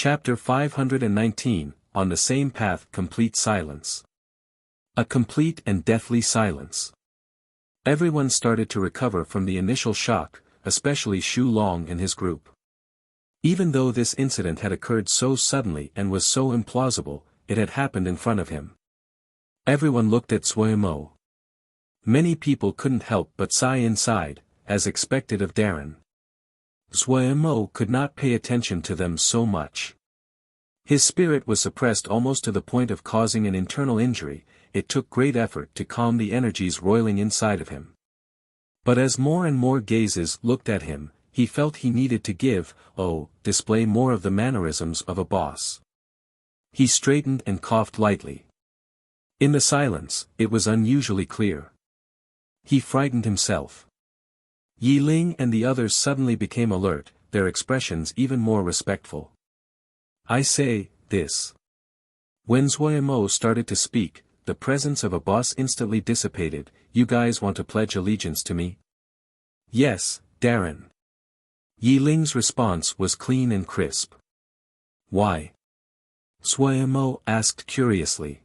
Chapter 519, On the Same Path. Complete silence. A complete and deathly silence. Everyone started to recover from the initial shock, especially Xu Long and his group. Even though this incident had occurred so suddenly and was so implausible, it had happened in front of him. Everyone looked at Suemo. Many people couldn't help but sigh inside, as expected of Darren. Suemo could not pay attention to them so much. His spirit was suppressed almost to the point of causing an internal injury. It took great effort to calm the energies roiling inside of him. But as more and more gazes looked at him, he felt he needed to display more of the mannerisms of a boss. He straightened and coughed lightly. In the silence, it was unusually clear. He frightened himself. Yi Ling and the others suddenly became alert, their expressions even more respectful. I say, this. When Suemo started to speak, the presence of a boss instantly dissipated. You guys want to pledge allegiance to me? Yes, Darren. Yi Ling's response was clean and crisp. Why? Suemo asked curiously.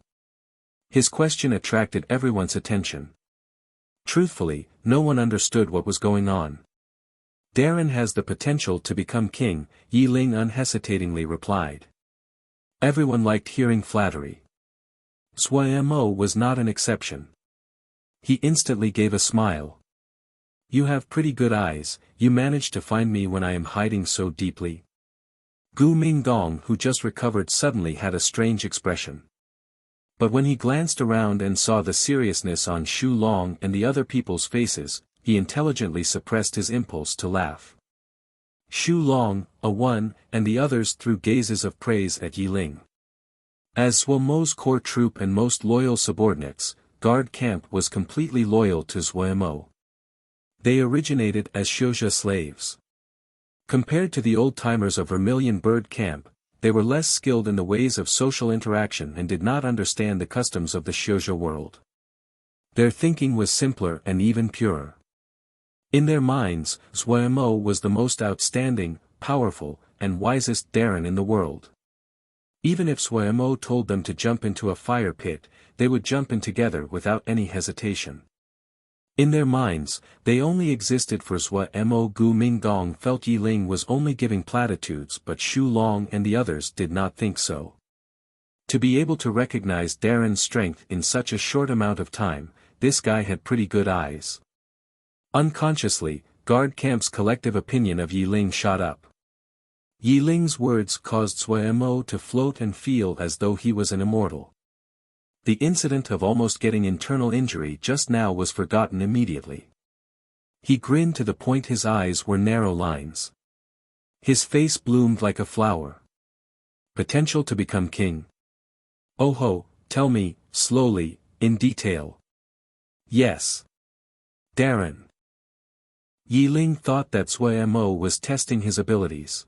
His question attracted everyone's attention. Truthfully, no one understood what was going on. Darren has the potential to become king, Yi Ling unhesitatingly replied. Everyone liked hearing flattery. Suemo was not an exception. He instantly gave a smile. You have pretty good eyes. You managed to find me when I am hiding so deeply. Gu Minggong, who just recovered, suddenly had a strange expression. But when he glanced around and saw the seriousness on Xu Long and the other people's faces, he intelligently suppressed his impulse to laugh. Xu Long, and the others threw gazes of praise at Yi Ling. As Suemo's core troop and most loyal subordinates, Guard Camp was completely loyal to Suemo. They originated as Xianxia slaves. Compared to the old-timers of Vermilion Bird Camp, they were less skilled in the ways of social interaction and did not understand the customs of the Xianxia world. Their thinking was simpler and even purer. In their minds, Suemo was the most outstanding, powerful, and wisest Darren in the world. Even if Suemo told them to jump into a fire pit, they would jump in together without any hesitation. In their minds, they only existed for Suemo. Gu Minggong felt Yi Ling was only giving platitudes, but Xu Long and the others did not think so. To be able to recognize Darren's strength in such a short amount of time, this guy had pretty good eyes. Unconsciously, Guard Camp's collective opinion of Yi Ling shot up. Yi Ling's words caused Suemo to float and feel as though he was an immortal. The incident of almost getting internal injury just now was forgotten immediately. He grinned to the point his eyes were narrow lines. His face bloomed like a flower. Potential to become king. Oh ho, tell me, slowly, in detail. Yes. Darren. Yi Ling thought that Suemo was testing his abilities.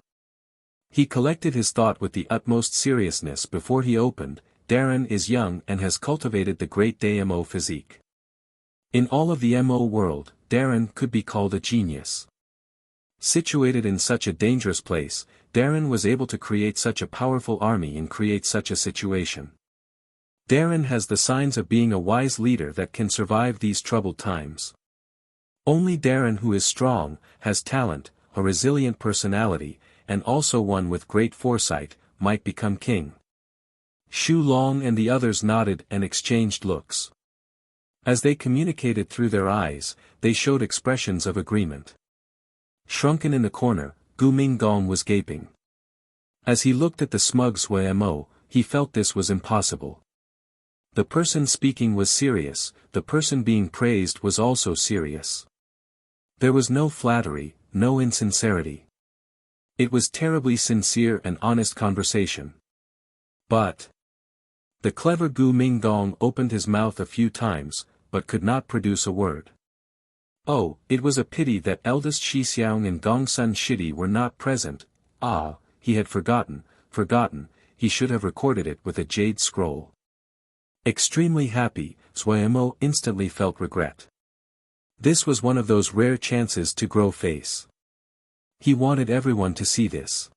He collected his thought with the utmost seriousness before he opened. Darren is young and has cultivated the great Mo physique. In all of the Mo world, Darren could be called a genius. Situated in such a dangerous place, Darren was able to create such a powerful army and create such a situation. Darren has the signs of being a wise leader that can survive these troubled times. Only Darren, who is strong, has talent, a resilient personality, and also one with great foresight, might become king. Xu Long and the others nodded and exchanged looks. As they communicated through their eyes, they showed expressions of agreement. Shrunken in the corner, Gu Minggong was gaping. As he looked at the smug Suemo, he felt this was impossible. The person speaking was serious, the person being praised was also serious. There was no flattery, no insincerity. It was terribly sincere and honest conversation. But the clever Gu Minggong opened his mouth a few times, but could not produce a word. Oh, it was a pity that eldest Xixiang and Gongsun Shidi were not present. He had forgotten, he should have recorded it with a jade scroll. Extremely happy, Suemo instantly felt regret. This was one of those rare chances to grow face. He wanted everyone to see this.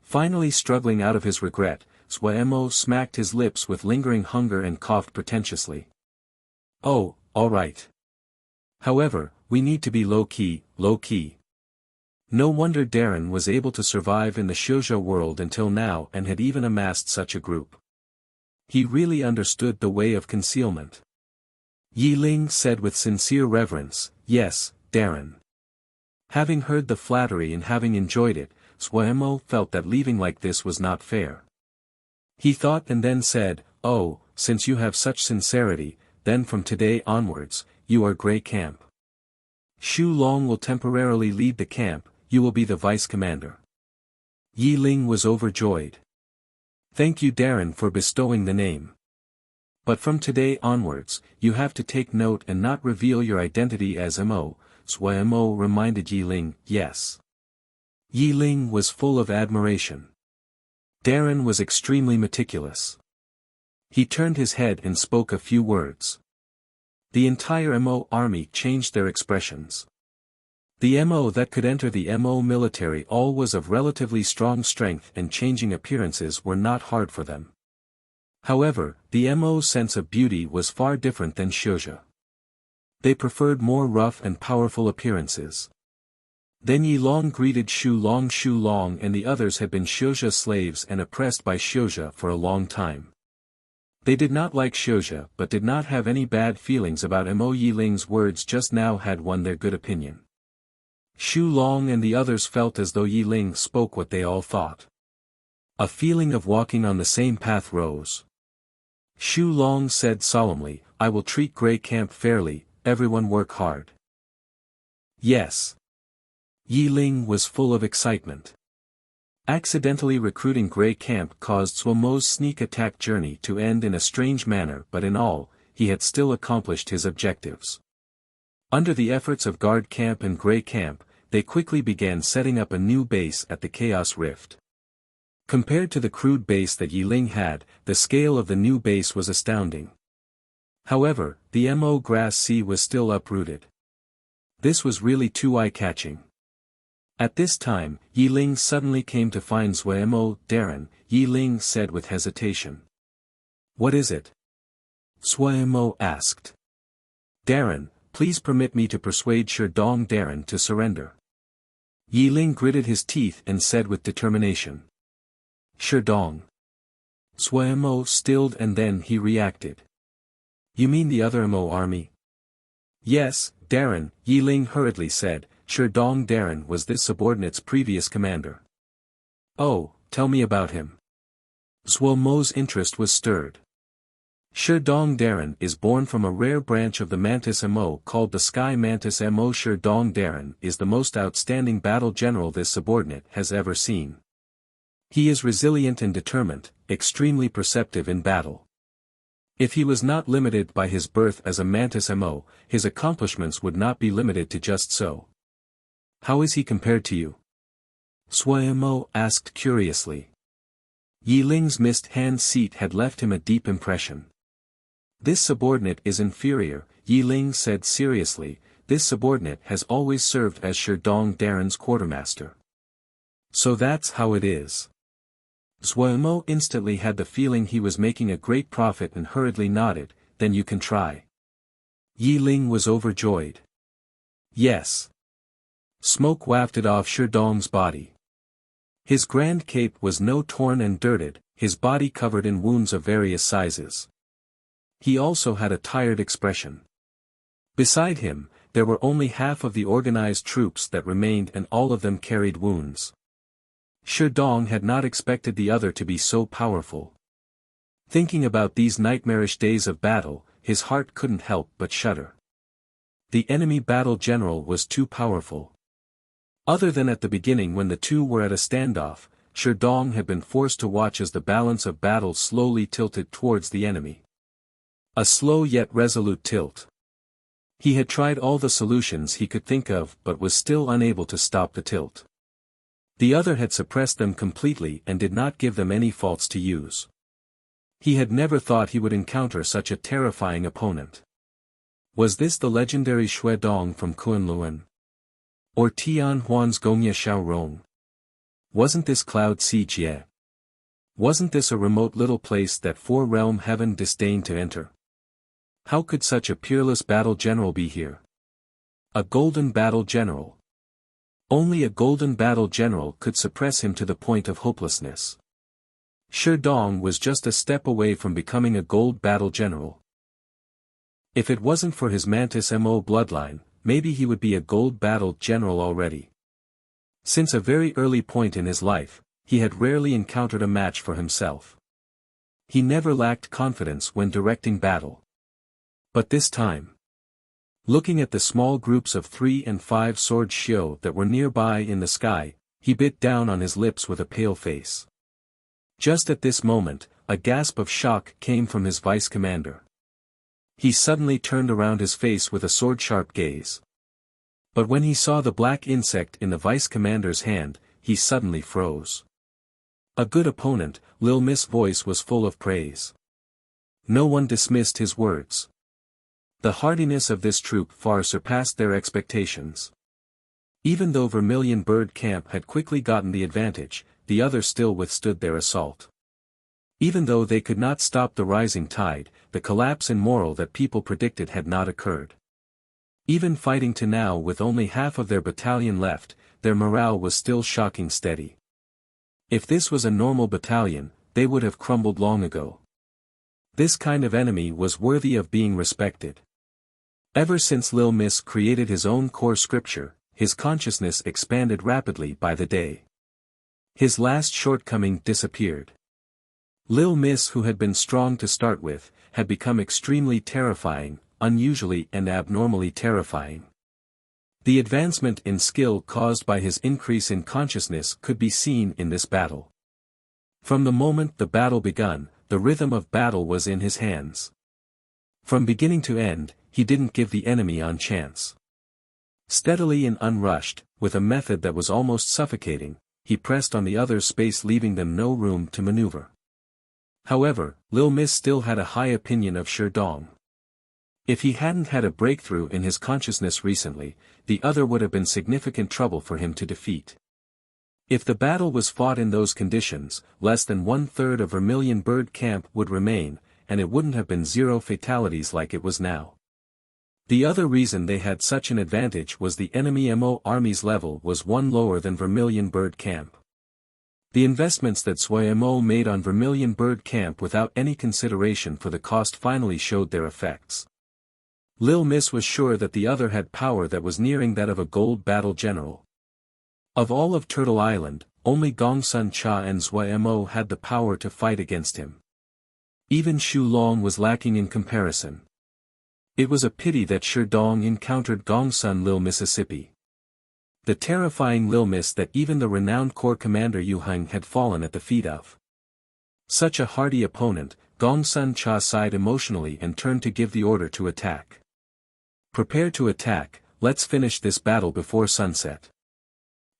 Finally struggling out of his regret, Swaemo smacked his lips with lingering hunger and coughed pretentiously. Oh, all right. However, we need to be low-key, low-key. No wonder Darren was able to survive in the shoujo world until now and had even amassed such a group. He really understood the way of concealment. Yi Ling said with sincere reverence, "Yes, Darren." Having heard the flattery and having enjoyed it, Swaemo felt that leaving like this was not fair. He thought and then said, "Oh, since you have such sincerity, then from today onwards, you are Grey Camp. Xu Long will temporarily lead the camp, you will be the vice commander." Yi Ling was overjoyed. "Thank you Darren for bestowing the name. But from today onwards, you have to take note and not reveal your identity as Mo," Swaemo reminded Yi Ling. "Yes." Yi Ling was full of admiration. Darren was extremely meticulous. He turned his head and spoke a few words. The entire Mo army changed their expressions. The Mo that could enter the Mo military all was of relatively strong strength and changing appearances were not hard for them. However, the Mo's sense of beauty was far different than shoujo. They preferred more rough and powerful appearances. Then Yi Long greeted Xu Long and the others had been shoujo slaves and oppressed by shoujo for a long time. They did not like shoujo but did not have any bad feelings about Mo. Yi Ling's words just now had won their good opinion. Xu Long and the others felt as though Yi Ling spoke what they all thought. A feeling of walking on the same path rose. Xu Long said solemnly, "I will treat Grey Camp fairly, everyone work hard." "Yes." Yi Ling was full of excitement. Accidentally recruiting Grey Camp caused Swaemo's sneak attack journey to end in a strange manner but in all, he had still accomplished his objectives. Under the efforts of Guard Camp and Grey Camp, they quickly began setting up a new base at the Chaos Rift. Compared to the crude base that Yi Ling had, the scale of the new base was astounding. However, the Mo grass sea was still uprooted. This was really too eye-catching. At this time, Yi Ling suddenly came to find Swaemo. "Darren," Yi Ling said with hesitation. "What is it?" Swaemo asked. "Darren, please permit me to persuade Sherdong Darren to surrender." Yi Ling gritted his teeth and said with determination. "Sherdong." Swaemo stilled and then he reacted. "You mean the other Mo army?" "Yes, Darren," Yi Ling hurriedly said. "Sherdong Darren was this subordinate's previous commander." "Oh, tell me about him." Swaemo's interest was stirred. Sherdong Darren is born from a rare branch of the Mantis Mo called the Sky Mantis Mo. Sherdong Darren is the most outstanding battle general this subordinate has ever seen. He is resilient and determined, extremely perceptive in battle. If he was not limited by his birth as a Mantis Mo, his accomplishments would not be limited to just so. "How is he compared to you?" Swaemo asked curiously. Yi Ling's mist hand seat had left him a deep impression. "This subordinate is inferior," Yi Ling said seriously. "This subordinate has always served as Sherdong Darren's quartermaster." "So that's how it is." Swaemo instantly had the feeling he was making a great profit and hurriedly nodded, "Then you can try." Yi Ling was overjoyed. "Yes." Smoke wafted off Sherdong's body. His grand cape was no torn and dirted, his body covered in wounds of various sizes. He also had a tired expression. Beside him, there were only half of the organized troops that remained and all of them carried wounds. Sherdong had not expected the other to be so powerful. Thinking about these nightmarish days of battle, his heart couldn't help but shudder. The enemy battle general was too powerful. Other than at the beginning when the two were at a standoff, Sherdong had been forced to watch as the balance of battle slowly tilted towards the enemy. A slow yet resolute tilt. He had tried all the solutions he could think of but was still unable to stop the tilt. The other had suppressed them completely and did not give them any faults to use. He had never thought he would encounter such a terrifying opponent. Was this the legendary Sherdong from Kunlun? Or Tian Huan's Gongya Xiaorong? Wasn't this Cloud Sea Jie? Wasn't this a remote little place that four-realm heaven disdained to enter? How could such a peerless battle general be here? A golden battle general. Only a golden battle general could suppress him to the point of hopelessness. Shi Dong was just a step away from becoming a gold battle general. If it wasn't for his Mantis Mo bloodline, maybe he would be a gold battle general already. Since a very early point in his life, he had rarely encountered a match for himself. He never lacked confidence when directing battle. But this time, looking at the small groups of 3 and 5 sword shio that were nearby in the sky, he bit down on his lips with a pale face. Just at this moment, a gasp of shock came from his vice commander. He suddenly turned around his face with a sword-sharp gaze. But when he saw the black insect in the vice commander's hand, he suddenly froze. A good opponent, Lil Miss' voice was full of praise. No one dismissed his words. The hardiness of this troop far surpassed their expectations. Even though Vermilion Bird Camp had quickly gotten the advantage, the others still withstood their assault. Even though they could not stop the rising tide, the collapse in morale that people predicted had not occurred. Even fighting to now with only half of their battalion left, their morale was still shocking steady. If this was a normal battalion, they would have crumbled long ago. This kind of enemy was worthy of being respected. Ever since Lil Miss created his own core scripture, his consciousness expanded rapidly by the day. His last shortcoming disappeared. Lil Miss, who had been strong to start with, had become extremely terrifying, unusually and abnormally terrifying. The advancement in skill caused by his increase in consciousness could be seen in this battle. From the moment the battle begun, the rhythm of battle was in his hands. From beginning to end, he didn't give the enemy on chance. Steadily and unrushed, with a method that was almost suffocating, he pressed on the other's space, leaving them no room to maneuver. However, Lil Miss still had a high opinion of Shi Dong. If he hadn't had a breakthrough in his consciousness recently, the other would have been significant trouble for him to defeat. If the battle was fought in those conditions, less than 1/3 of Vermilion Bird Camp would remain, and it wouldn't have been 0 fatalities like it was now. The other reason they had such an advantage was the enemy Mo army's level was 1 lower than Vermilion Bird Camp. The investments that Sui Mo made on Vermilion Bird Camp without any consideration for the cost finally showed their effects. Lil Miss was sure that the other had power that was nearing that of a gold battle general. Of all of Turtle Island, only Gongsun Cha and Sui Mo had the power to fight against him. Even Shu Long was lacking in comparison. It was a pity that Shi Dong encountered Gongsun Lil Mississippi. The terrifying Lil Miss that even the renowned Corps Commander Yu Heng had fallen at the feet of. Such a hardy opponent, Gongsun Cha sighed emotionally and turned to give the order to attack. Prepare to attack, let's finish this battle before sunset.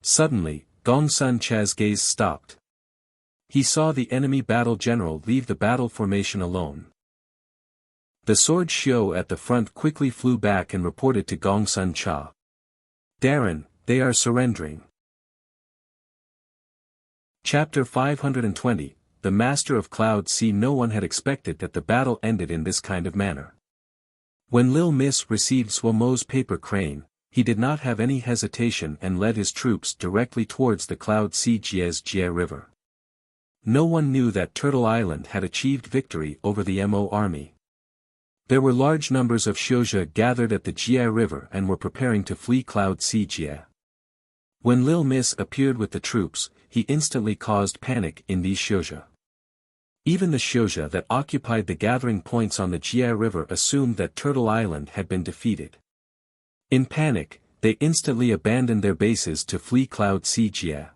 Suddenly, Gongsun Cha's gaze stopped. He saw the enemy battle general leave the battle formation alone. The sword shio at the front quickly flew back and reported to Gongsun Cha. Darren, they are surrendering. Chapter 520, The Master of Cloud Sea. No one had expected that the battle ended in this kind of manner. When Lil Miss received Swomo's paper crane, he did not have any hesitation and led his troops directly towards the Cloud Sea Jie's Jie River. No one knew that Turtle Island had achieved victory over the Mo army. There were large numbers of Xiozha gathered at the Jie River and were preparing to flee Cloud Sea Jie. When Lil Miss appeared with the troops, he instantly caused panic in these Xiozha. Even the Xiozha that occupied the gathering points on the Jie River assumed that Turtle Island had been defeated. In panic, they instantly abandoned their bases to flee Cloud Sea Jie.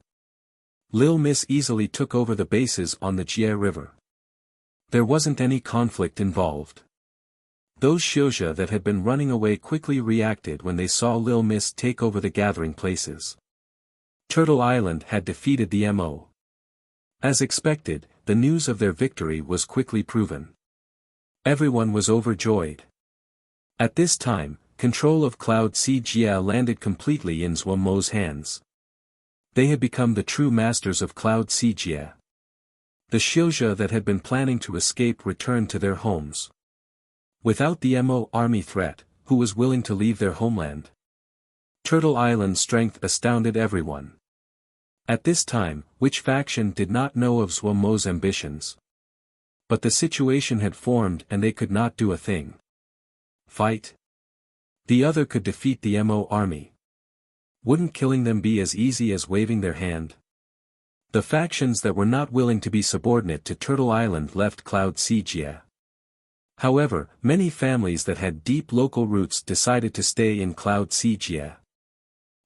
Lil Miss easily took over the bases on the Jie River. There wasn't any conflict involved. Those Xiozha that had been running away quickly reacted when they saw Lil Miss take over the gathering places. Turtle Island had defeated the Mo. As expected, the news of their victory was quickly proven. Everyone was overjoyed. At this time, control of Cloud Sea Jie landed completely in Swomo's hands. They had become the true masters of Cloud Xijie. The Xianxia that had been planning to escape returned to their homes. Without the Mo army threat, who was willing to leave their homeland? Turtle Island's strength astounded everyone. At this time, which faction did not know of Zhuo Mo's ambitions? But the situation had formed and they could not do a thing. Fight? The other could defeat the Mo army. Wouldn't killing them be as easy as waving their hand? The factions that were not willing to be subordinate to Turtle Island left Cloud Xijie. However, many families that had deep local roots decided to stay in Cloud Xijie.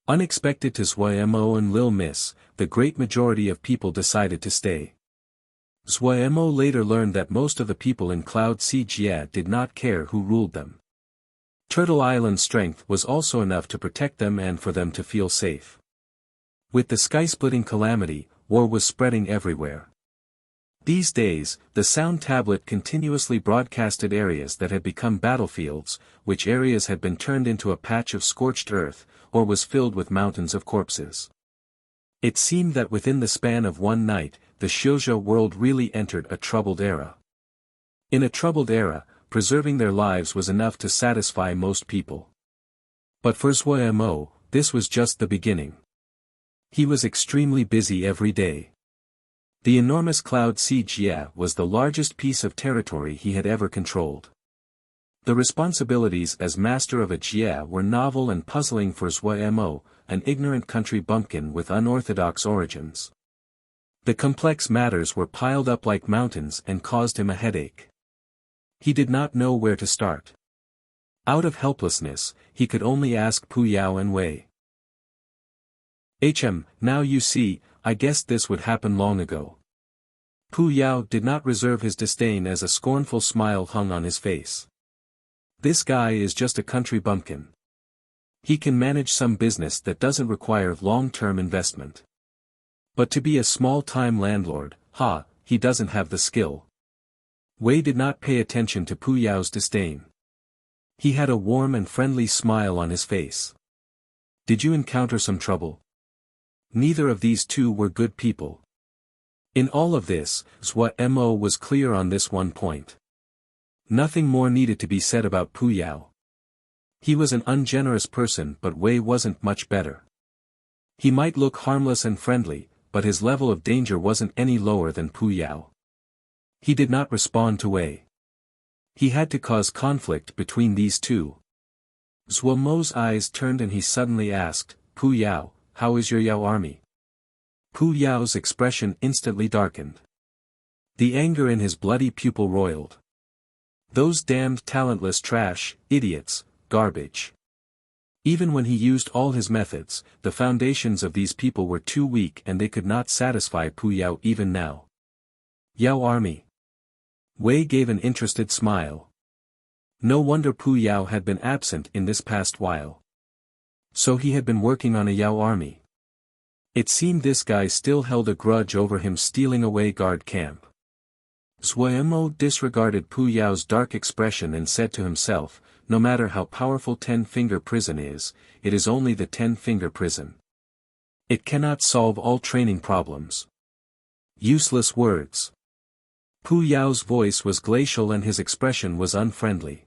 Unexpected to Zhuo Mo and Lil Miss, the great majority of people decided to stay. Zhuo Mo later learned that most of the people in Cloud Xijie did not care who ruled them. Turtle Island's strength was also enough to protect them and for them to feel safe. With the sky-splitting calamity, war was spreading everywhere. These days, the sound tablet continuously broadcasted areas that had become battlefields, which areas had been turned into a patch of scorched earth, or was filled with mountains of corpses. It seemed that within the span of one night, the Xianxia world really entered a troubled era. In a troubled era, preserving their lives was enough to satisfy most people. But for Zhuo Mo, this was just the beginning. He was extremely busy every day. The enormous Cloud Xijie was the largest piece of territory he had ever controlled. The responsibilities as master of a Jie were novel and puzzling for Zhuo Mo, an ignorant country bumpkin with unorthodox origins. The complex matters were piled up like mountains and caused him a headache. He did not know where to start. Out of helplessness, he could only ask Pu Yao and Wei. Now you see, I guessed this would happen long ago. Pu Yao did not reserve his disdain as a scornful smile hung on his face. This guy is just a country bumpkin. He can manage some business that doesn't require long-term investment. But to be a small-time landlord, he doesn't have the skill. Wei did not pay attention to Pu Yao's disdain. He had a warm and friendly smile on his face. Did you encounter some trouble? Neither of these two were good people. In all of this, Zhuo Mo was clear on this one point. Nothing more needed to be said about Pu Yao. He was an ungenerous person, but Wei wasn't much better. He might look harmless and friendly, but his level of danger wasn't any lower than Pu Yao. He did not respond to Wei. He had to cause conflict between these two. Zhuo Mo's eyes turned and he suddenly asked, Pu Yao, how is your Yao army? Pu Yao's expression instantly darkened. The anger in his bloody pupil roiled. Those damned talentless trash, idiots, garbage. Even when he used all his methods, the foundations of these people were too weak and they could not satisfy Pu Yao even now. Yao army. Wei gave an interested smile. No wonder Pu Yao had been absent in this past while. So he had been working on a Yao army. It seemed this guy still held a grudge over him stealing away guard camp. Zhuo Mo disregarded Pu Yao's dark expression and said to himself, no matter how powerful 10-finger prison is, it is only the 10-finger prison. It cannot solve all training problems. Useless words. Pu Yao's voice was glacial and his expression was unfriendly.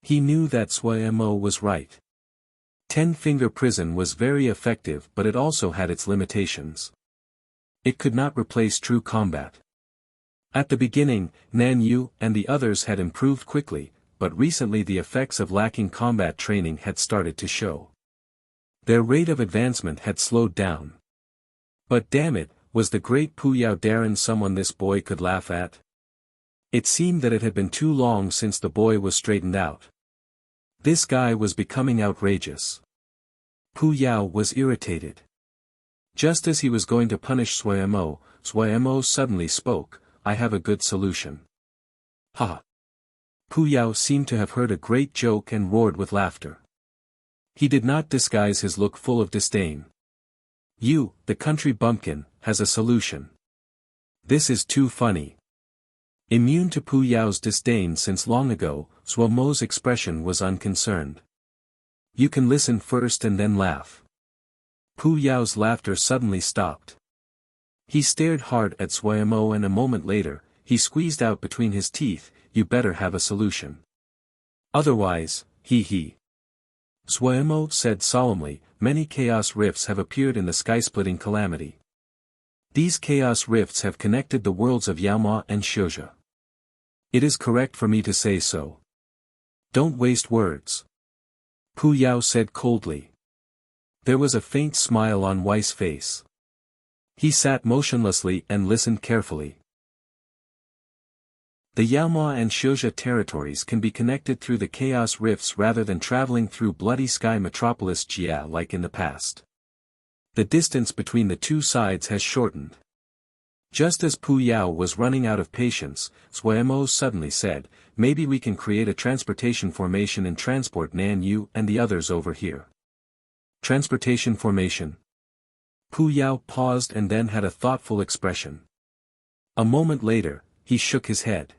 He knew that Zhuo Mo was right. 10-finger prison was very effective, but it also had its limitations. It could not replace true combat. At the beginning, Nan Yu and the others had improved quickly, but recently the effects of lacking combat training had started to show. Their rate of advancement had slowed down. But damn it, was the great Pu Yao Darren someone this boy could laugh at? It seemed that it had been too long since the boy was straightened out. This guy was becoming outrageous. Pu Yao was irritated. Just as he was going to punish Zhuo Mo suddenly spoke, I have a good solution. Ha! Pu Yao seemed to have heard a great joke and roared with laughter. He did not disguise his look full of disdain. You, the country bumpkin, has a solution. This is too funny. Immune to Pu Yao's disdain since long ago, Zhuo Mo's expression was unconcerned. You can listen first and then laugh. Pu Yao's laughter suddenly stopped. He stared hard at Suemo and a moment later, he squeezed out between his teeth, "You better have a solution. Otherwise, he. Suemo said solemnly, "Many chaos rifts have appeared in the sky-splitting calamity. These chaos rifts have connected the worlds of Yaoma and Xianxia. It is correct for me to say so. Don't waste words." Pu Yao said coldly. There was a faint smile on Wei's face. He sat motionlessly and listened carefully. The Yaoma and Xianxia territories can be connected through the chaos rifts rather than traveling through bloody sky metropolis Jia like in the past. The distance between the two sides has shortened. Just as Pu Yao was running out of patience, Suemo suddenly said, "Maybe we can create a transportation formation and transport Nan Yu and the others over here." Transportation formation? Pu Yao paused and then had a thoughtful expression. A moment later, he shook his head.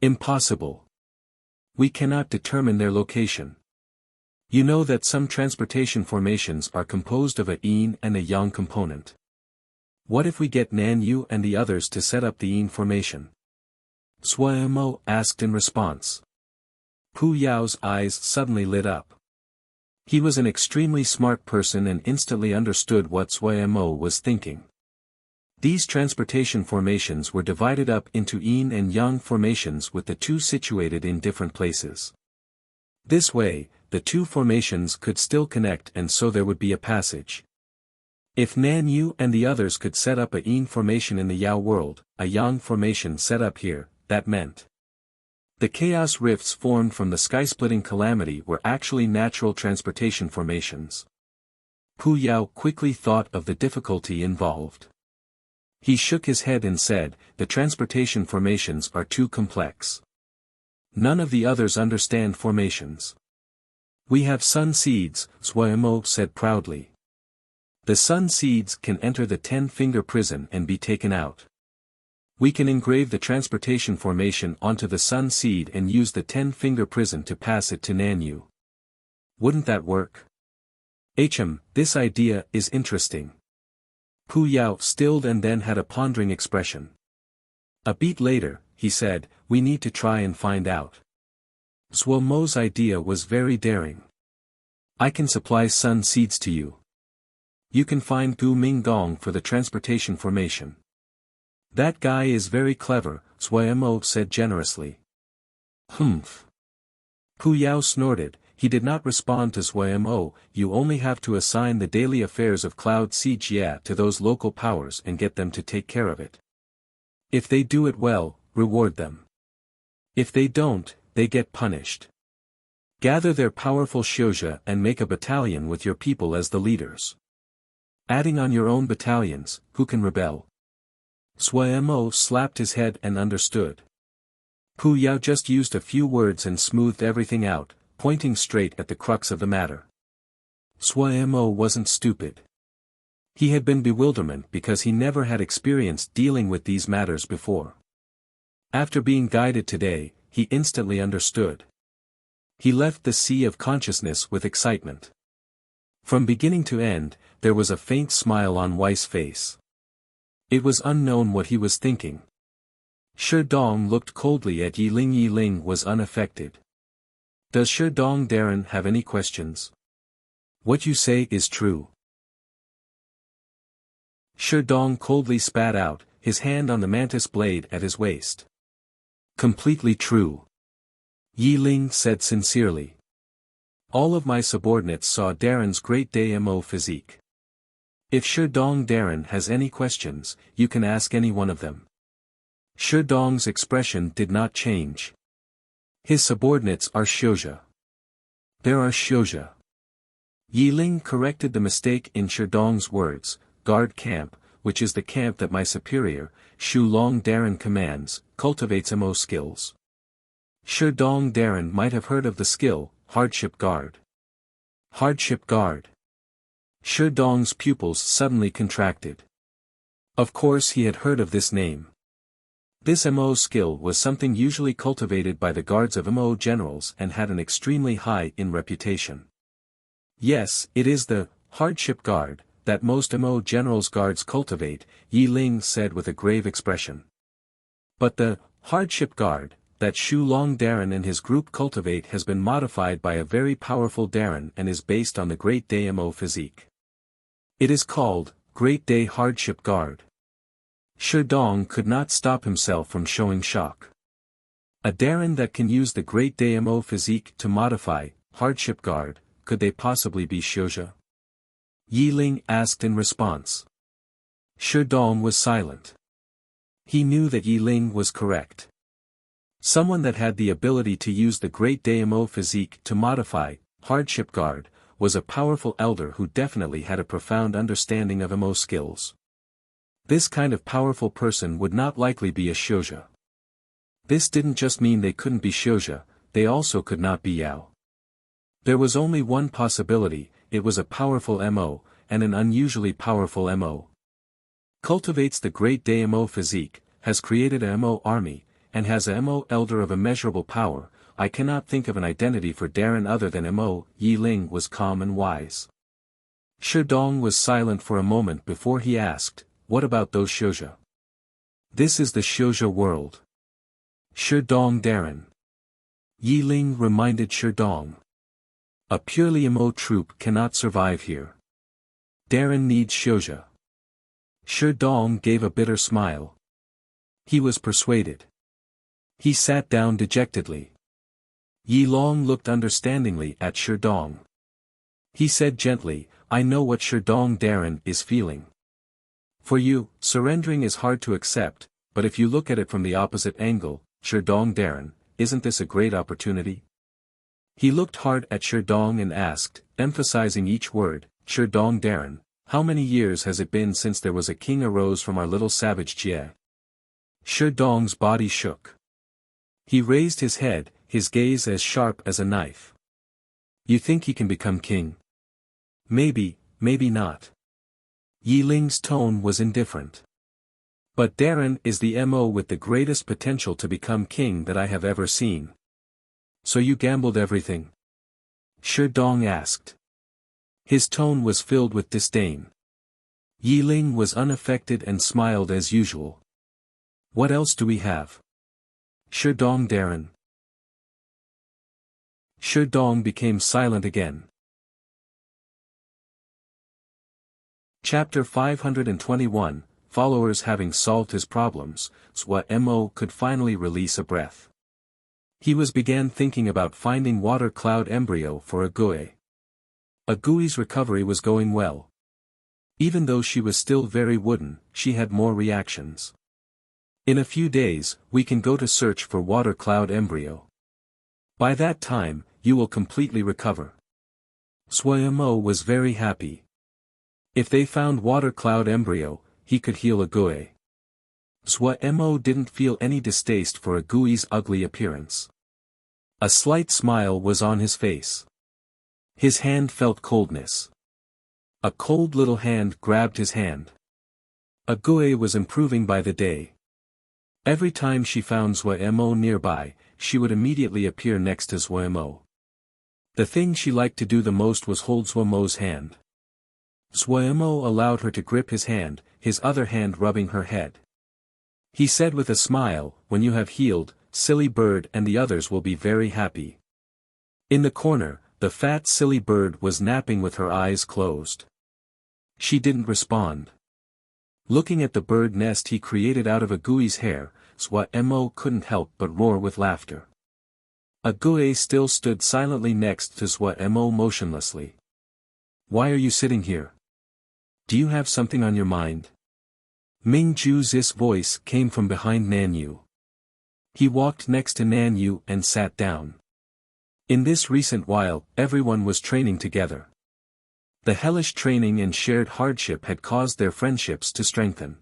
Impossible. We cannot determine their location. You know that some transportation formations are composed of a yin and a yang component. What if we get Nan Yu and the others to set up the yin formation? Suemo asked in response. Pu Yao's eyes suddenly lit up. He was an extremely smart person and instantly understood what Suemo was thinking. These transportation formations were divided up into yin and yang formations with the two situated in different places. This way, the two formations could still connect and so there would be a passage. If Nan Yu and the others could set up a yin formation in the Yao world, a yang formation set up here, that meant the chaos rifts formed from the sky-splitting calamity were actually natural transportation formations. Pu Yao quickly thought of the difficulty involved. He shook his head and said, "The transportation formations are too complex. None of the others understand formations." "We have sun seeds," Suemo said proudly. "The sun seeds can enter the 10-finger prison and be taken out. We can engrave the transportation formation onto the sun seed and use the 10-finger prison to pass it to Nan Yu. Wouldn't that work?" This idea is interesting." Pu Yao stilled and then had a pondering expression. A beat later, he said, "We need to try and find out." Suemo's idea was very daring. "I can supply sun seeds to you. You can find Gu Minggong for the transportation formation." "That guy is very clever," Suemo said generously. "Humph." Pu Yao snorted. He did not respond to Suemo. "You only have to assign the daily affairs of Cloud Sea Jia to those local powers and get them to take care of it. If they do it well, reward them. If they don't, they get punished. Gather their powerful Xianxia and make a battalion with your people as the leaders. Adding on your own battalions, who can rebel?" Suemo slapped his head and understood. Pu Yao just used a few words and smoothed everything out, pointing straight at the crux of the matter. Suemo wasn't stupid. He had been bewilderment because he never had experienced dealing with these matters before. After being guided today, he instantly understood. He left the sea of consciousness with excitement. From beginning to end, there was a faint smile on Wei's face. It was unknown what he was thinking. Shi Dong looked coldly at Yi Ling. Yi Ling was unaffected. "Does Shi Dong Darren have any questions?" "What you say is true." Shi Dong coldly spat out, his hand on the mantis blade at his waist. "Completely true." Yi Ling said sincerely. "All of my subordinates saw Darren's great Mo physique. If Shi Dong Darren has any questions, you can ask any one of them." Shi Dong's expression did not change. "His subordinates are Xianxia. There are Xianxia." Yi Ling corrected the mistake in Shi Dong's words, "Guard camp, which is the camp that my superior, Shu Long Darren commands, cultivates Mo skills." Shi Dong Darren might have heard of the skill, Hardship Guard. Hardship Guard. Shi Dong's pupils suddenly contracted. Of course he had heard of this name. This Mo skill was something usually cultivated by the guards of Mo generals and had an extremely high in reputation. Yes, it is the hardship guard, that most Mo generals' guards cultivate, Yi Ling said with a grave expression. But the hardship guard, that Shu Long Darren and his group cultivate has been modified by a very powerful Darren and is based on the Great Day Mo physique. It is called, Great Day Hardship Guard. Shi Dong could not stop himself from showing shock. A Darren that can use the Great Day Mo physique to modify, hardship guard, could they possibly be Xiaoxia? Yi Ling asked in response. Shi Dong was silent. He knew that Yi Ling was correct. Someone that had the ability to use the Great Day Mo physique to modify, hardship guard, was a powerful elder who definitely had a profound understanding of Mo skills. This kind of powerful person would not likely be a Xiaoxia. This didn't just mean they couldn't be Xiaoxia, they also could not be Yao. There was only one possibility, it was a powerful Mo, and an unusually powerful Mo. Cultivates the Great Day Mo physique, has created a Mo army, and has a Mo elder of immeasurable power. I cannot think of an identity for Darren other than Mo. Yi Ling was calm and wise. Shi Dong was silent for a moment before he asked, what about those Xiaoxia? This is the Xiaoxia world. Shi Dong Darren. Yi Ling reminded Shi Dong. A purely Mo troop cannot survive here. Darren needs Xiaoxia. Shi Dong gave a bitter smile. He was persuaded. He sat down dejectedly. Yi Long looked understandingly at Shi Dong. He said gently, I know what Shi Dong Darren is feeling. For you, surrendering is hard to accept, but if you look at it from the opposite angle, Shi Dong Darren, isn't this a great opportunity? He looked hard at Shi Dong and asked, emphasizing each word, Shi Dong Darren, how many years has it been since there was a king arose from our little savage Jie? Shi Dong's body shook. He raised his head, his gaze as sharp as a knife. You think he can become king? Maybe, maybe not. Yi Ling's tone was indifferent. But Darren is the Mo with the greatest potential to become king that I have ever seen. So you gambled everything? Shi Dong asked. His tone was filled with disdain. Yi Ling was unaffected and smiled as usual. What else do we have? Shi Dong Darren. Shi Dong became silent again. Chapter 521, Followers having solved his problems, Zhua Mo could finally release a breath. He began thinking about finding water cloud embryo for a Gui. A Gui's recovery was going well. Even though she was still very wooden, she had more reactions. In a few days, we can go to search for water cloud embryo. By that time, you will completely recover. Zhua Mo was very happy. If they found water cloud embryo, he could heal a Gui. Zhua Mo didn't feel any distaste for a Gui's ugly appearance. A slight smile was on his face. His hand felt coldness. A cold little hand grabbed his hand. A Gui was improving by the day. Every time she found Zhua Mo nearby, she would immediately appear next to Zhua Mo. The thing she liked to do the most was hold Zhua Mo's hand. Zhua Mo allowed her to grip his hand, his other hand rubbing her head. He said with a smile, when you have healed, silly bird and the others will be very happy. In the corner, the fat silly bird was napping with her eyes closed. She didn't respond. Looking at the bird nest he created out of a Gui's hair, Zhua Mo couldn't help but roar with laughter. A Gui still stood silently next to Zhua Mo motionlessly. Why are you sitting here? Do you have something on your mind? Ming Ju's voice came from behind Nanyu. He walked next to Nanyu and sat down. In this recent while, everyone was training together. The hellish training and shared hardship had caused their friendships to strengthen.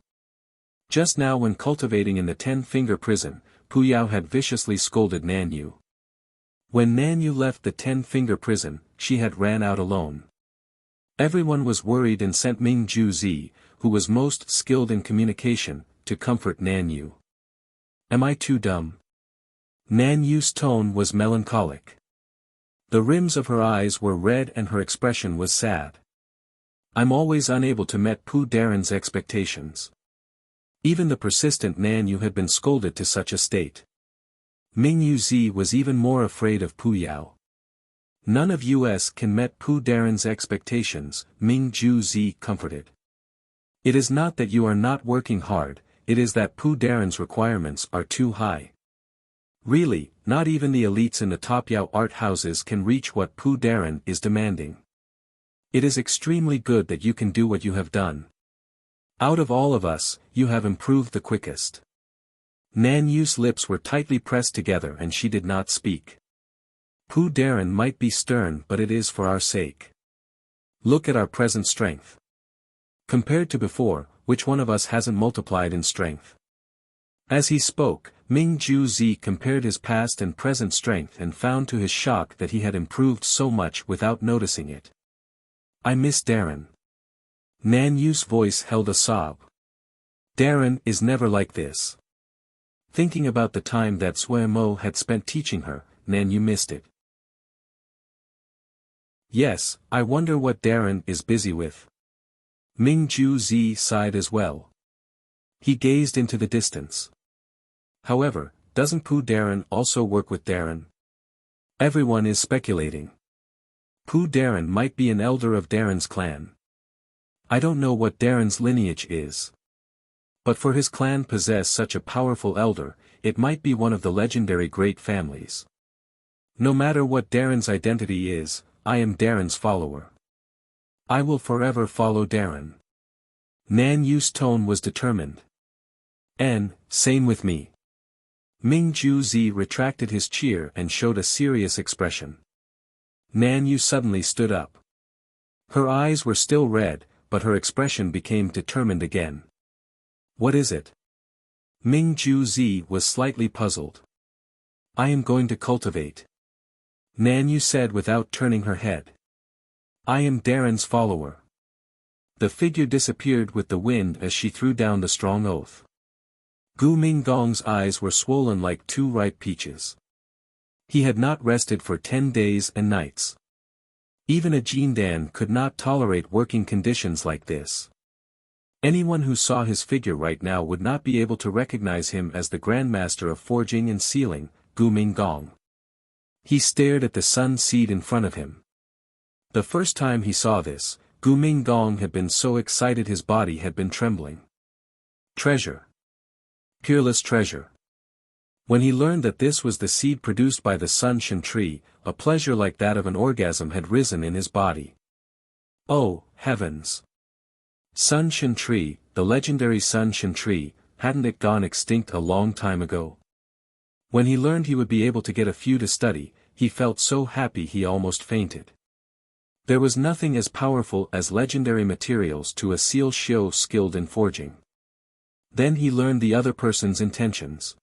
Just now when cultivating in the 10-finger prison, Puyao had viciously scolded Nanyu. When Nanyu left the 10-finger prison, she had ran out alone. Everyone was worried and sent Ming Ju Zi, who was most skilled in communication, to comfort Nanyu. Am I too dumb? Nanyu's tone was melancholic. The rims of her eyes were red and her expression was sad. I'm always unable to meet Pu Daren's expectations. Even the persistent Nan Yu had been scolded to such a state. Ming Yu Zi was even more afraid of Pu Yao. None of us can met Pu Daren's expectations, Ming Ju Zi comforted. It is not that you are not working hard, it is that Pu Daren's requirements are too high. Really, not even the elites in the top Yao art houses can reach what Pu Daren is demanding. It is extremely good that you can do what you have done. Out of all of us, you have improved the quickest. Nan Yu's lips were tightly pressed together and she did not speak. Pu Daren might be stern, but it is for our sake. Look at our present strength. Compared to before, which one of us hasn't multiplied in strength? As he spoke, Ming Ju Zi compared his past and present strength and found to his shock that he had improved so much without noticing it. I miss Daren. Nan Yu's voice held a sob. Daren is never like this. Thinking about the time that Sui Mo had spent teaching her, Nan Yu missed it. Yes, I wonder what Daren is busy with. Ming Ju Zi sighed as well. He gazed into the distance. However, doesn't Pu Daren also work with Daren? Everyone is speculating. Pu Daren might be an elder of Daren's clan. I don't know what Daren's lineage is. But for his clan possess such a powerful elder, it might be one of the legendary great families. No matter what Daren's identity is, I am Daren's follower. I will forever follow Daren. Nan Yu's tone was determined. Same with me. Ming Ju Zi retracted his cheer and showed a serious expression. Nan Yu suddenly stood up. Her eyes were still red, but her expression became determined again. What is it? Ming Ju Zi was slightly puzzled. I am going to cultivate. Nan Yu said without turning her head. I am Daren's follower. The figure disappeared with the wind as she threw down the strong oath. Gu Minggong's eyes were swollen like two ripe peaches. He had not rested for 10 days and nights. Even a Jindan could not tolerate working conditions like this. Anyone who saw his figure right now would not be able to recognize him as the Grandmaster of Forging and Sealing, Gu Minggong. He stared at the sun seed in front of him. The first time he saw this, Gu Minggong had been so excited his body had been trembling. Treasure. Peerless treasure. When he learned that this was the seed produced by the Sun Shan tree, a pleasure like that of an orgasm had risen in his body. Oh, heavens! Sun Shan tree, the legendary Sun Shan tree, hadn't it gone extinct a long time ago? When he learned he would be able to get a few to study, he felt so happy he almost fainted. There was nothing as powerful as legendary materials to a seal shio skilled in forging. Then he learned the other person's intentions.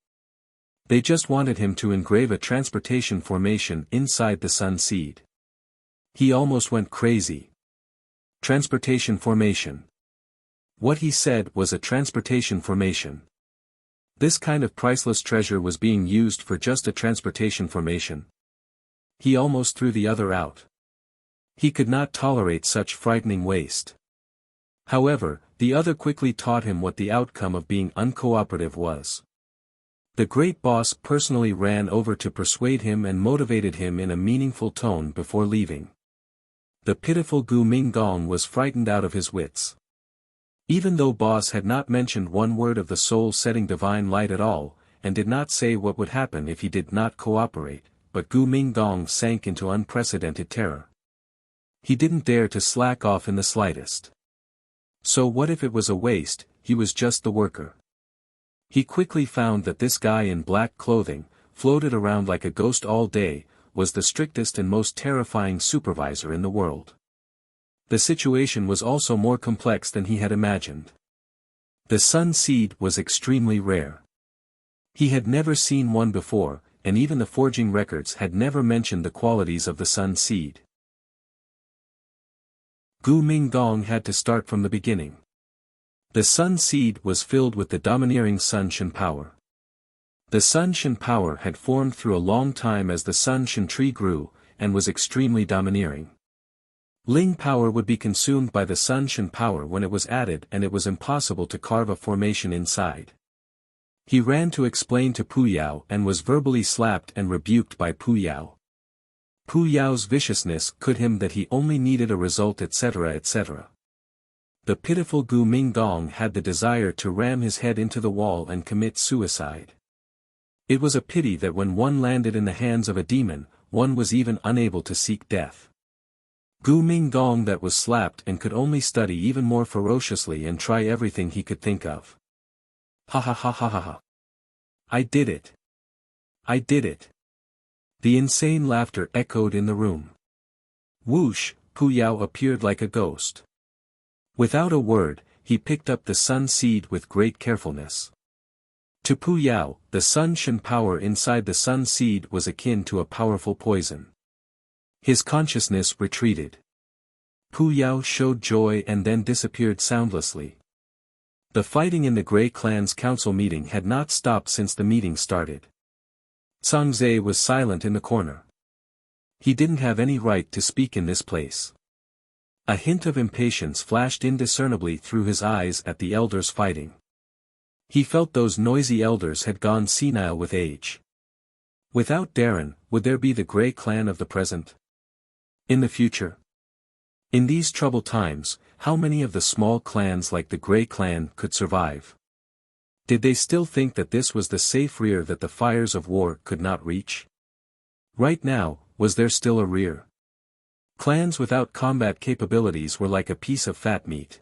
They just wanted him to engrave a transportation formation inside the sun seed. He almost went crazy. Transportation formation. What he said was a transportation formation. This kind of priceless treasure was being used for just a transportation formation. He almost threw the other out. He could not tolerate such frightening waste. However, the other quickly taught him what the outcome of being uncooperative was. The great boss personally ran over to persuade him and motivated him in a meaningful tone before leaving. The pitiful Gu Minggong was frightened out of his wits. Even though boss had not mentioned one word of the soul-setting divine light at all, and did not say what would happen if he did not cooperate, but Gu Minggong sank into unprecedented terror. He didn't dare to slack off in the slightest. So what if it was a waste, he was just the worker. He quickly found that this guy in black clothing, floated around like a ghost all day, was the strictest and most terrifying supervisor in the world. The situation was also more complex than he had imagined. The sun seed was extremely rare. He had never seen one before, and even the forging records had never mentioned the qualities of the sun seed. Gu Minggong had to start from the beginning. The sun seed was filled with the domineering Sun Shan power. The Sun Shan power had formed through a long time as the Sun Shan tree grew, and was extremely domineering. Ling power would be consumed by the Sun Shen power when it was added, and it was impossible to carve a formation inside. He ran to explain to Pu Yao and was verbally slapped and rebuked by Pu Yao. Pu Yao's viciousness could him that he only needed a result, etc., etc. The pitiful Gu Mingdong had the desire to ram his head into the wall and commit suicide. It was a pity that when one landed in the hands of a demon, one was even unable to seek death. Gu Mingdong that was slapped and could only study even more ferociously and try everything he could think of. Ha ha ha ha ha ha. I did it. I did it. The insane laughter echoed in the room. Whoosh, Pu Yao appeared like a ghost. Without a word, he picked up the sun seed with great carefulness. To Pu Yao, the Sun Shen power inside the sun seed was akin to a powerful poison. His consciousness retreated. Pu Yao showed joy and then disappeared soundlessly. The fighting in the Grey Clan's council meeting had not stopped since the meeting started. Zhangze was silent in the corner. He didn't have any right to speak in this place. A hint of impatience flashed indiscernibly through his eyes at the elders fighting. He felt those noisy elders had gone senile with age. Without Darren, would there be the Grey Clan of the present? In the future? In these troubled times, how many of the small clans like the Grey Clan could survive? Did they still think that this was the safe rear that the fires of war could not reach? Right now, was there still a rear? Clans without combat capabilities were like a piece of fat meat.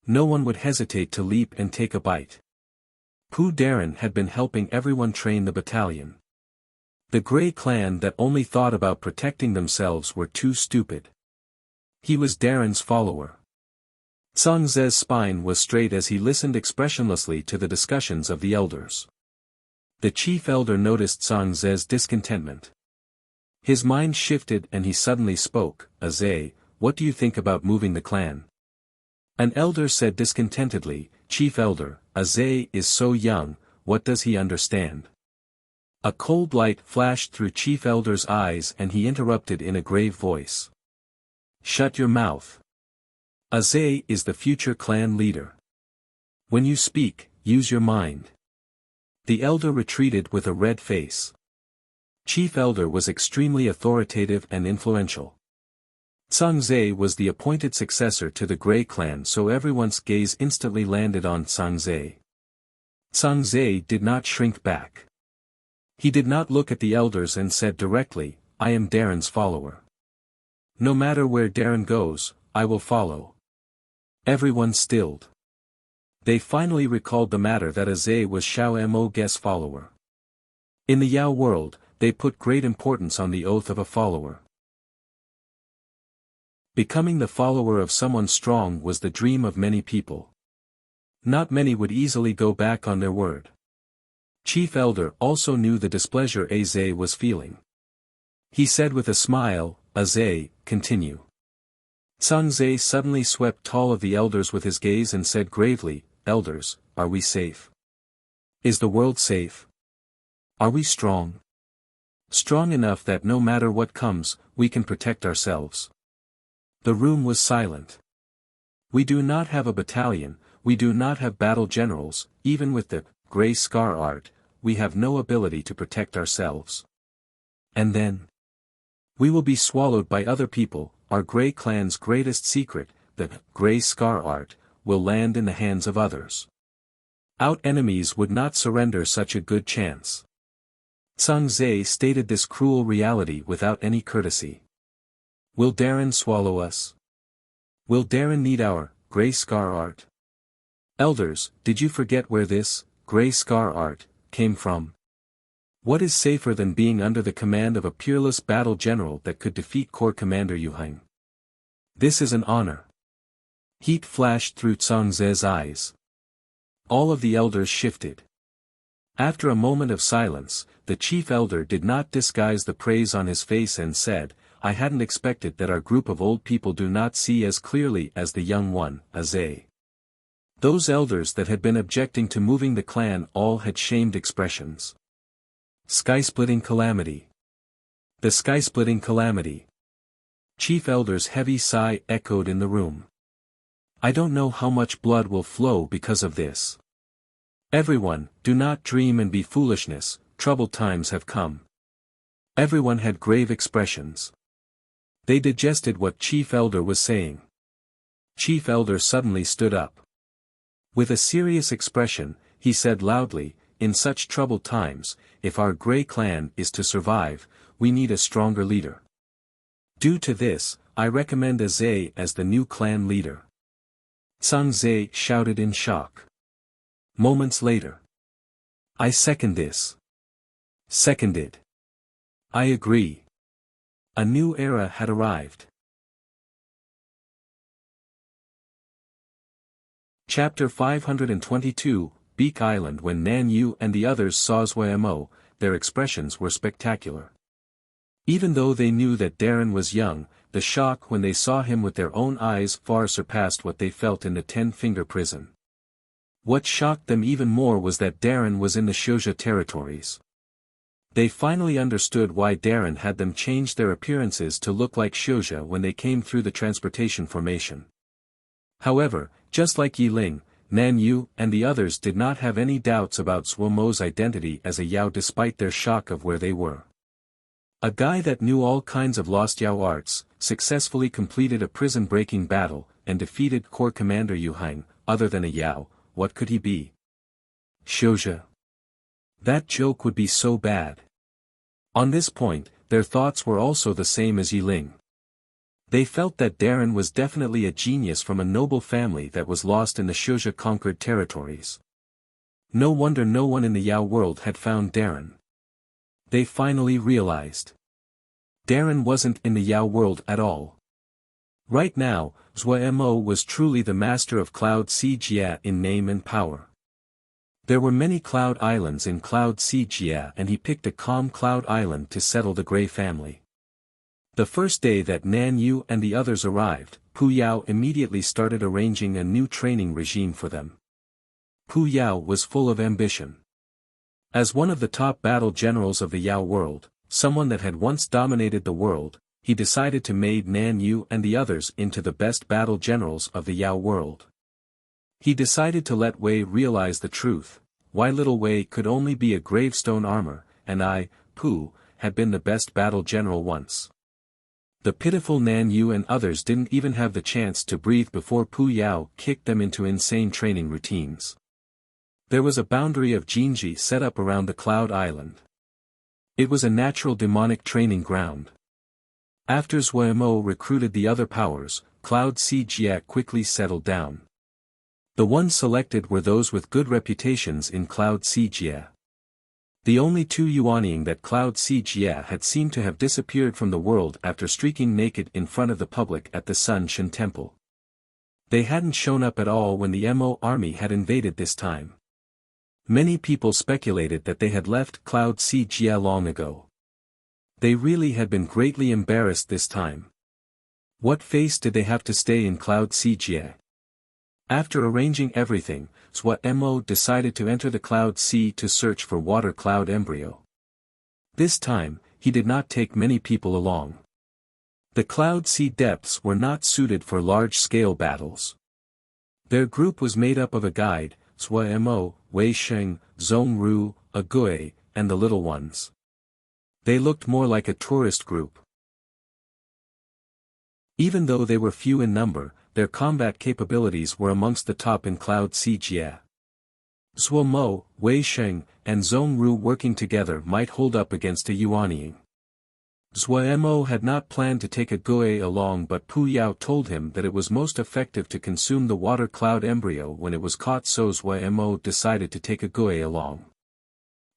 No one would hesitate to leap and take a bite. Pu Darren had been helping everyone train the battalion. The Grey Clan that only thought about protecting themselves were too stupid. He was Darren's follower. Zhangze's spine was straight as he listened expressionlessly to the discussions of the elders. The chief elder noticed Zhangze's discontentment. His mind shifted and he suddenly spoke, "Azay, what do you think about moving the clan?" An elder said discontentedly, "Chief elder, Azay is so young, what does he understand?" A cold light flashed through Chief Elder's eyes and he interrupted in a grave voice. "Shut your mouth. Azay is the future clan leader. When you speak, use your mind." The elder retreated with a red face. Chief Elder was extremely authoritative and influential. Zhangze was the appointed successor to the Grey Clan, so everyone's gaze instantly landed on Zhangze. Zhangze did not shrink back. He did not look at the elders and said directly, "I am Darren's follower. No matter where Darren goes, I will follow." Everyone stilled. They finally recalled the matter that Azay was Xiao Mo Ge's follower. In the Yao world, they put great importance on the oath of a follower. Becoming the follower of someone strong was the dream of many people. Not many would easily go back on their word. Chief Elder also knew the displeasure Azay was feeling. He said with a smile, "Azay, continue." Zhangze suddenly swept tall of the elders with his gaze and said gravely, "Elders, are we safe? Is the world safe? Are we strong? Strong enough that no matter what comes, we can protect ourselves?" The room was silent. "We do not have a battalion, we do not have battle generals, even with the Grey Scar art, we have no ability to protect ourselves. And then? We will be swallowed by other people, our Grey Clan's greatest secret, the Grey Scar art, will land in the hands of others. Our enemies would not surrender such a good chance." Zhangze stated this cruel reality without any courtesy. "Will Darren swallow us? Will Darren need our Grey Scar art? Elders, did you forget where this Grey Scar art came from? What is safer than being under the command of a peerless battle general that could defeat Corps Commander Yuheng? This is an honor." Heat flashed through Zhangze's eyes. All of the elders shifted. After a moment of silence, the chief elder did not disguise the praise on his face and said, "I hadn't expected that our group of old people do not see as clearly as the young one, Azay." Those elders that had been objecting to moving the clan all had shamed expressions. Sky-splitting calamity. The sky-splitting calamity. Chief Elder's heavy sigh echoed in the room. I don't know how much blood will flow because of this. Everyone, do not dream and be foolishness, troubled times have come. Everyone had grave expressions. They digested what Chief Elder was saying. Chief Elder suddenly stood up. With a serious expression, he said loudly, in such troubled times, if our Grey clan is to survive, we need a stronger leader. Due to this, I recommend a Zhe as the new clan leader. Zhang Zhe shouted in shock. Moments later. I second this. Seconded. I agree. A new era had arrived. Chapter 522, Beak Island. When Nan Yu and the others saw Zhuemo, their expressions were spectacular. Even though they knew that Darren was young, the shock when they saw him with their own eyes far surpassed what they felt in the 10-finger prison. What shocked them even more was that Darren was in the Xianxia territories. They finally understood why Darren had them change their appearances to look like Xianxia when they came through the transportation formation. However, just like Yi Ling, Nan Yu and the others did not have any doubts about Zhuemo's identity as a Yao despite their shock of where they were. A guy that knew all kinds of lost Yao arts, successfully completed a prison-breaking battle, and defeated Corps Commander Yu Hain, other than a Yao, what could he be? Xianxia. That joke would be so bad. On this point, their thoughts were also the same as Yi Ling. They felt that Darren was definitely a genius from a noble family that was lost in the Xianxia-conquered territories. No wonder no one in the Yao world had found Darren. They finally realized. Darren wasn't in the Yao world at all. Right now, Zhuemo was truly the master of Cloud Sea Jia in name and power. There were many cloud islands in Cloud Sea Jia and he picked a calm cloud island to settle the Grey family. The first day that Nan Yu and the others arrived, Pu Yao immediately started arranging a new training regime for them. Pu Yao was full of ambition. As one of the top battle generals of the Yao world, someone that had once dominated the world, he decided to make Nan Yu and the others into the best battle generals of the Yao world. He decided to let Wei realize the truth, why little Wei could only be a gravestone armor, and I, Pu, had been the best battle general once. The pitiful Nan Yu and others didn't even have the chance to breathe before Pu Yao kicked them into insane training routines. There was a boundary of Jinji set up around the Cloud Island. It was a natural demonic training ground. After Zhuemo recruited the other powers, Cloud Sea Jia quickly settled down. The ones selected were those with good reputations in Cloud Sea Jia. The only two Yuanying that Cloud Sea Jia had seemed to have disappeared from the world after streaking naked in front of the public at the Sun Shen Temple. They hadn't shown up at all when the Mo army had invaded this time. Many people speculated that they had left Cloud Sea Jia long ago. They really had been greatly embarrassed this time. What face did they have to stay in Cloud Sea Jia? After arranging everything, Zhuemo decided to enter the Cloud Sea to search for Water Cloud Embryo. This time, he did not take many people along. The Cloud Sea depths were not suited for large-scale battles. Their group was made up of a guide, Zhuemo, Wei Sheng, Zhong Ru, a Gui, and the little ones. They looked more like a tourist group. Even though they were few in number, their combat capabilities were amongst the top in Cloud Sea Jia. Zhuemo, Wei Sheng, and Zhong Ru working together might hold up against a Yuanying. Zhuemo had not planned to take a Gui along, but Pu Yao told him that it was most effective to consume the water cloud embryo when it was caught, so Zhuemo decided to take a Gui along.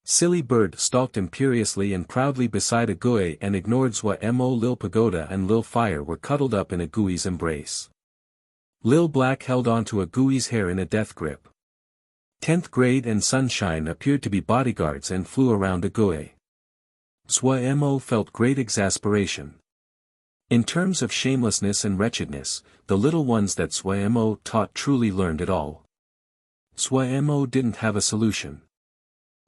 Silly Bird stalked imperiously and proudly beside a Gui and ignored Zhuemo. Lil Pagoda and Lil Fire were cuddled up in a Gui's embrace. Lil Black held onto a Gui's hair in a death grip. 10th Grade and Sunshine appeared to be bodyguards and flew around a Gui. Zhuemo felt great exasperation. In terms of shamelessness and wretchedness, the little ones that Zhuemo taught truly learned it all. Zhuemo didn't have a solution.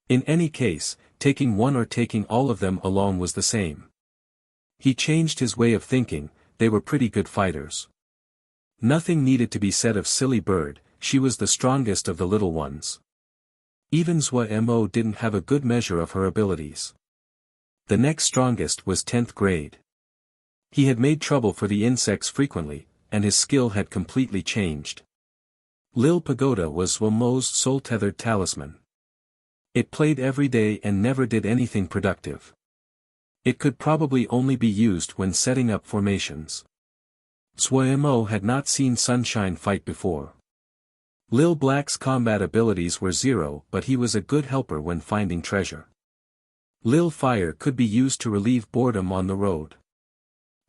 In any case, taking one or taking all of them along was the same. He changed his way of thinking, they were pretty good fighters. Nothing needed to be said of Silly Bird, she was the strongest of the little ones. Even Zhua Mo didn't have a good measure of her abilities. The next strongest was 10th grade. He had made trouble for the insects frequently, and his skill had completely changed. Lil Pagoda was Zhua Mo's soul-tethered talisman. It played every day and never did anything productive. It could probably only be used when setting up formations. Zhua Mo had not seen Sunshine fight before. Lil Black's combat abilities were zero, but he was a good helper when finding treasure. Lil Fire could be used to relieve boredom on the road.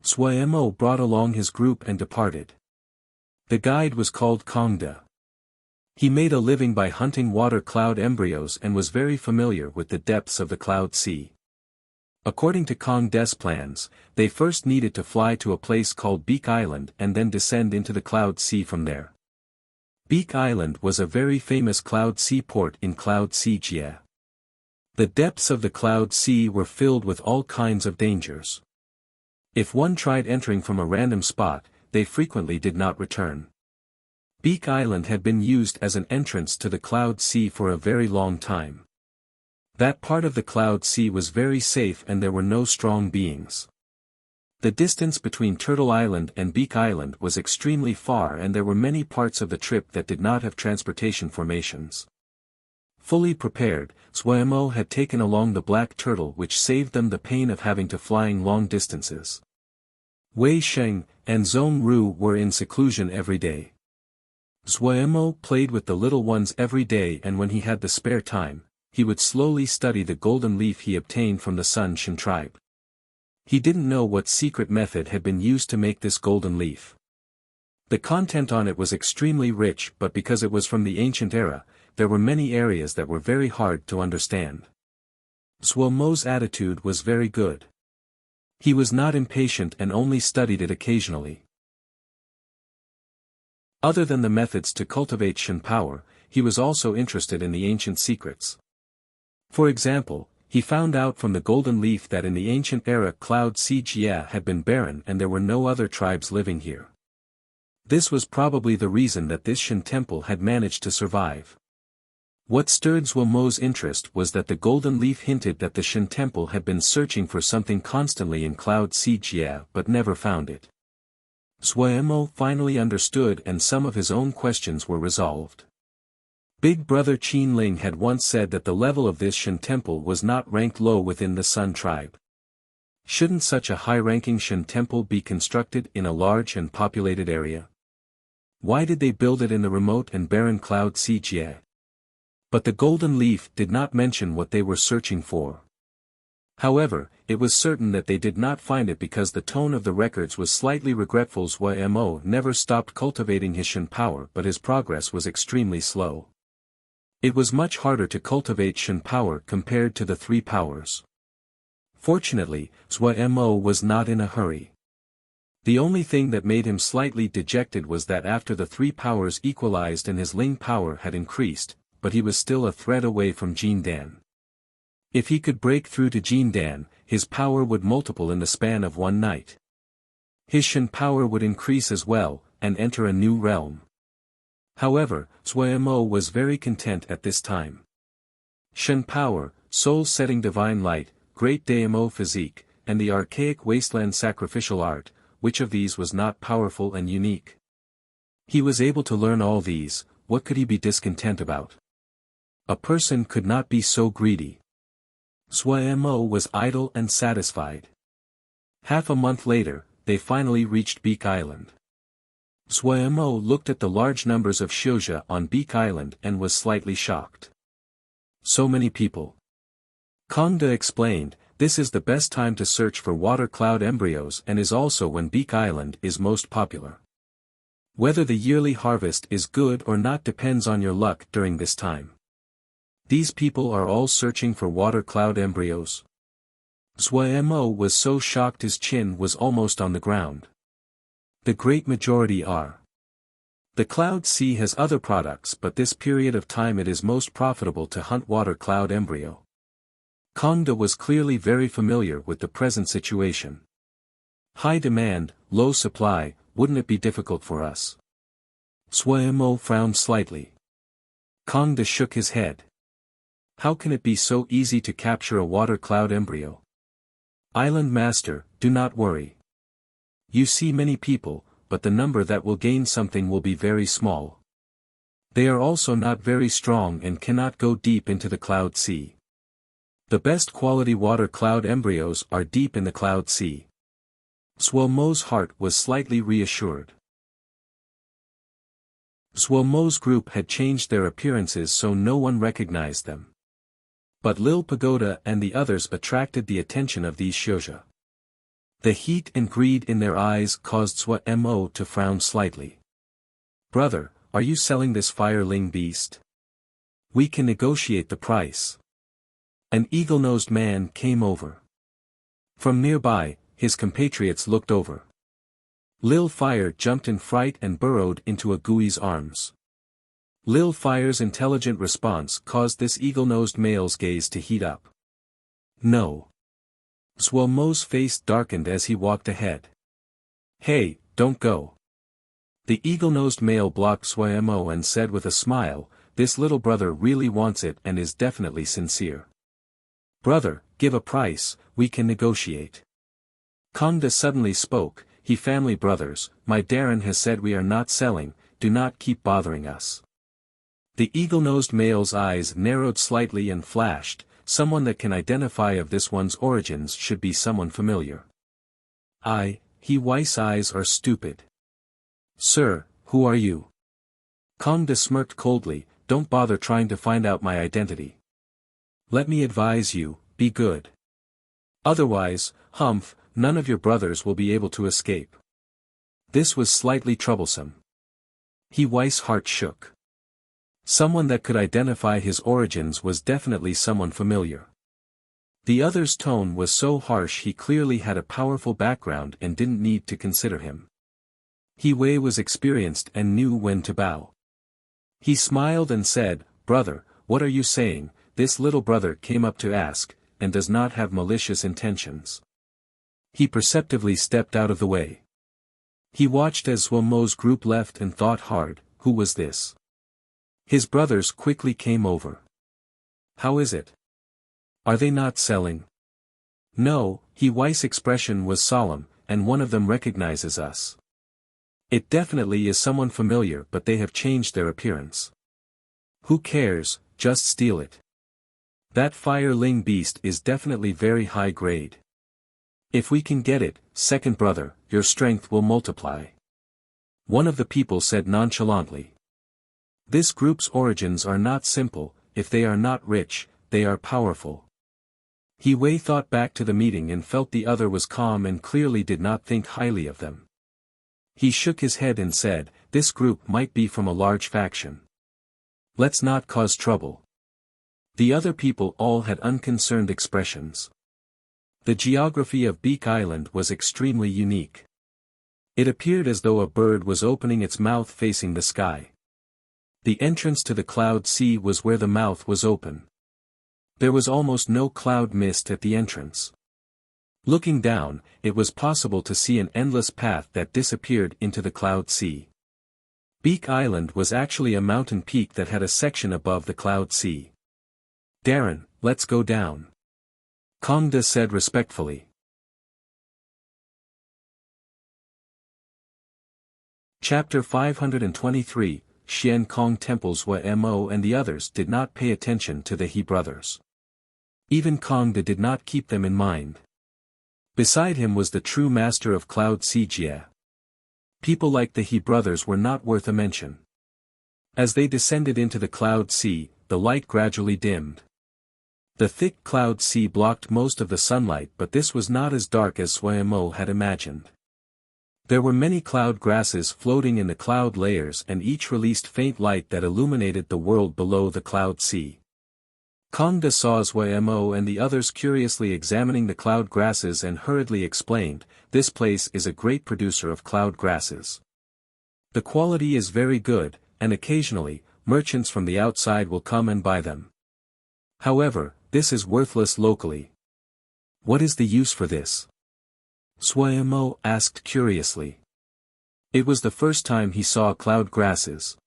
Zhua Mo brought along his group and departed. The guide was called Kongda. He made a living by hunting water cloud embryos and was very familiar with the depths of the cloud sea. According to Kongda's plans, they first needed to fly to a place called Beak Island and then descend into the cloud sea from there. Beak Island was a very famous cloud sea port in Cloud Sea Jia. The depths of the cloud sea were filled with all kinds of dangers. If one tried entering from a random spot, they frequently did not return. Beak Island had been used as an entrance to the cloud sea for a very long time. That part of the cloud sea was very safe and there were no strong beings. The distance between Turtle Island and Beak Island was extremely far and there were many parts of the trip that did not have transportation formations. Fully prepared, Zhua Mo had taken along the black turtle which saved them the pain of having to flying long distances. Wei Sheng and Zhong Ru were in seclusion every day. Zhua Mo played with the little ones every day and when he had the spare time, he would slowly study the golden leaf he obtained from the Sun Shan tribe. He didn't know what secret method had been used to make this golden leaf. The content on it was extremely rich but because it was from the ancient era, there were many areas that were very hard to understand. Zhua Mo's attitude was very good. He was not impatient and only studied it occasionally. Other than the methods to cultivate Shan power, he was also interested in the ancient secrets. For example, he found out from the golden leaf that in the ancient era Cloud Sea Jia had been barren and there were no other tribes living here. This was probably the reason that this Shan temple had managed to survive. What stirred Zhua Mo's interest was that the golden leaf hinted that the Shan temple had been searching for something constantly in Cloud Sea Jia but never found it. Zhua Mo finally understood and some of his own questions were resolved. Big brother Qin Ling had once said that the level of this Shan temple was not ranked low within the Sun tribe. Shouldn't such a high-ranking Shan temple be constructed in a large and populated area? Why did they build it in the remote and barren Cloud Sea Jia? But the golden leaf did not mention what they were searching for. However, it was certain that they did not find it because the tone of the records was slightly regretful. Zhua Mo never stopped cultivating his Shan power but his progress was extremely slow. It was much harder to cultivate Shan power compared to the three powers. Fortunately, Zhua Mo was not in a hurry. The only thing that made him slightly dejected was that after the three powers equalized and his Ling power had increased, but he was still a thread away from Jindan. If he could break through to Jindan, his power would multiple in the span of one night. His Shan power would increase as well, and enter a new realm. However, Zhua Mo was very content at this time. Shan power, soul-setting divine light, great Daimo physique, and the archaic wasteland sacrificial art, which of these was not powerful and unique? He was able to learn all these, what could he be discontent about? A person could not be so greedy. Zhua Mo was idle and satisfied. Half a month later, they finally reached Beak Island. Zhua Mo looked at the large numbers of Xiuzha on Beak Island and was slightly shocked. So many people. Kongda explained, this is the best time to search for water cloud embryos and is also when Beak Island is most popular. Whether the yearly harvest is good or not depends on your luck during this time. These people are all searching for water cloud embryos. Zhua Mo was so shocked his chin was almost on the ground. The great majority are. The cloud sea has other products but this period of time it is most profitable to hunt water cloud embryo. Kongda was clearly very familiar with the present situation. High demand, low supply, wouldn't it be difficult for us? Suemo frowned slightly. Kongda shook his head. How can it be so easy to capture a water cloud embryo? Island Master, do not worry. You see many people, but the number that will gain something will be very small. They are also not very strong and cannot go deep into the cloud sea. The best quality water cloud embryos are deep in the cloud sea. Suomo's heart was slightly reassured. Suomo's group had changed their appearances so no one recognized them. But Lil Pagoda and the others attracted the attention of these shouja. The heat and greed in their eyes caused Suemo to frown slightly. Brother, are you selling this fireling beast? We can negotiate the price. An eagle-nosed man came over. From nearby, his compatriots looked over. Lil Fire jumped in fright and burrowed into Agui's arms. Lil Fire's intelligent response caused this eagle-nosed male's gaze to heat up. No. Suomo's face darkened as he walked ahead. Hey, don't go. The eagle-nosed male blocked Suemo and said with a smile, this little brother really wants it and is definitely sincere. Brother, give a price, we can negotiate. Kongda suddenly spoke, he family brothers, my Darren has said we are not selling, do not keep bothering us. The eagle-nosed male's eyes narrowed slightly and flashed, someone that can identify of this one's origins should be someone familiar. He Weiss eyes are stupid. Sir, who are you? Kongda smirked coldly, don't bother trying to find out my identity. Let me advise you, be good. Otherwise, humph, none of your brothers will be able to escape. This was slightly troublesome. He Weiss' heart shook. Someone that could identify his origins was definitely someone familiar. The other's tone was so harsh he clearly had a powerful background and didn't need to consider him. He Wei was experienced and knew when to bow. He smiled and said, brother, what are you saying? This little brother came up to ask, and does not have malicious intentions. He perceptively stepped out of the way. He watched as Suomo's group left and thought hard, who was this? His brothers quickly came over. How is it? Are they not selling? No, He Weiss' expression was solemn, and one of them recognizes us. It definitely is someone familiar but they have changed their appearance. Who cares, just steal it. That fireling beast is definitely very high grade. If we can get it, second brother, your strength will multiply. One of the people said nonchalantly. This group's origins are not simple, if they are not rich, they are powerful. He Wei thought back to the meeting and felt the other was calm and clearly did not think highly of them. He shook his head and said, this group might be from a large faction. Let's not cause trouble. The other people all had unconcerned expressions. The geography of Beak Island was extremely unique. It appeared as though a bird was opening its mouth facing the sky. The entrance to the cloud sea was where the mouth was open. There was almost no cloud mist at the entrance. Looking down, it was possible to see an endless path that disappeared into the cloud sea. Beak Island was actually a mountain peak that had a section above the cloud sea. Darren, let's go down. Kongda said respectfully. Chapter 523, Xian Kong Temples. Mo and the others did not pay attention to the He brothers. Even Kongda did not keep them in mind. Beside him was the true master of Cloud Sea Jie. People like the He brothers were not worth a mention. As they descended into the cloud sea, the light gradually dimmed. The thick cloud sea blocked most of the sunlight, but this was not as dark as Suemo had imagined. There were many cloud grasses floating in the cloud layers and each released faint light that illuminated the world below the cloud sea. Kongda saw Suemo and the others curiously examining the cloud grasses and hurriedly explained, this place is a great producer of cloud grasses. The quality is very good, and occasionally, merchants from the outside will come and buy them. However, this is worthless locally. What is the use for this? Suemo asked curiously. It was the first time he saw cloud grasses.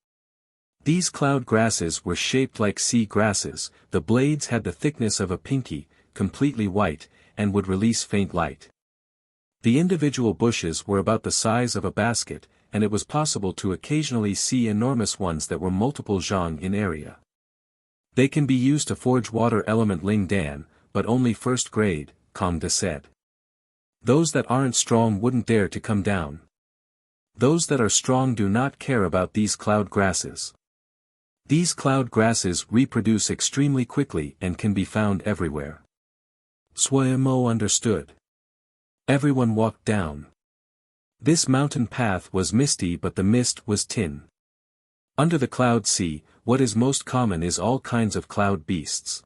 These cloud grasses were shaped like sea grasses, the blades had the thickness of a pinky, completely white, and would release faint light. The individual bushes were about the size of a basket, and it was possible to occasionally see enormous ones that were multiple zhang in area. They can be used to forge water element Ling Dan, but only first grade, Kongda said. Those that aren't strong wouldn't dare to come down. Those that are strong do not care about these cloud grasses. These cloud grasses reproduce extremely quickly and can be found everywhere. Suemo understood. Everyone walked down. This mountain path was misty, but the mist was tin. Under the cloud sea, what is most common is all kinds of cloud beasts.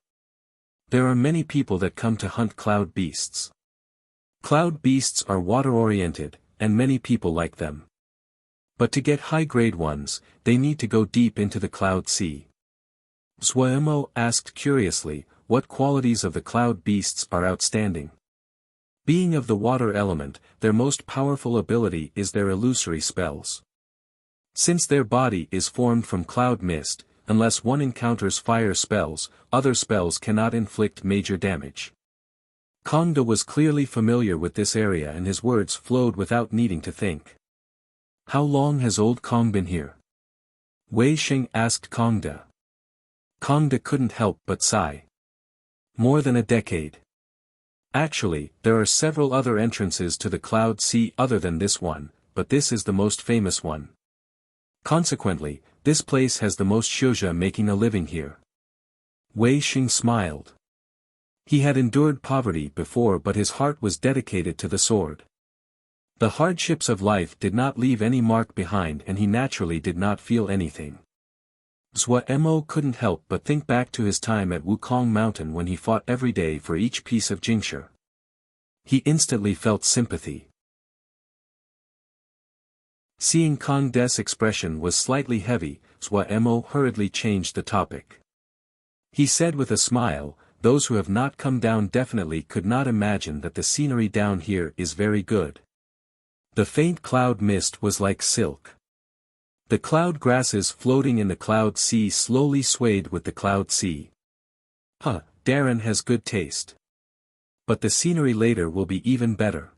There are many people that come to hunt cloud beasts. Cloud beasts are water-oriented, and many people like them. But to get high-grade ones, they need to go deep into the cloud sea. Suemo asked curiously, what qualities of the cloud beasts are outstanding? Being of the water element, their most powerful ability is their illusory spells. Since their body is formed from cloud mist, unless one encounters fire spells, other spells cannot inflict major damage. Kongda was clearly familiar with this area and his words flowed without needing to think. How long has old Kong been here? Wei Xing asked Kongda. Kongda couldn't help but sigh. More than a decade. Actually, there are several other entrances to the cloud sea other than this one, but this is the most famous one. Consequently, this place has the most shouja making a living here. Wei Xing smiled. He had endured poverty before, but his heart was dedicated to the sword. The hardships of life did not leave any mark behind and he naturally did not feel anything. Suemo couldn't help but think back to his time at Wukong Mountain when he fought every day for each piece of jingshi. He instantly felt sympathy. Seeing Kongda's expression was slightly heavy, Suemo hurriedly changed the topic. He said with a smile, those who have not come down definitely could not imagine that the scenery down here is very good. The faint cloud mist was like silk. The cloud grasses floating in the cloud sea slowly swayed with the cloud sea. Darren has good taste. But the scenery later will be even better.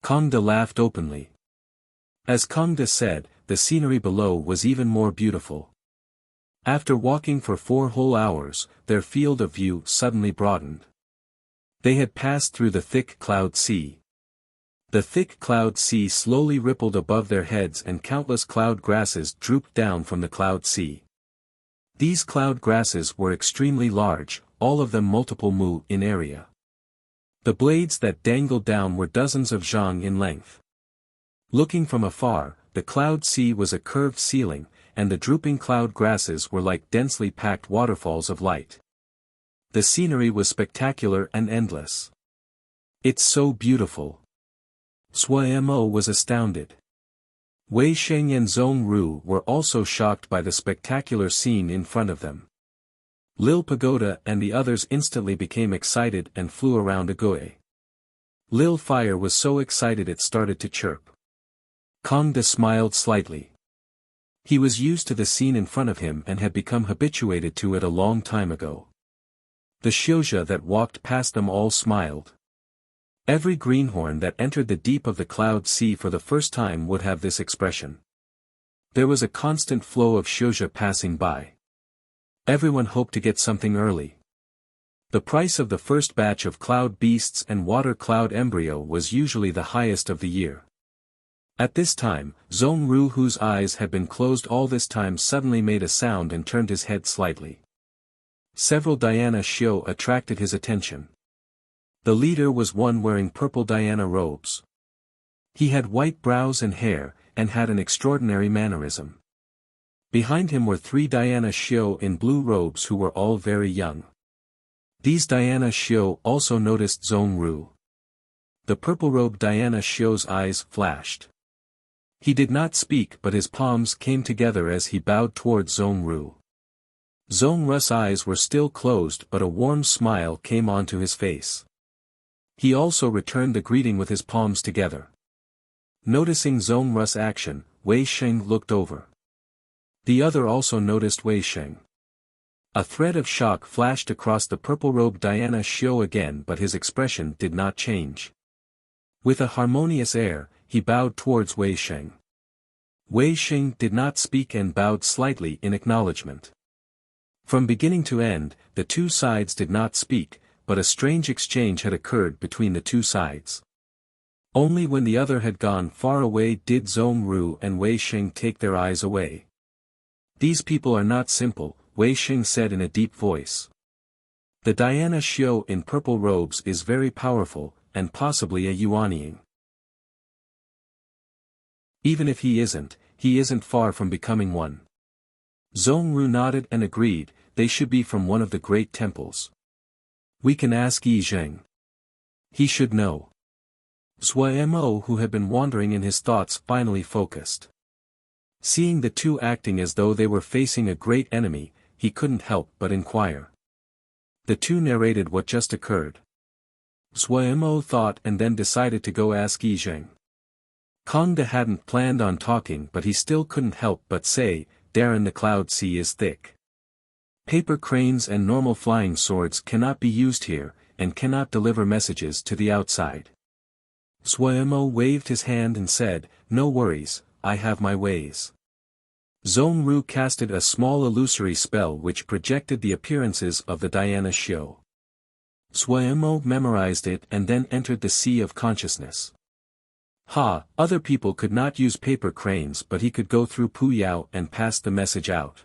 Kongda laughed openly. As Kongda said, the scenery below was even more beautiful. After walking for 4 whole hours, their field of view suddenly broadened. They had passed through the thick cloud sea. The thick cloud sea slowly rippled above their heads and countless cloud grasses drooped down from the cloud sea. These cloud grasses were extremely large, all of them multiple mu in area. The blades that dangled down were dozens of zhang in length. Looking from afar, the cloud sea was a curved ceiling, and the drooping cloud grasses were like densely packed waterfalls of light. The scenery was spectacular and endless. It's so beautiful. Suemo was astounded. Wei Xing and Zhong Ru were also shocked by the spectacular scene in front of them. Lil Pagoda and the others instantly became excited and flew around Agoe. Lil Fire was so excited it started to chirp. Kongda smiled slightly. He was used to the scene in front of him and had become habituated to it a long time ago. The shouja that walked past them all smiled. Every greenhorn that entered the deep of the cloud sea for the first time would have this expression. There was a constant flow of shouja passing by. Everyone hoped to get something early. The price of the first batch of cloud beasts and water cloud embryo was usually the highest of the year. At this time, Zhong Ru, whose eyes had been closed all this time, suddenly made a sound and turned his head slightly. Several Diana Shio attracted his attention. The leader was one wearing purple Diana robes. He had white brows and hair, and had an extraordinary mannerism. Behind him were 3 Diana Shio in blue robes who were all very young. These Diana Shio also noticed Zhong Ru. The purple-robed Diana Shio's eyes flashed. He did not speak, but his palms came together as he bowed towards Zhong Ru. Zhong Ru's eyes were still closed, but a warm smile came onto his face. He also returned the greeting with his palms together. Noticing Zhong Ru's action, Wei Sheng looked over. The other also noticed Wei Sheng. A thread of shock flashed across the purple-robed Diana Xiao again, but his expression did not change. With a harmonious air, he bowed towards Wei Sheng. Wei Sheng did not speak and bowed slightly in acknowledgement. From beginning to end, the two sides did not speak, but a strange exchange had occurred between the two sides. Only when the other had gone far away did Zhong Ru and Wei Sheng take their eyes away. "These people are not simple," Wei Sheng said in a deep voice. "The Diana Xiao in purple robes is very powerful, and possibly a Yuanying. Even if he isn't far from becoming one." Zhong Ru nodded and agreed, "They should be from one of the great temples. We can ask Yi Zheng. He should know." Mo, who had been wandering in his thoughts, finally focused. Seeing the two acting as though they were facing a great enemy, he couldn't help but inquire. The two narrated what just occurred. Mo thought and then decided to go ask Yi Zheng. Kong De hadn't planned on talking, but he still couldn't help but say, "Darren, the cloud sea is thick. Paper cranes and normal flying swords cannot be used here, and cannot deliver messages to the outside." Mo waved his hand and said, "No worries, I have my ways." Zhong Ru casted a small illusory spell which projected the appearances of the Diana Xiao. Mo memorized it and then entered the sea of consciousness. Other people could not use paper cranes, but he could go through Pu Yao and pass the message out.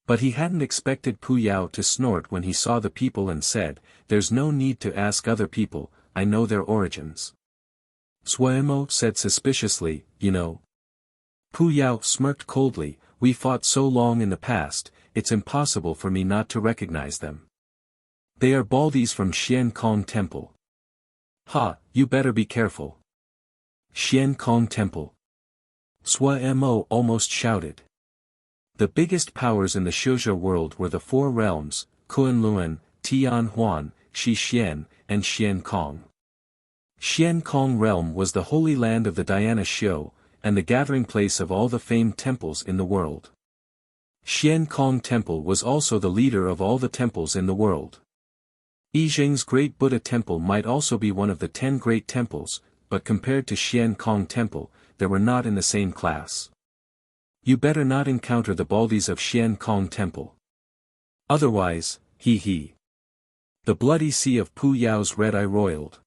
But he hadn't expected Pu Yao to snort when he saw the people and said, "There's no need to ask other people, I know their origins." Mo said suspiciously, "You know?" Pu Yao smirked coldly, "We fought so long in the past, it's impossible for me not to recognize them. They are Baldies from Xian Kong Temple." You better be careful." "Xian Kong Temple?" Mo almost shouted. The biggest powers in the Shuzhe world were the four realms, Kunlun, Tianhuan, Xixian, and Xian Kong. Xian Kong realm was the holy land of the Diana Xiao, and the gathering place of all the famed temples in the world. Xian Kong Temple was also the leader of all the temples in the world. Yi Zheng's Great Buddha Temple might also be one of the 10 great temples, but compared to Xian Kong Temple, they were not in the same class. You better not encounter the Baldies of Xian Kong Temple. Otherwise, he. The bloody sea of Pu Yao's red eye roiled.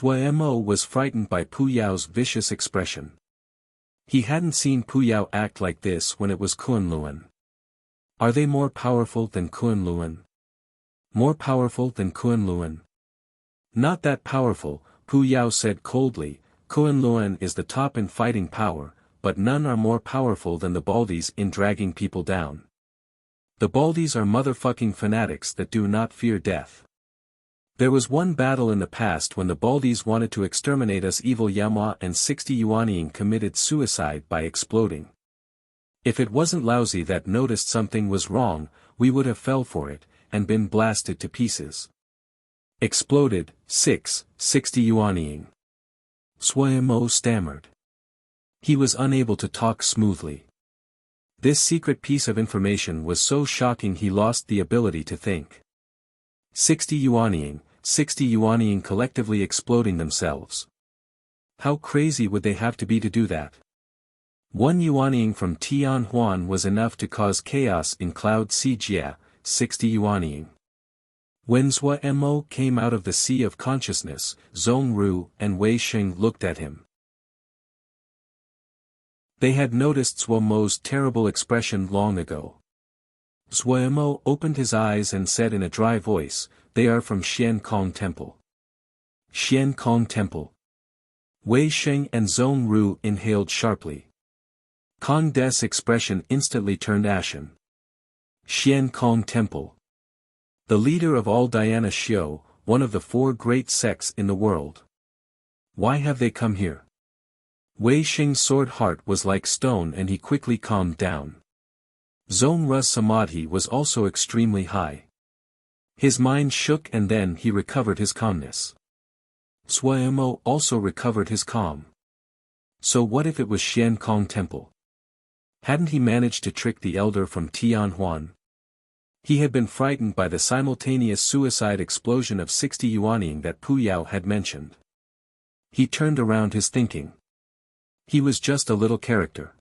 Mo was frightened by Pu Yao's vicious expression. He hadn't seen Pu Yao act like this when it was Kunlun. Are they more powerful than Kunlun? More powerful than Kunlun? Not that powerful, Pu Yao said coldly. Kunlun is the top in fighting power, but none are more powerful than the Baldies in dragging people down. The Baldies are motherfucking fanatics that do not fear death. There was one battle in the past when the Baldies wanted to exterminate us evil Yama, and 60 Yuanying committed suicide by exploding. If it wasn't Lousy that noticed something was wrong, we would have fell for it, and been blasted to pieces. Exploded, 60 Yuanying. Mo stammered. He was unable to talk smoothly. This secret piece of information was so shocking he lost the ability to think. 60 Yuanying collectively exploding themselves. How crazy would they have to be to do that? One Yuanying from Tianhuan was enough to cause chaos in Cloud Sea Jia, 60 Yuanying. When Mo came out of the sea of consciousness, Zhong Ru and Wei Sheng looked at him. They had noticed Mo's terrible expression long ago. Mo opened his eyes and said in a dry voice, "They are from Xian Kong Temple." Xian Kong Temple. Wei Sheng and Zhong Ru inhaled sharply. Kong De's expression instantly turned ashen. Xian Kong Temple. The leader of all Diana Xiao, one of the 4 great sects in the world. Why have they come here? Wei Sheng's sword heart was like stone and he quickly calmed down. Zhong Ru's samadhi was also extremely high. His mind shook and then he recovered his calmness. Suemo also recovered his calm. So what if it was Xian Kong Temple? Hadn't he managed to trick the elder from Tianhuan? He had been frightened by the simultaneous suicide explosion of 60 yuaning that Pu Yao had mentioned. He turned around his thinking. He was just a little character.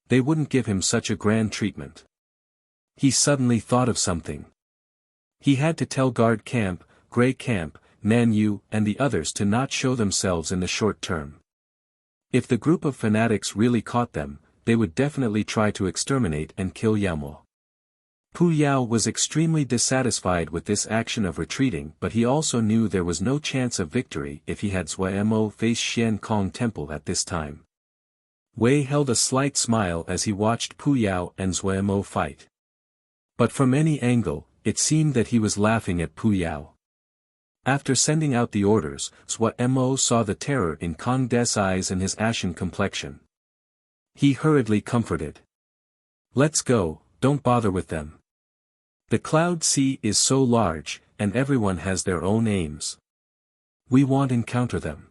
They wouldn't give him such a grand treatment. He suddenly thought of something. He had to tell Guard Camp, Grey Camp, Nan Yu and the others to not show themselves in the short term. If the group of fanatics really caught them, they would definitely try to exterminate and kill Yamo. Pu Yao was extremely dissatisfied with this action of retreating, but he also knew there was no chance of victory if he had Suemo face Xian Kong Temple at this time. Wei held a slight smile as he watched Pu Yao and Suemo fight. But from any angle, it seemed that he was laughing at Pu Yao. After sending out the orders, Suemo saw the terror in Kong De's eyes and his ashen complexion. He hurriedly comforted. "Let's go, don't bother with them. The Cloud Sea is so large, and everyone has their own aims. We won't encounter them."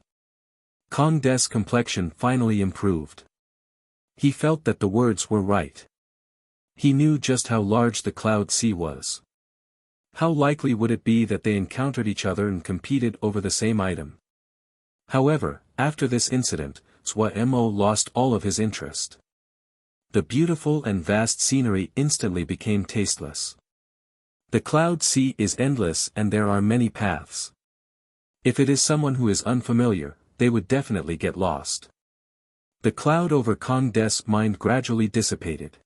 Kong De's complexion finally improved. He felt that the words were right. He knew just how large the Cloud Sea was. How likely would it be that they encountered each other and competed over the same item? However, after this incident, Suemo lost all of his interest. The beautiful and vast scenery instantly became tasteless. The Cloud Sea is endless and there are many paths. If it is someone who is unfamiliar, they would definitely get lost. The cloud over Kong De's mind gradually dissipated.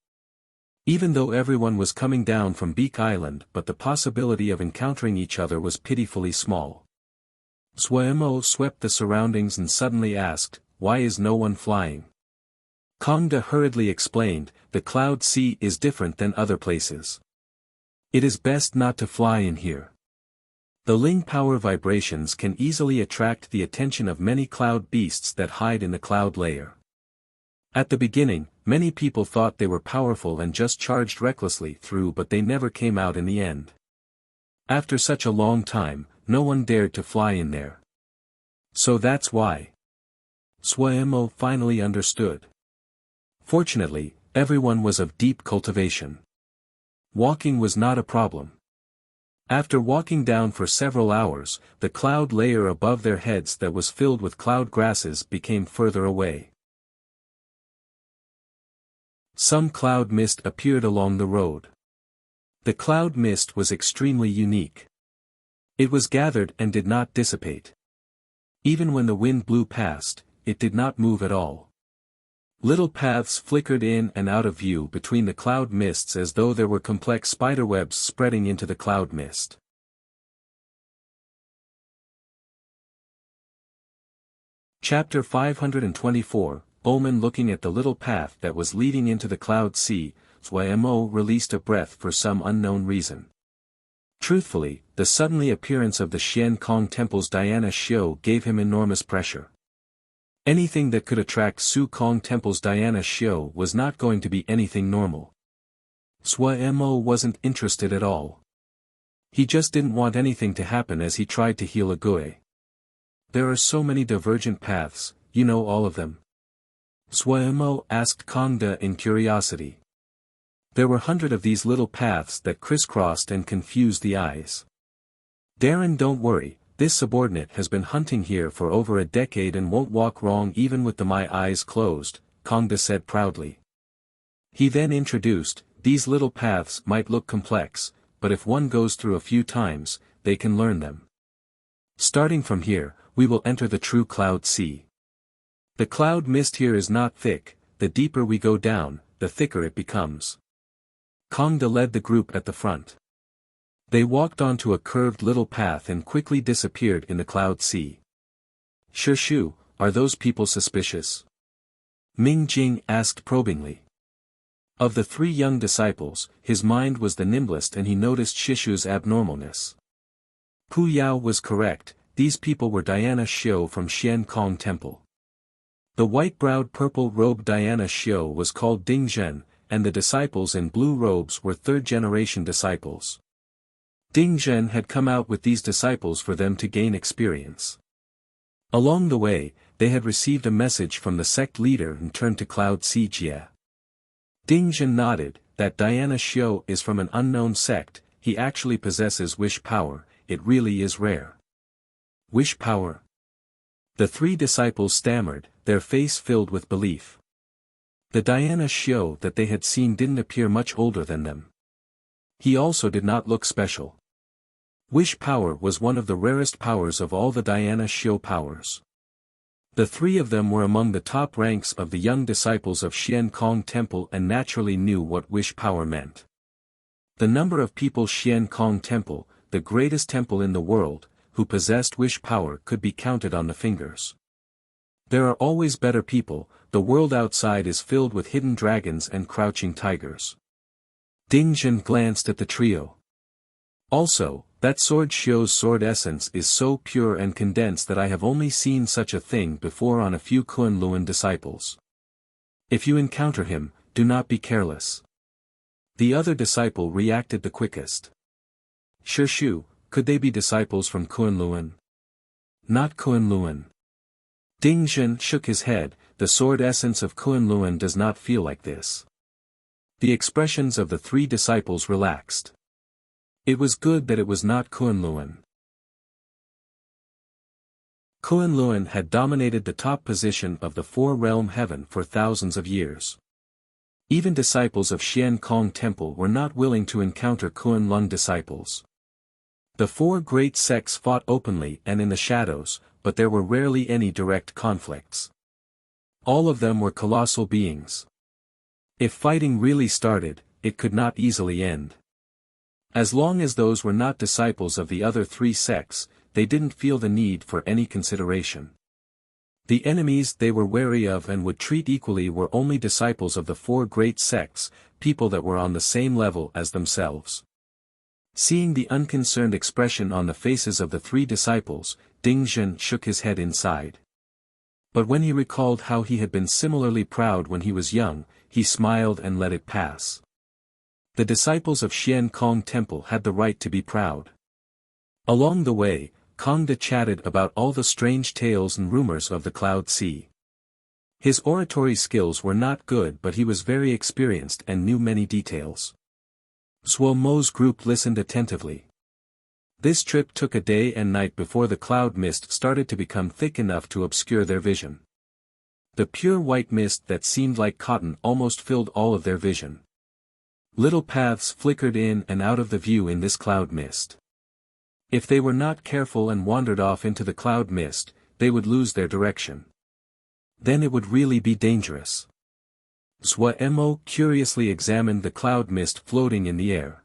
Even though everyone was coming down from Beak Island, but the possibility of encountering each other was pitifully small. Suemo swept the surroundings and suddenly asked, "Why is no one flying?" Kong De hurriedly explained, "The Cloud Sea is different than other places. It is best not to fly in here. The Ling power vibrations can easily attract the attention of many cloud beasts that hide in the cloud layer." At the beginning, many people thought they were powerful and just charged recklessly through, but they never came out in the end. After such a long time, no one dared to fly in there. So that's why. Suemo finally understood. Fortunately, everyone was of deep cultivation. Walking was not a problem. After walking down for several hours, the cloud layer above their heads that was filled with cloud grasses became further away. Some cloud mist appeared along the road. The cloud mist was extremely unique. It was gathered and did not dissipate. Even when the wind blew past, it did not move at all. Little paths flickered in and out of view between the cloud mists as though there were complex spiderwebs spreading into the cloud mist. Chapter 524, Omen. Looking at the little path that was leading into the Cloud Sea, Suemo released a breath for some unknown reason. Truthfully, the suddenly appearance of the Xian Kong Temple's Diana Xiao gave him enormous pressure. Anything that could attract Su Kong Temple's Diana Xiao was not going to be anything normal. Suemo wasn't interested at all. He just didn't want anything to happen as he tried to heal Agui. "There are so many divergent paths, you know all of them?" Suemo asked Kong De in curiosity. There were hundreds of these little paths that crisscrossed and confused the eyes. "Darren, don't worry, this subordinate has been hunting here for over a decade and won't walk wrong even with my eyes closed," Kong De said proudly. He then introduced, "These little paths might look complex, but if one goes through a few times, they can learn them. Starting from here, we will enter the true Cloud Sea. The cloud mist here is not thick, the deeper we go down, the thicker it becomes." Kong De led the group at the front. They walked onto a curved little path and quickly disappeared in the Cloud Sea. "Shishu, are those people suspicious?" Ming Jing asked probingly. Of the three young disciples, his mind was the nimblest and he noticed Shishu's abnormalness. Pu Yao was correct, these people were Diana Xiao from Xian Kong Temple. The white-browed purple-robed Diana Xiao was called Ding Zhen, and the disciples in blue robes were third-generation disciples. Ding Zhen had come out with these disciples for them to gain experience. Along the way, they had received a message from the sect leader and turned to Cloud Sea Jie. Ding Zhen nodded, that Diana Xiao is from an unknown sect, he actually possesses wish power, it really is rare. Wish power? The three disciples stammered, their face filled with belief. The Diana Xiao that they had seen didn't appear much older than them. He also did not look special. Wish power was one of the rarest powers of all the Diana Xiao powers. The three of them were among the top ranks of the young disciples of Xian Kong Temple and naturally knew what wish power meant. The number of people Xian Kong Temple, the greatest temple in the world, who possessed wish power could be counted on the fingers. There are always better people, the world outside is filled with hidden dragons and crouching tigers. Ding Zhen glanced at the trio. Also, that sword Xiao's sword essence is so pure and condensed that I have only seen such a thing before on a few Kunlun disciples. If you encounter him, do not be careless. The other disciple reacted the quickest. Shu, could they be disciples from Kunlun? Not Kunlun. Ding Zhen shook his head, the sword essence of Kunlun does not feel like this. The expressions of the three disciples relaxed. It was good that it was not Kunlun. Kunlun had dominated the top position of the four-realm heaven for thousands of years. Even disciples of Xian Kong Temple were not willing to encounter Kunlun disciples. The four great sects fought openly and in the shadows, but there were rarely any direct conflicts. All of them were colossal beings. If fighting really started, it could not easily end. As long as those were not disciples of the other three sects, they didn't feel the need for any consideration. The enemies they were wary of and would treat equally were only disciples of the four great sects, people that were on the same level as themselves. Seeing the unconcerned expression on the faces of the three disciples, Ding Zhen shook his head inside. But when he recalled how he had been similarly proud when he was young, he smiled and let it pass. The disciples of Xian Kong Temple had the right to be proud. Along the way, Kongda chatted about all the strange tales and rumors of the Cloud Sea. His oratory skills were not good but he was very experienced and knew many details. Zhuo Mo's group listened attentively. This trip took a day and night before the cloud mist started to become thick enough to obscure their vision. The pure white mist that seemed like cotton almost filled all of their vision. Little paths flickered in and out of the view in this cloud mist. If they were not careful and wandered off into the cloud mist, they would lose their direction. Then it would really be dangerous. Zhuo Mo curiously examined the cloud mist floating in the air.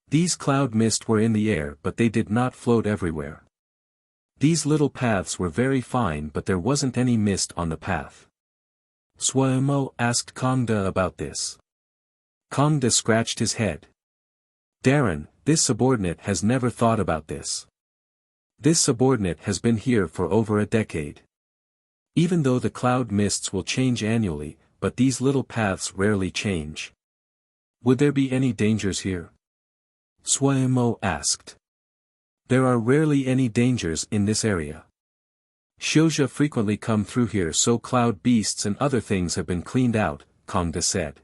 These cloud mist were in the air but they did not float everywhere. These little paths were very fine but there wasn't any mist on the path. Zhuo Mo asked Kongda about this. Kongda scratched his head. Darren, this subordinate has never thought about this. This subordinate has been here for over a decade. Even though the cloud mists will change annually, but these little paths rarely change. Would there be any dangers here? Zhuo Mo asked. There are rarely any dangers in this area. Xiuzha frequently come through here so cloud beasts and other things have been cleaned out, Kongda said.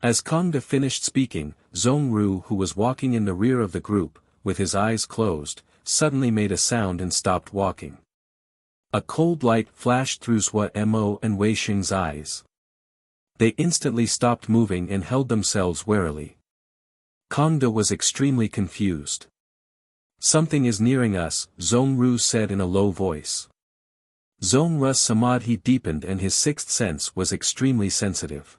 As Kongda finished speaking, Zhongru who was walking in the rear of the group, with his eyes closed, suddenly made a sound and stopped walking. A cold light flashed through Zhuo Mo and Wei Xing's eyes. They instantly stopped moving and held themselves warily. Kongda was extremely confused. Something is nearing us, Zhongru said in a low voice. Zhongru's samadhi deepened and his sixth sense was extremely sensitive.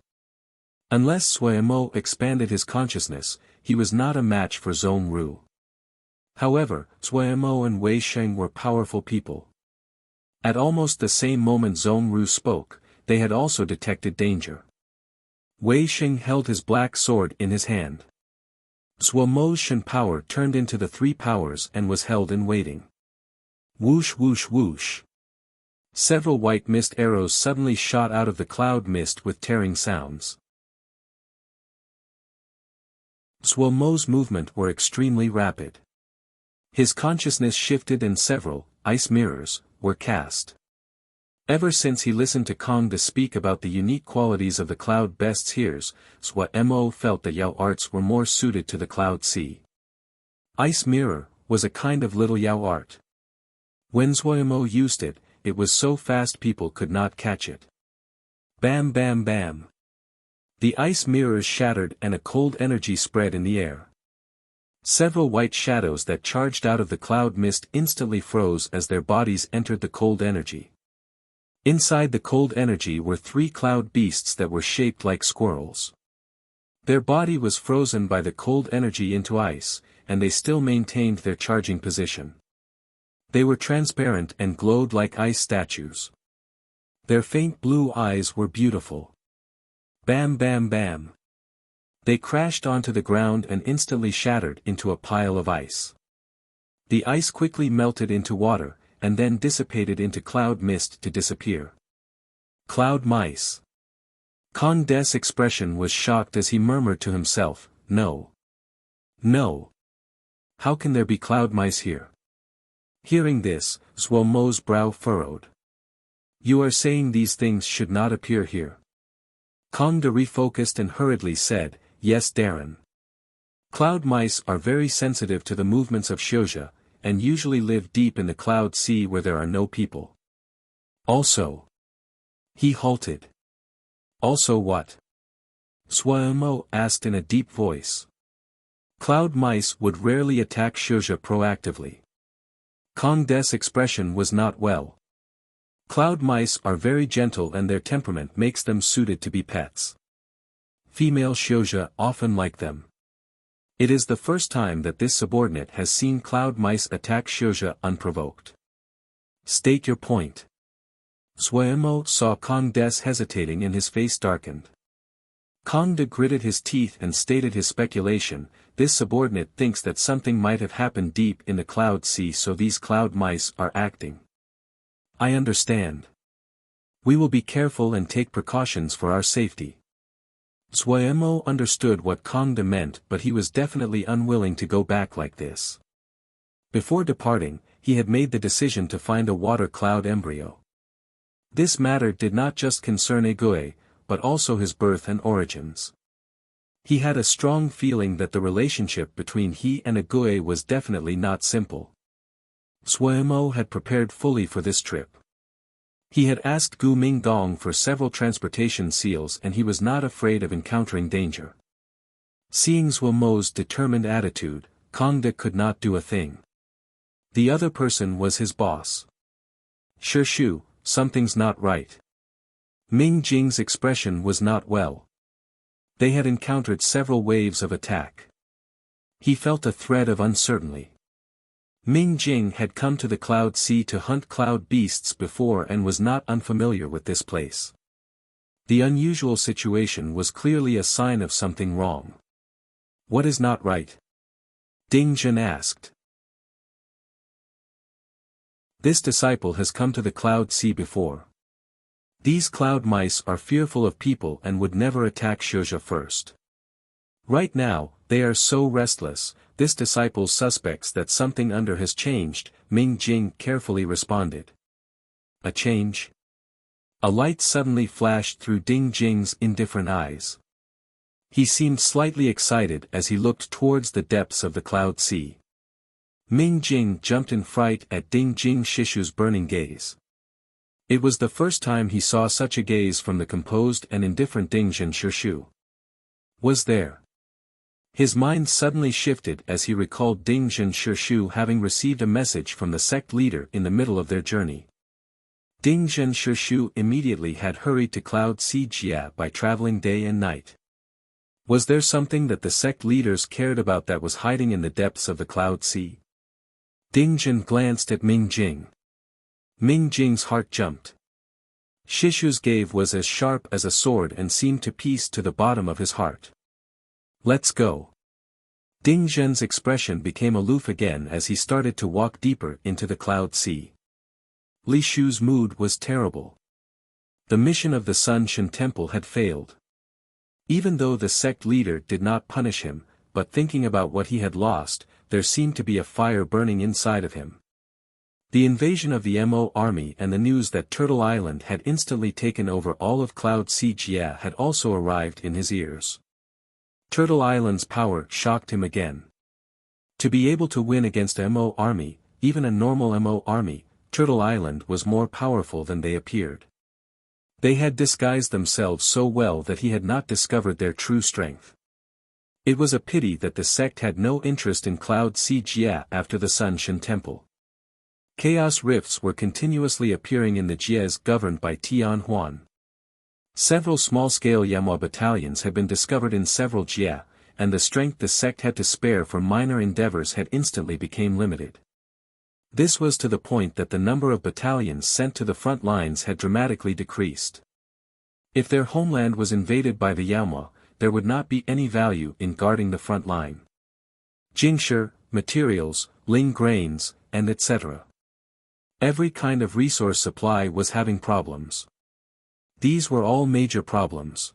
Unless Zhuo Mo expanded his consciousness, he was not a match for Zhongru. However, Zhuo Mo and Wei Xing were powerful people. At almost the same moment Zhongru spoke, they had also detected danger. Wei Xing held his black sword in his hand. Zhuo Mo's Shen power turned into the three powers and was held in waiting. Whoosh whoosh whoosh. Several white mist arrows suddenly shot out of the cloud mist with tearing sounds. Zhuo Mo's movements were extremely rapid. His consciousness shifted and several ice mirrors were cast. Ever since he listened to Kong to speak about the unique qualities of the cloud best hears, Swa Mo felt that Yao arts were more suited to the cloud sea. Ice mirror was a kind of little Yao art. When Swa Mo used it, it was so fast people could not catch it. Bam bam bam. The ice mirrors shattered and a cold energy spread in the air. Several white shadows that charged out of the cloud mist instantly froze as their bodies entered the cold energy. Inside the cold energy were 3 cloud beasts that were shaped like squirrels. Their body was frozen by the cold energy into ice, and they still maintained their charging position. They were transparent and glowed like ice statues. Their faint blue eyes were beautiful. Bam bam bam. They crashed onto the ground and instantly shattered into a pile of ice. The ice quickly melted into water, and then dissipated into cloud mist to disappear. Cloud mice. Kong Des' expression was shocked as he murmured to himself, "No. No. How can there be cloud mice here?" Hearing this, Swa Mo's brow furrowed. "You are saying these things should not appear here?" Kong De refocused and hurriedly said, "Yes, Darren. Cloud mice are very sensitive to the movements of Xianxia, and usually live deep in the cloud sea where there are no people. Also." He halted. "Also what?" Swa Mo asked in a deep voice. "Cloud mice would rarely attack Xianxia proactively." Kong Des' expression was not well. Cloud mice are very gentle and their temperament makes them suited to be pets. Female Xianxia often like them. It is the first time that this subordinate has seen cloud mice attack Xianxia unprovoked. State your point. Swa Mo saw Kong Des hesitating and his face darkened. Kong De gritted his teeth and stated his speculation, "This subordinate thinks that something might have happened deep in the cloud sea, so these cloud mice are acting." "I understand. We will be careful and take precautions for our safety." Swa Mo understood what Kong De meant, but he was definitely unwilling to go back like this. Before departing, he had made the decision to find a water cloud embryo. This matter did not just concern Egue, but also his birth and origins. He had a strong feeling that the relationship between he and Egue was definitely not simple. Swa Mo had prepared fully for this trip. He had asked Gu Mingdong for several transportation seals and he was not afraid of encountering danger. Seeing Swa Mo's determined attitude, Kong De could not do a thing. The other person was his boss. "Shu, something's not right." Ming Jing's expression was not well. They had encountered several waves of attack. He felt a thread of uncertainty. Ming Jing had come to the cloud sea to hunt cloud beasts before and was not unfamiliar with this place. The unusual situation was clearly a sign of something wrong. "What is not right?" Ding Zhen asked. "This disciple has come to the cloud sea before. These cloud mice are fearful of people and would never attack Xianxia first. Right now, they are so restless, this disciple suspects that something under has changed," Ming Jing carefully responded. "A change?" A light suddenly flashed through Ding Jing's indifferent eyes. He seemed slightly excited as he looked towards the depths of the cloud sea. Ming Jing jumped in fright at Ding Jing Shishu's burning gaze. It was the first time he saw such a gaze from the composed and indifferent Ding Zhen Shishu. Was there? His mind suddenly shifted as he recalled Ding Zhen Shishu having received a message from the sect leader in the middle of their journey. Ding Zhen Shishu immediately had hurried to Cloud Sea Jia by traveling day and night. Was there something that the sect leaders cared about that was hiding in the depths of the cloud sea? Ding Zhen glanced at Ming Jing. Ming Jing's heart jumped. Shishu's gaze was as sharp as a sword and seemed to pierce to the bottom of his heart. "Let's go." Ding Zhen's expression became aloof again as he started to walk deeper into the cloud sea. Li Shu's mood was terrible. The mission of the Sun Shan Temple had failed. Even though the sect leader did not punish him, but thinking about what he had lost, there seemed to be a fire burning inside of him. The invasion of the Mo army and the news that Turtle Island had instantly taken over all of Cloud Sea Jia had also arrived in his ears. Turtle Island's power shocked him again. To be able to win against a Mo army, even a normal Mo army, Turtle Island was more powerful than they appeared. They had disguised themselves so well that he had not discovered their true strength. It was a pity that the sect had no interest in Cloud Sea Jia after the Sun Shan Temple. Chaos rifts were continuously appearing in the Jias governed by Tian Huan. Several small-scale Yamua battalions had been discovered in several Jia, and the strength the sect had to spare for minor endeavors had instantly become limited. This was to the point that the number of battalions sent to the front lines had dramatically decreased. If their homeland was invaded by the Yamua, there would not be any value in guarding the front line. Jingshi, materials, Ling grains, and etc. Every kind of resource supply was having problems. These were all major problems.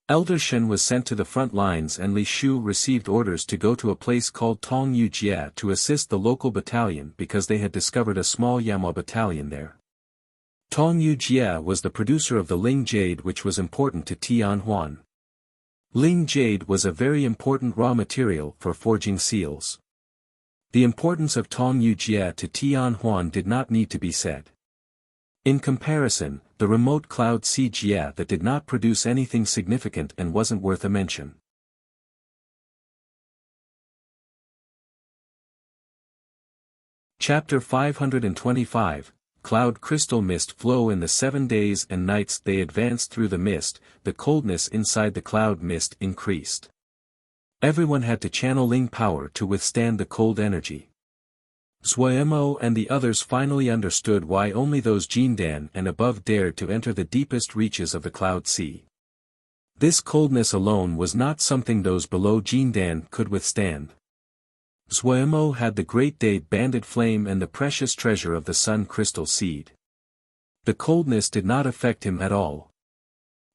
Elder Shen was sent to the front lines and Li Shu received orders to go to a place called Tongyu Jia to assist the local battalion because they had discovered a small Yamua battalion there. Tongyu Jia was the producer of the Ling Jade, which was important to Tian Huan. Ling Jade was a very important raw material for forging seals. The importance of Tongyu Jia to Tian Huan did not need to be said. In comparison, the remote Cloud Sea Jia that did not produce anything significant and wasn't worth a mention. Chapter 525, Cloud Crystal Mist Flow. In the 7 days and nights they advanced through the mist, the coldness inside the cloud mist increased. Everyone had to channel Ling power to withstand the cold energy. Zuemo and the others finally understood why only those Jindan and above dared to enter the deepest reaches of the Cloud Sea. This coldness alone was not something those below Jindan could withstand. Zuemo had the Great Date Banded Flame and the precious treasure of the Sun Crystal Seed. The coldness did not affect him at all.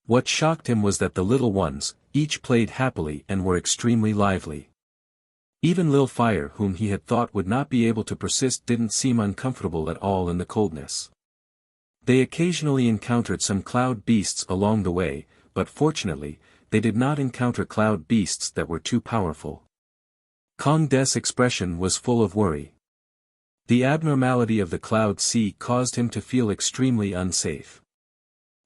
What shocked him was that the little ones, each played happily and were extremely lively. Even Lil Fire, whom he had thought would not be able to persist, didn't seem uncomfortable at all in the coldness. They occasionally encountered some cloud beasts along the way, but fortunately, they did not encounter cloud beasts that were too powerful. Kong Des' expression was full of worry. The abnormality of the Cloud Sea caused him to feel extremely unsafe.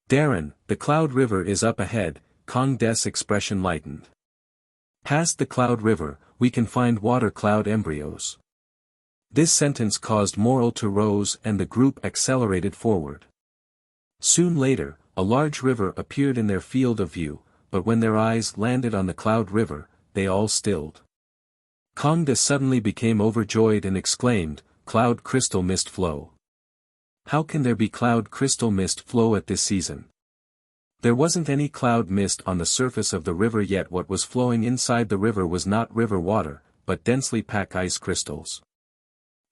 Darren, the Cloud River is up ahead, Kong Des' expression lightened. Past the Cloud River, we can find water cloud embryos. This sentence caused morale to rise and the group accelerated forward. Soon later, a large river appeared in their field of view, but when their eyes landed on the Cloud River, they all stilled. Kong Des suddenly became overjoyed and exclaimed, "Cloud Crystal Mist Flow. How can there be cloud crystal mist flow at this season?" There wasn't any cloud mist on the surface of the river yet. What was flowing inside the river was not river water, but densely packed ice crystals.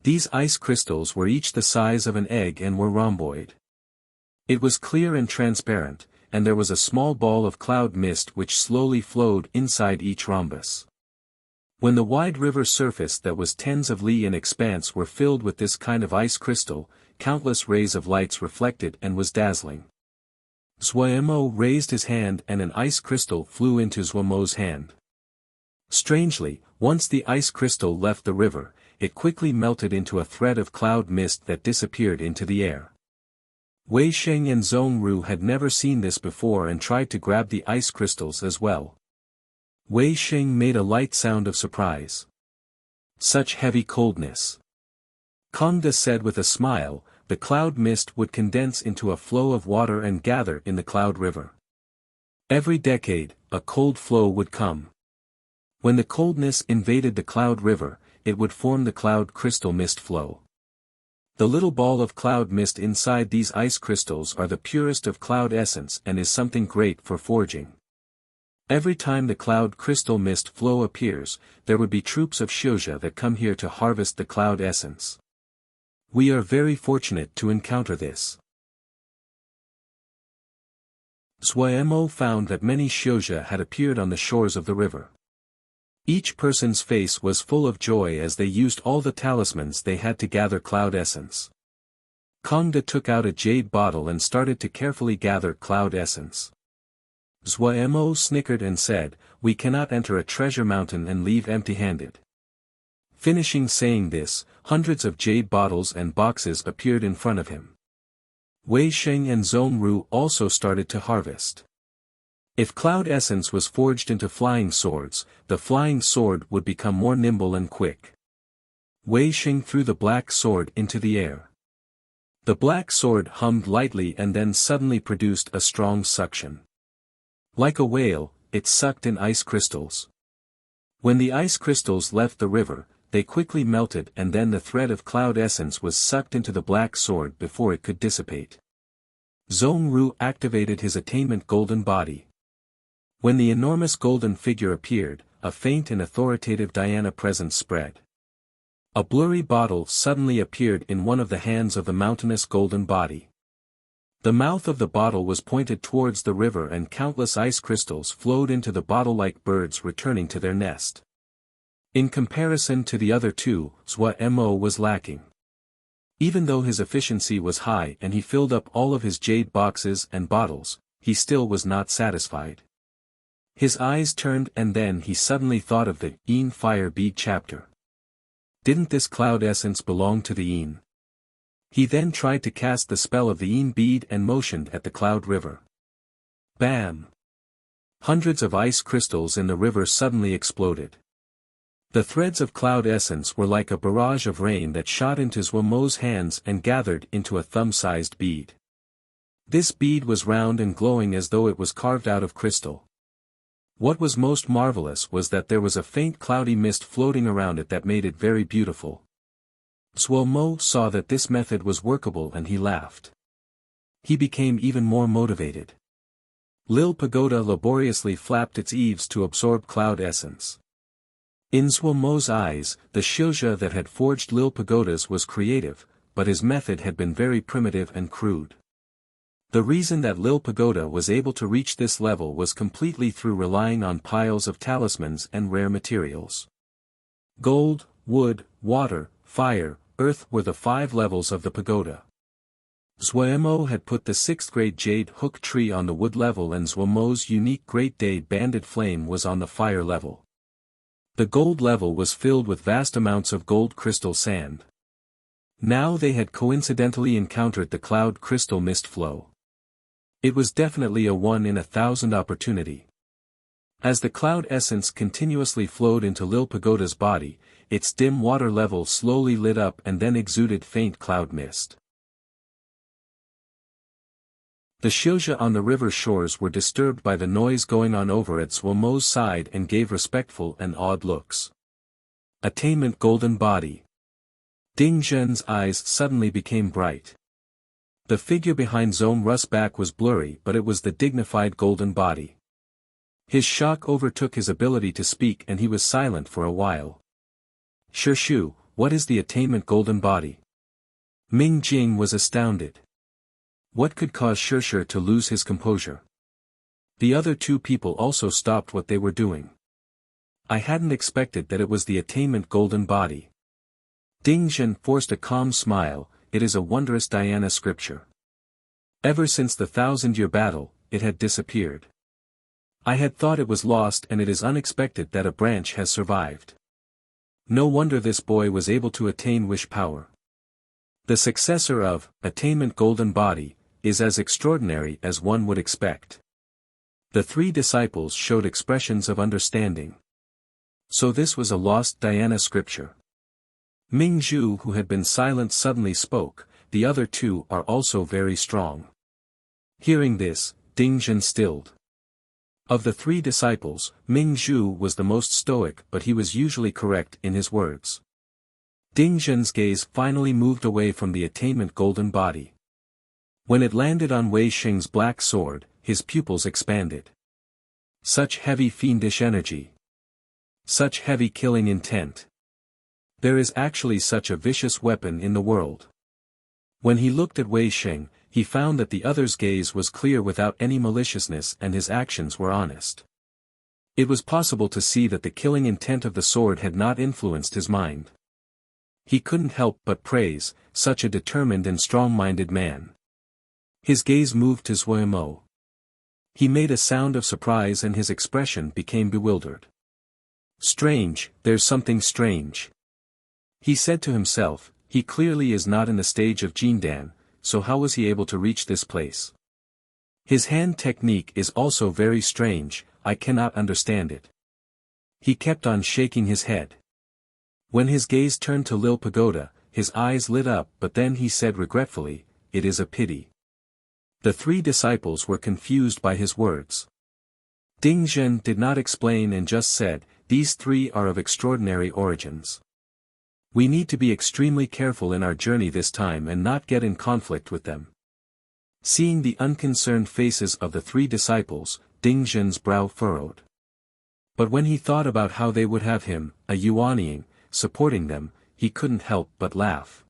These ice crystals were each the size of an egg and were rhomboid. It was clear and transparent, and there was a small ball of cloud mist which slowly flowed inside each rhombus. When the wide river surface that was tens of li in expanse were filled with this kind of ice crystal, countless rays of lights reflected and was dazzling. Zuemo raised his hand and an ice crystal flew into Zuemo's hand. Strangely, once the ice crystal left the river, it quickly melted into a thread of cloud mist that disappeared into the air. Wei Sheng and Zhong Ru had never seen this before and tried to grab the ice crystals as well. Wei Sheng made a light sound of surprise. Such heavy coldness. Kong Des said with a smile, the cloud mist would condense into a flow of water and gather in the Cloud River. Every decade, a cold flow would come. When the coldness invaded the Cloud River, it would form the cloud crystal mist flow. The little ball of cloud mist inside these ice crystals are the purest of cloud essence and is something great for forging. Every time the cloud crystal mist flow appears, there would be troops of Xiuzha that come here to harvest the cloud essence. We are very fortunate to encounter this. Zuemo found that many Xiuzha had appeared on the shores of the river. Each person's face was full of joy as they used all the talismans they had to gather cloud essence. Kongda took out a jade bottle and started to carefully gather cloud essence. Zhuemo snickered and said, "We cannot enter a treasure mountain and leave empty-handed." Finishing saying this, hundreds of jade bottles and boxes appeared in front of him. Wei Sheng and Zhong Ru also started to harvest. If cloud essence was forged into flying swords, the flying sword would become more nimble and quick. Wei Sheng threw the black sword into the air. The black sword hummed lightly and then suddenly produced a strong suction. Like a whale, it sucked in ice crystals. When the ice crystals left the river, they quickly melted and then the thread of cloud essence was sucked into the black sword before it could dissipate. Zhong Ru activated his attainment golden body. When the enormous golden figure appeared, a faint and authoritative Dhyana presence spread. A blurry bottle suddenly appeared in one of the hands of the mountainous golden body. The mouth of the bottle was pointed towards the river and countless ice crystals flowed into the bottle like birds returning to their nest. In comparison to the other two, Zhuemo was lacking. Even though his efficiency was high and he filled up all of his jade boxes and bottles, he still was not satisfied. His eyes turned and then he suddenly thought of the Yin Fire Bead chapter. Didn't this cloud essence belong to the Yin? He then tried to cast the spell of the Yin bead and motioned at the cloud river. Bam! Hundreds of ice crystals in the river suddenly exploded. The threads of cloud essence were like a barrage of rain that shot into Zhuemo's hands and gathered into a thumb-sized bead. This bead was round and glowing as though it was carved out of crystal. What was most marvelous was that there was a faint cloudy mist floating around it that made it very beautiful. Zhuemo saw that this method was workable and he laughed. He became even more motivated. Lil Pagoda laboriously flapped its eaves to absorb cloud essence. In Zhuemo's eyes, the Shilja that had forged Lil Pagodas was creative, but his method had been very primitive and crude. The reason that Lil Pagoda was able to reach this level was completely through relying on piles of talismans and rare materials. Gold, wood, water, fire, earth were the 5 levels of the pagoda. Zhuemo had put the 6th grade jade hook tree on the wood level and Zhuemo's unique Great Day banded flame was on the fire level. The gold level was filled with vast amounts of gold crystal sand. Now they had coincidentally encountered the cloud crystal mist flow. It was definitely a 1 in 1,000 opportunity. As the cloud essence continuously flowed into Lil Pagoda's body, its dim water level slowly lit up and then exuded faint cloud mist. The Shilja on the river shores were disturbed by the noise going on over at Zhuemo's side and gave respectful and awed looks. Attainment golden body. Ding Zhen's eyes suddenly became bright. The figure behind Zhong Ru's back was blurry but it was the dignified golden body. His shock overtook his ability to speak and he was silent for a while. Shu, what is the attainment golden body? Ming Jing was astounded. What could cause Shu to lose his composure? The other 2 people also stopped what they were doing. I hadn't expected that it was the attainment golden body. Ding Zhen forced a calm smile, it is a wondrous Dhyana scripture. Ever since the 1,000-year battle, it had disappeared. I had thought it was lost and it is unexpected that a branch has survived. No wonder this boy was able to attain wish power. The successor of attainment golden body is as extraordinary as one would expect. The 3 disciples showed expressions of understanding. So this was a lost Dhyana scripture. Ming Zhu, who had been silent, suddenly spoke, the other 2 are also very strong. Hearing this, Ding Zhen stilled. Of the 3 disciples, Ming Zhu was the most stoic but he was usually correct in his words. Ding Zhen's gaze finally moved away from the attainment golden body. When it landed on Wei Sheng's black sword, his pupils expanded. Such heavy fiendish energy. Such heavy killing intent. There is actually such a vicious weapon in the world. When he looked at Wei Sheng, he found that the other's gaze was clear without any maliciousness and his actions were honest. It was possible to see that the killing intent of the sword had not influenced his mind. He couldn't help but praise such a determined and strong-minded man. His gaze moved to Zuomo. He made a sound of surprise and his expression became bewildered. Strange, there's something strange. He said to himself, he clearly is not in the stage of Jindan, so how was he able to reach this place? His hand technique is also very strange, I cannot understand it. He kept on shaking his head. When his gaze turned to Lil Pagoda, his eyes lit up, but then he said regretfully, it is a pity. The three disciples were confused by his words. Ding Zhen did not explain and just said, these three are of extraordinary origins. We need to be extremely careful in our journey this time and not get in conflict with them. Seeing the unconcerned faces of the three disciples, Ding Zhen's brow furrowed. But when he thought about how they would have him, a Yuanying, supporting them, he couldn't help but laugh.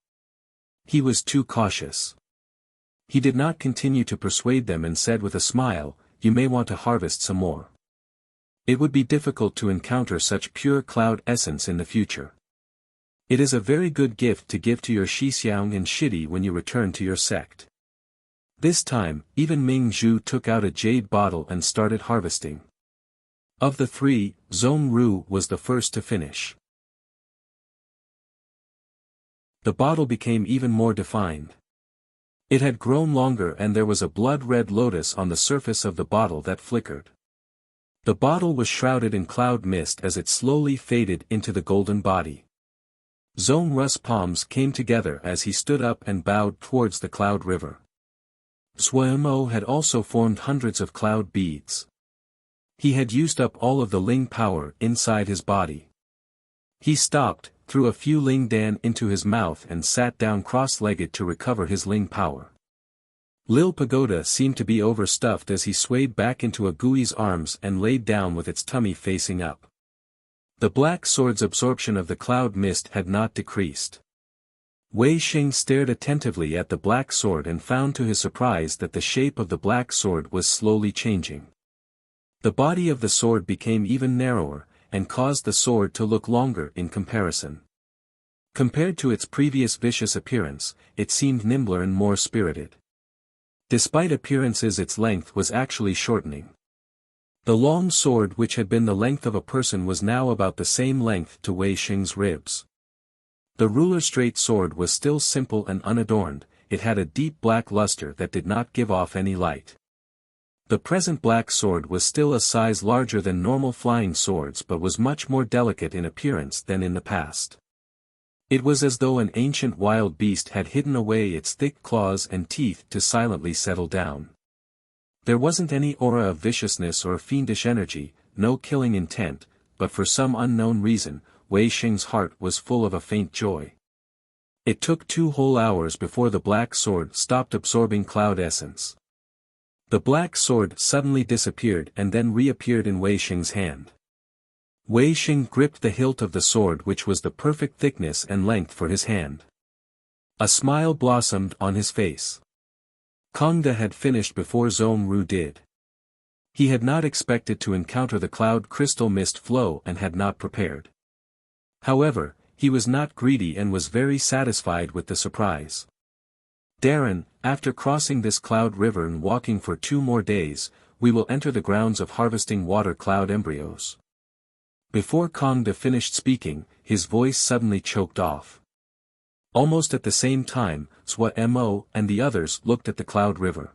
He was too cautious. He did not continue to persuade them and said with a smile, you may want to harvest some more. It would be difficult to encounter such pure cloud essence in the future. It is a very good gift to give to your Shixiang and Shidi when you return to your sect. This time, even Ming Zhu took out a jade bottle and started harvesting. Of the three, Zhong Ru was the first to finish. The bottle became even more defined. It had grown longer and there was a blood-red lotus on the surface of the bottle that flickered. The bottle was shrouded in cloud mist as it slowly faded into the golden body. Zhong Ru's palms came together as he stood up and bowed towards the cloud river. Zuomo had also formed hundreds of cloud beads. He had used up all of the Ling power inside his body. He stopped, threw a few Ling Dan into his mouth and sat down cross-legged to recover his Ling power. Lil Pagoda seemed to be overstuffed as he swayed back into a Gui's arms and laid down with its tummy facing up. The black sword's absorption of the cloud mist had not decreased. Wei Xing stared attentively at the black sword and found to his surprise that the shape of the black sword was slowly changing. The body of the sword became even narrower, and caused the sword to look longer in comparison. Compared to its previous vicious appearance, it seemed nimbler and more spirited. Despite appearances, its length was actually shortening. The long sword which had been the length of a person was now about the same length to Wei Xing's ribs. The ruler-straight sword was still simple and unadorned, it had a deep black luster that did not give off any light. The present black sword was still a size larger than normal flying swords but was much more delicate in appearance than in the past. It was as though an ancient wild beast had hidden away its thick claws and teeth to silently settle down. There wasn't any aura of viciousness or fiendish energy, no killing intent, but for some unknown reason, Wei Xing's heart was full of a faint joy. It took 2 whole hours before the black sword stopped absorbing cloud essence. The black sword suddenly disappeared and then reappeared in Wei Xing's hand. Wei Xing gripped the hilt of the sword, which was the perfect thickness and length for his hand. A smile blossomed on his face. Kongda had finished before Zhong Ru did. He had not expected to encounter the cloud crystal mist flow and had not prepared. However, he was not greedy and was very satisfied with the surprise. Darren, after crossing this cloud river and walking for 2 more days, we will enter the grounds of harvesting water cloud embryos. Before Kongda finished speaking, his voice suddenly choked off. Almost at the same time, Zuomo and the others looked at the cloud river.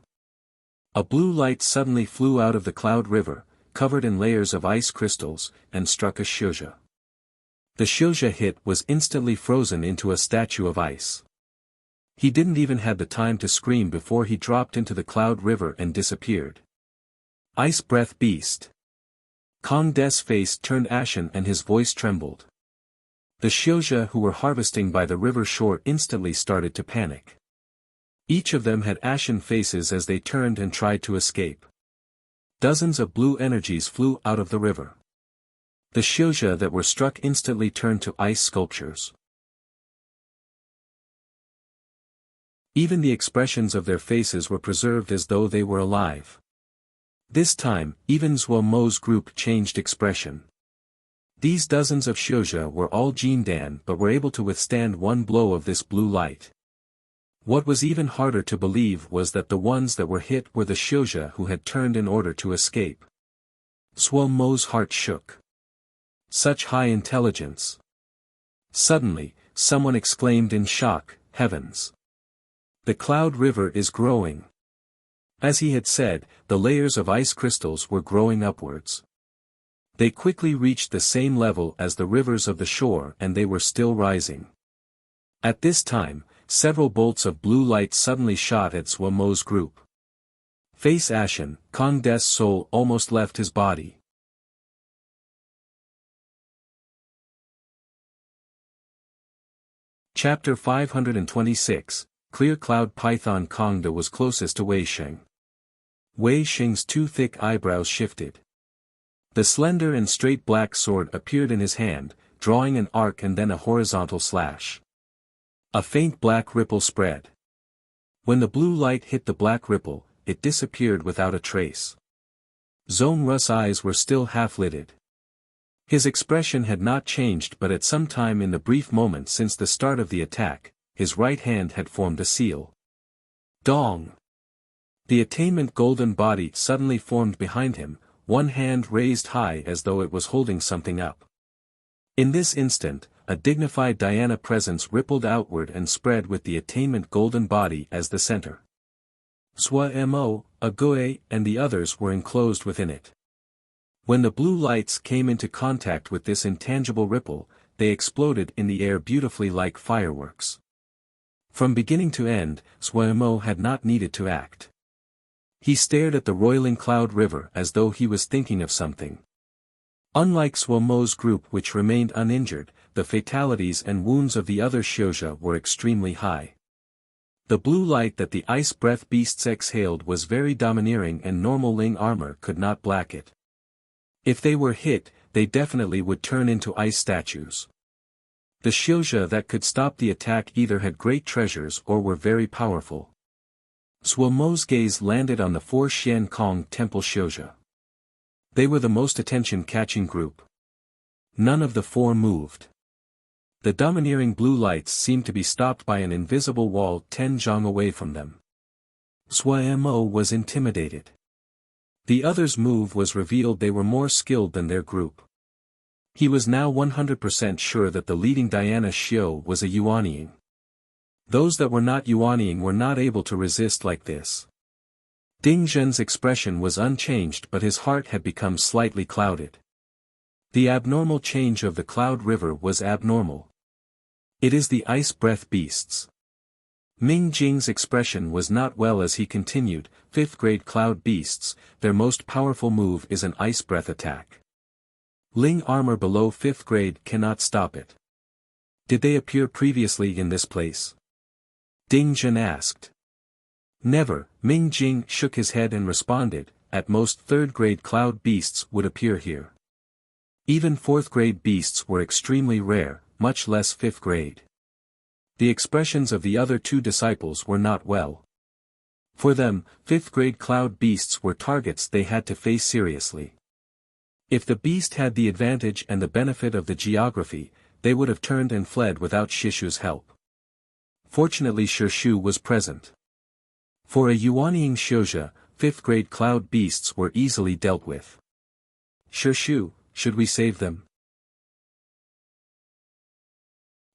A blue light suddenly flew out of the cloud river, covered in layers of ice crystals, and struck a Xiuzha. The Xiuzha hit was instantly frozen into a statue of ice. He didn't even have the time to scream before he dropped into the cloud river and disappeared. Ice breath beast. Kongda's face turned ashen and his voice trembled. The Xiuzha who were harvesting by the river shore instantly started to panic. Each of them had ashen faces as they turned and tried to escape. Dozens of blue energies flew out of the river. The Xiuzha that were struck instantly turned to ice sculptures. Even the expressions of their faces were preserved as though they were alive. This time, even Zhuo Mo's group changed expression. These dozens of Xianxia were all Jindan but were able to withstand one blow of this blue light. What was even harder to believe was that the ones that were hit were the Xianxia who had turned in order to escape. Zhuo Mo's heart shook. Such high intelligence. Suddenly, someone exclaimed in shock, "Heavens! The cloud river is growing." As he had said, the layers of ice crystals were growing upwards. They quickly reached the same level as the rivers of the shore and they were still rising. At this time, several bolts of blue light suddenly shot at Zhuo Mo's group. Face ashen, Kong De's soul almost left his body. Chapter 526, Clear Cloud Python. Kong De was closest to Wei Sheng. Wei Sheng's two thick eyebrows shifted. The slender and straight black sword appeared in his hand, drawing an arc and then a horizontal slash. A faint black ripple spread. When the blue light hit the black ripple, it disappeared without a trace. Zhong Ru's eyes were still half-lidded. His expression had not changed, but at some time in the brief moment since the start of the attack, his right hand had formed a seal. Dong! The attainment golden body suddenly formed behind him, one hand raised high as though it was holding something up. In this instant, a dignified Dhyana presence rippled outward and spread with the attainment golden body as the center. Zhuo Mo, Ague, and the others were enclosed within it. When the blue lights came into contact with this intangible ripple, they exploded in the air beautifully like fireworks. From beginning to end, Zhuo Mo had not needed to act. He stared at the roiling cloud river as though he was thinking of something. Unlike Zhuo Mo's group which remained uninjured, the fatalities and wounds of the other Xianxia were extremely high. The blue light that the ice breath beasts exhaled was very domineering and normal Ling armor could not black it. If they were hit, they definitely would turn into ice statues. The Xianxia that could stop the attack either had great treasures or were very powerful. Zhuo Mo's gaze landed on the four Xian Kong temple Xianxia. They were the most attention-catching group. None of the four moved. The domineering blue lights seemed to be stopped by an invisible wall 10 zhang away from them. Zhuo Mo was intimidated. The others' move was revealed they were more skilled than their group. He was now 100% sure that the leading Dhyana Xiao was a Yuanying. Those that were not Yuanying were not able to resist like this. Ding Zhen's expression was unchanged but his heart had become slightly clouded. The abnormal change of the cloud river was abnormal. It is the ice breath beasts. Ming Jing's expression was not well as he continued, 5th grade cloud beasts, their most powerful move is an ice breath attack. Ling armor below 5th grade cannot stop it. Did they appear previously in this place? Ding Zhen asked. Never, Ming Jing shook his head and responded, at most 3rd grade cloud beasts would appear here. Even 4th grade beasts were extremely rare, much less 5th grade. The expressions of the other two disciples were not well. For them, 5th grade cloud beasts were targets they had to face seriously. If the beast had the advantage and the benefit of the geography, they would have turned and fled without Shishu's help. Fortunately Shishu was present. For a Yuanying Xianxia, 5th grade cloud beasts were easily dealt with. Shishu, should we save them?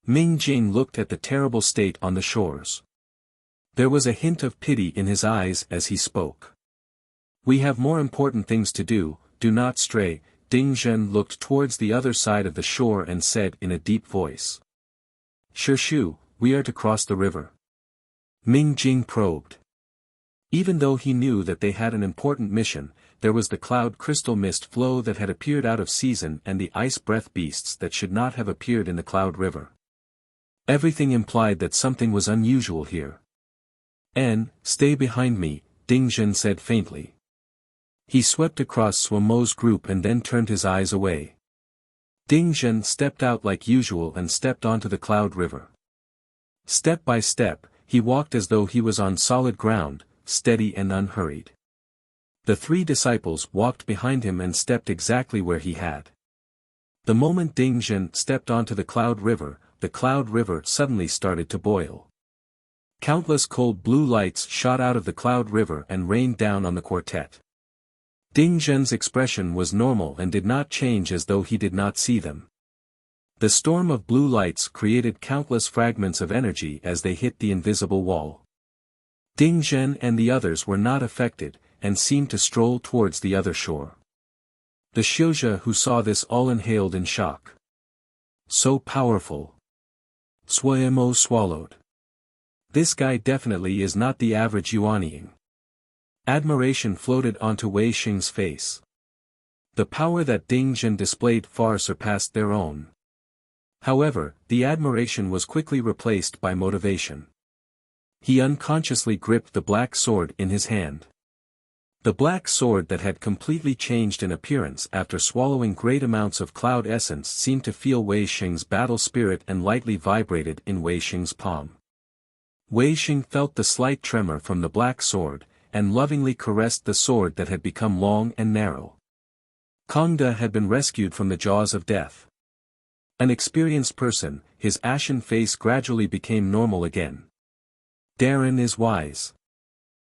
Ming Jing looked at the terrible state on the shores. There was a hint of pity in his eyes as he spoke. We have more important things to do, do not stray. Ding Zhen looked towards the other side of the shore and said in a deep voice. Shishu, we are to cross the river. Ming Jing probed. Even though he knew that they had an important mission, there was the cloud crystal mist flow that had appeared out of season and the ice breath beasts that should not have appeared in the cloud river. Everything implied that something was unusual here. Stay behind me, Ding Zhen said faintly. He swept across Zhuo Mo's group and then turned his eyes away. Ding Zhen stepped out like usual and stepped onto the cloud river. Step by step, he walked as though he was on solid ground, steady and unhurried. The three disciples walked behind him and stepped exactly where he had. The moment Ding Zhen stepped onto the Cloud River suddenly started to boil. Countless cold blue lights shot out of the Cloud River and rained down on the quartet. Ding Zhen's expression was normal and did not change as though he did not see them. The storm of blue lights created countless fragments of energy as they hit the invisible wall. Ding Zhen and the others were not affected, and seemed to stroll towards the other shore. The Xianxia who saw this all inhaled in shock. So powerful. Suemo swallowed. This guy definitely is not the average Yuanying. Admiration floated onto Wei Xing's face. The power that Ding Zhen displayed far surpassed their own. However, the admiration was quickly replaced by motivation. He unconsciously gripped the black sword in his hand. The black sword that had completely changed in appearance after swallowing great amounts of cloud essence seemed to feel Wei Xing's battle spirit and lightly vibrated in Wei Xing's palm. Wei Xing felt the slight tremor from the black sword, and lovingly caressed the sword that had become long and narrow. Kongda had been rescued from the jaws of death. An experienced person, his ashen face gradually became normal again. Darren is wise.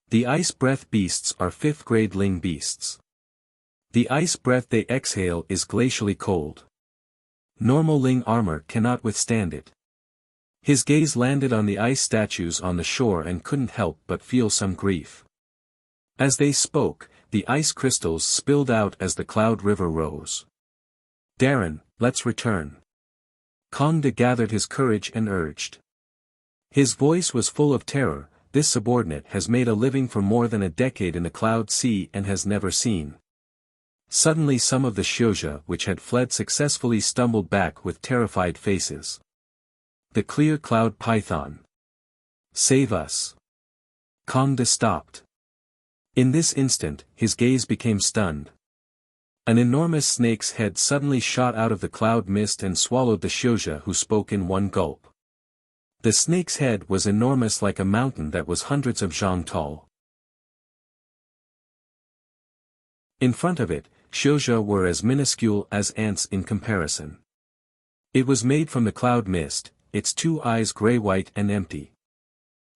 The ice breath beasts are 5th grade Ling beasts. The ice breath they exhale is glacially cold. Normal Ling armor cannot withstand it. His gaze landed on the ice statues on the shore and couldn't help but feel some grief. As they spoke, the ice crystals spilled out as the Cloud River rose. Darren, let's return. Kongda gathered his courage and urged. His voice was full of terror. This subordinate has made a living for more than a decade in the Cloud Sea and has never seen. Suddenly some of the Xianxia which had fled successfully stumbled back with terrified faces. The clear cloud python. Save us. Kongda stopped. In this instant, his gaze became stunned. An enormous snake's head suddenly shot out of the cloud mist and swallowed the Xianxia who spoke in one gulp. The snake's head was enormous like a mountain that was hundreds of zhang tall. In front of it, Xianxia were as minuscule as ants in comparison. It was made from the cloud mist, its two eyes gray-white and empty.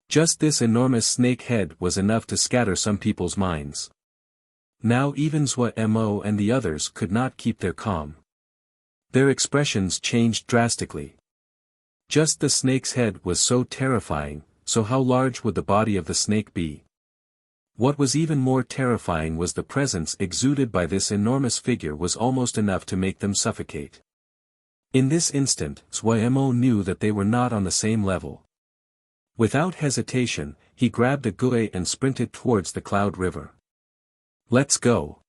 Just this enormous snake head was enough to scatter some people's minds. Now even Mo and the others could not keep their calm. Their expressions changed drastically. Just the snake's head was so terrifying, so how large would the body of the snake be? What was even more terrifying was the presence exuded by this enormous figure was almost enough to make them suffocate. In this instant, Mo knew that they were not on the same level. Without hesitation, he grabbed a gui and sprinted towards the Cloud River. Let's go.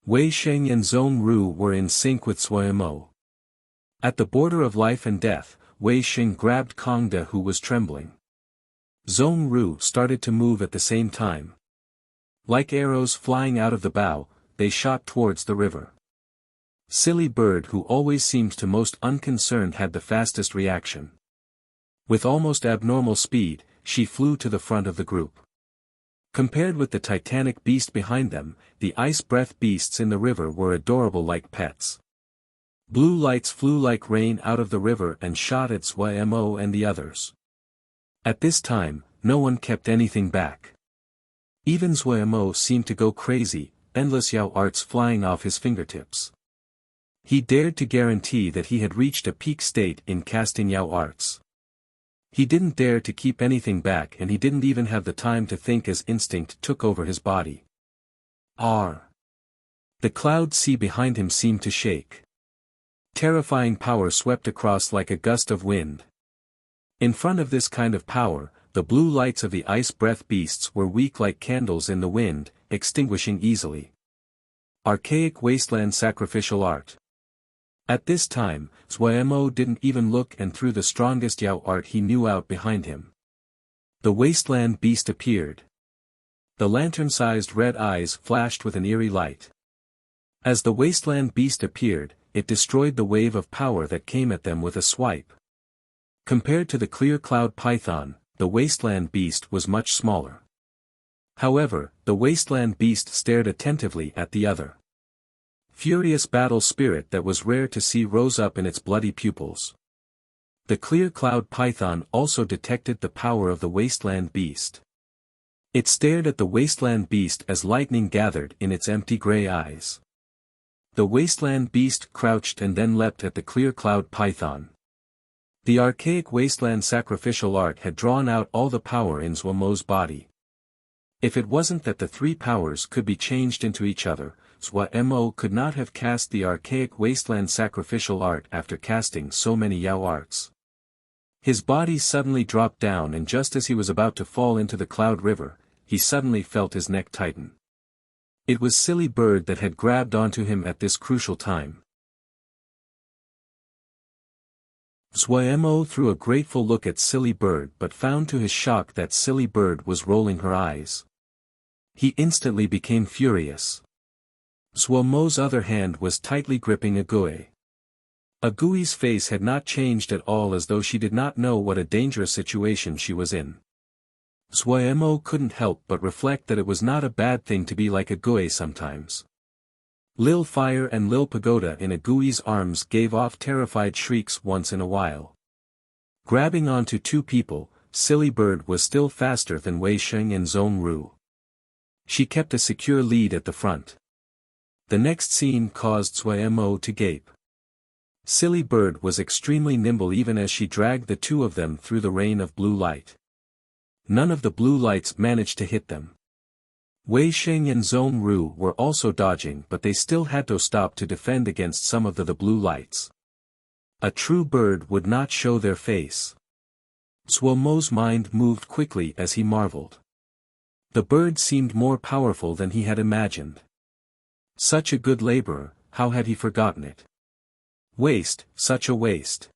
Wei Xing and Zhong Ru were in sync with Mo. At the border of life and death, Wei Xing grabbed Kongda who was trembling. Zhong Ru started to move at the same time. Like arrows flying out of the bow, they shot towards the river. Silly bird who always seemed to most unconcerned had the fastest reaction. With almost abnormal speed, she flew to the front of the group. Compared with the titanic beast behind them, the ice breath beasts in the river were adorable like pets. Blue lights flew like rain out of the river and shot at Mo and the others. At this time, no one kept anything back. Even Mo seemed to go crazy, endless Yao arts flying off his fingertips. He dared to guarantee that he had reached a peak state in casting Yao arts. He didn't dare to keep anything back and he didn't even have the time to think as instinct took over his body. The cloud sea behind him seemed to shake. Terrifying power swept across like a gust of wind. In front of this kind of power, the blue lights of the ice breath beasts were weak like candles in the wind, extinguishing easily. Archaic wasteland sacrificial art. At this time, Mo didn't even look and threw the strongest Yao art he knew out behind him. The wasteland beast appeared. The lantern-sized red eyes flashed with an eerie light. As the wasteland beast appeared, it destroyed the wave of power that came at them with a swipe. Compared to the clear cloud python, the wasteland beast was much smaller. However, the wasteland beast stared attentively at the other. Furious battle spirit that was rare to see rose up in its bloody pupils. The clear cloud python also detected the power of the wasteland beast. It stared at the wasteland beast as lightning gathered in its empty gray eyes. The wasteland beast crouched and then leapt at the clear cloud python. The archaic wasteland sacrificial art had drawn out all the power in Zhuomo's body. If it wasn't that the three powers could be changed into each other, Zhuomo could not have cast the archaic wasteland sacrificial art after casting so many Yao arts. His body suddenly dropped down, and just as he was about to fall into the cloud river, he suddenly felt his neck tighten. It was Silly Bird that had grabbed onto him at this crucial time. Zhuomo threw a grateful look at Silly Bird but found to his shock that Silly Bird was rolling her eyes. He instantly became furious. Zhuomo's other hand was tightly gripping Agui. Agui's face had not changed at all, as though she did not know what a dangerous situation she was in. Zhuomo couldn't help but reflect that it was not a bad thing to be like Agui sometimes. Lil Fire and Lil Pagoda in Agui's arms gave off terrified shrieks once in a while. Grabbing onto two people, Silly Bird was still faster than Wei Sheng and Zhong Ru. She kept a secure lead at the front. The next scene caused Zhuomo to gape. Silly Bird was extremely nimble even as she dragged the two of them through the rain of blue light. None of the blue lights managed to hit them. Wei Sheng and Zhong Ru were also dodging, but they still had to stop to defend against some of the blue lights. A true bird would not show their face. Zhuomo's mind moved quickly as he marveled. The bird seemed more powerful than he had imagined. Such a good laborer, how had he forgotten it? Waste, such a waste.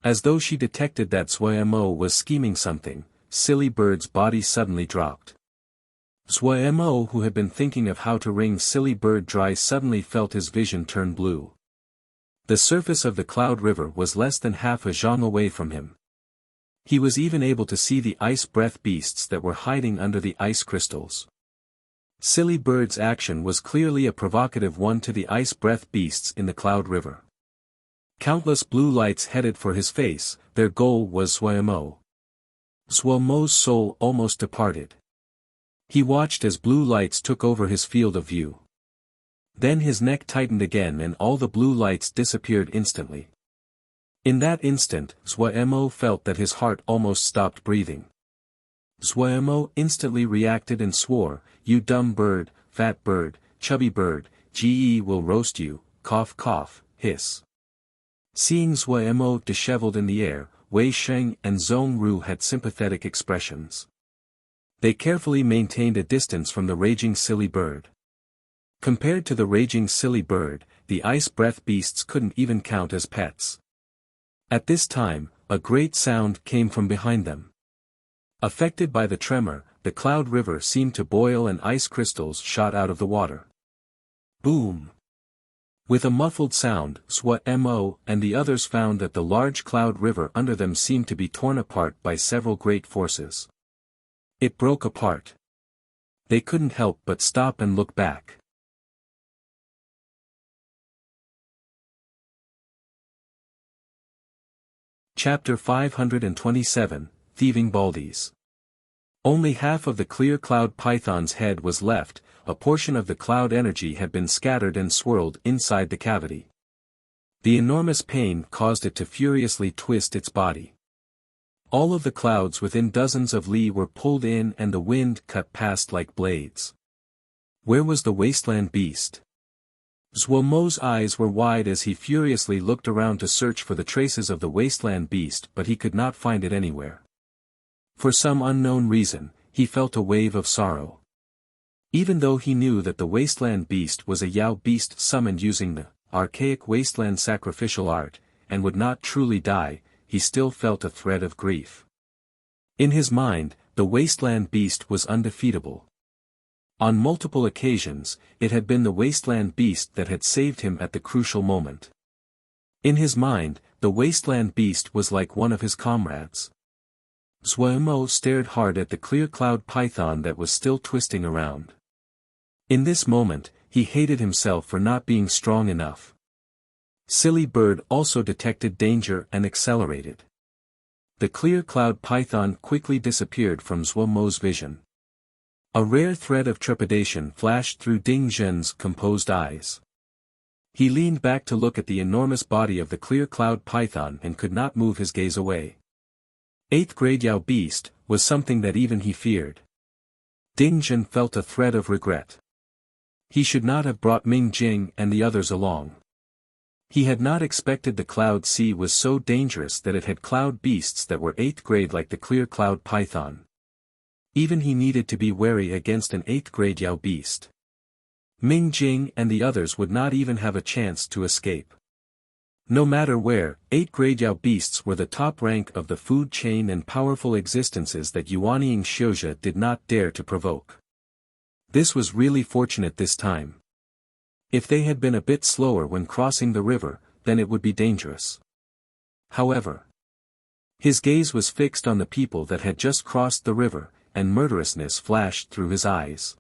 As though she detected that Zhuomo was scheming something, Silly Bird's body suddenly dropped. Zhuomo, who had been thinking of how to wring Silly Bird dry, suddenly felt his vision turn blue. The surface of the cloud river was less than half a zhang away from him. He was even able to see the ice breath beasts that were hiding under the ice crystals. Silly Bird's action was clearly a provocative one to the ice breath beasts in the cloud river. Countless blue lights headed for his face, their goal was Zhuomo. Zhuomo's soul almost departed. He watched as blue lights took over his field of view. Then his neck tightened again and all the blue lights disappeared instantly. In that instant, Zhuomo felt that his heart almost stopped breathing. Zhuomo instantly reacted and swore, "You dumb bird, fat bird, chubby bird, GE will roast you, cough cough, hiss." Seeing Zhuomo disheveled in the air, Wei Sheng and Zhong Ru had sympathetic expressions. They carefully maintained a distance from the raging Silly Bird. Compared to the raging Silly Bird, the ice breath beasts couldn't even count as pets. At this time, a great sound came from behind them. Affected by the tremor, the cloud river seemed to boil and ice crystals shot out of the water. Boom! With a muffled sound, Zhuomo and the others found that the large cloud river under them seemed to be torn apart by several great forces. It broke apart. They couldn't help but stop and look back. Chapter 527, Thieving Baldies. Only half of the clear cloud python's head was left, a portion of the cloud energy had been scattered and swirled inside the cavity. The enormous pain caused it to furiously twist its body. All of the clouds within dozens of li were pulled in and the wind cut past like blades. Where was the wasteland beast? Zhuomo's eyes were wide as he furiously looked around to search for the traces of the wasteland beast, but he could not find it anywhere. For some unknown reason, he felt a wave of sorrow. Even though he knew that the wasteland beast was a Yao beast summoned using the archaic wasteland sacrificial art, and would not truly die, he still felt a thread of grief. In his mind, the wasteland beast was undefeatable. On multiple occasions, it had been the wasteland beast that had saved him at the crucial moment. In his mind, the wasteland beast was like one of his comrades. Zhuemo stared hard at the clear cloud python that was still twisting around. In this moment, he hated himself for not being strong enough. Silly bird also detected danger and accelerated. The clear cloud python quickly disappeared from Zhuemo's vision. A rare thread of trepidation flashed through Ding Zhen's composed eyes. He leaned back to look at the enormous body of the clear cloud python and could not move his gaze away. Eighth grade Yao beast was something that even he feared. Ding Zhen felt a thread of regret. He should not have brought Ming Jing and the others along. He had not expected the cloud sea was so dangerous that it had cloud beasts that were 8th grade like the clear cloud python. Even he needed to be wary against an 8th grade Yao beast. Ming Jing and the others would not even have a chance to escape. No matter where, 8th grade Yao beasts were the top rank of the food chain and powerful existences that Yuanying Xiaoxia did not dare to provoke. This was really fortunate this time. If they had been a bit slower when crossing the river, then it would be dangerous. However, his gaze was fixed on the people that had just crossed the river, and murderousness flashed through his eyes.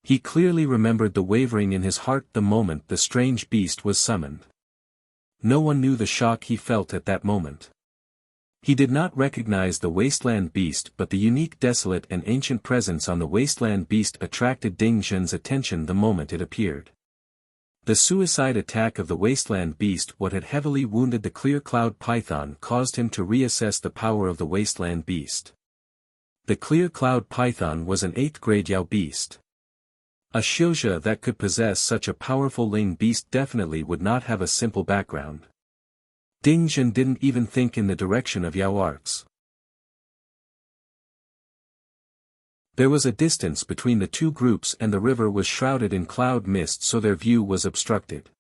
He clearly remembered the wavering in his heart the moment the strange beast was summoned. No one knew the shock he felt at that moment. He did not recognize the wasteland beast, but the unique desolate and ancient presence on the wasteland beast attracted Ding Zhen's attention the moment it appeared. The suicide attack of the wasteland beast, what had heavily wounded the clear cloud python, caused him to reassess the power of the wasteland beast. The clear cloud python was an 8th grade Yao beast. A Xiaoxia that could possess such a powerful Ling beast definitely would not have a simple background. Ding Zhen didn't even think in the direction of Yao arts. There was a distance between the two groups and the river was shrouded in cloud mist, so their view was obstructed.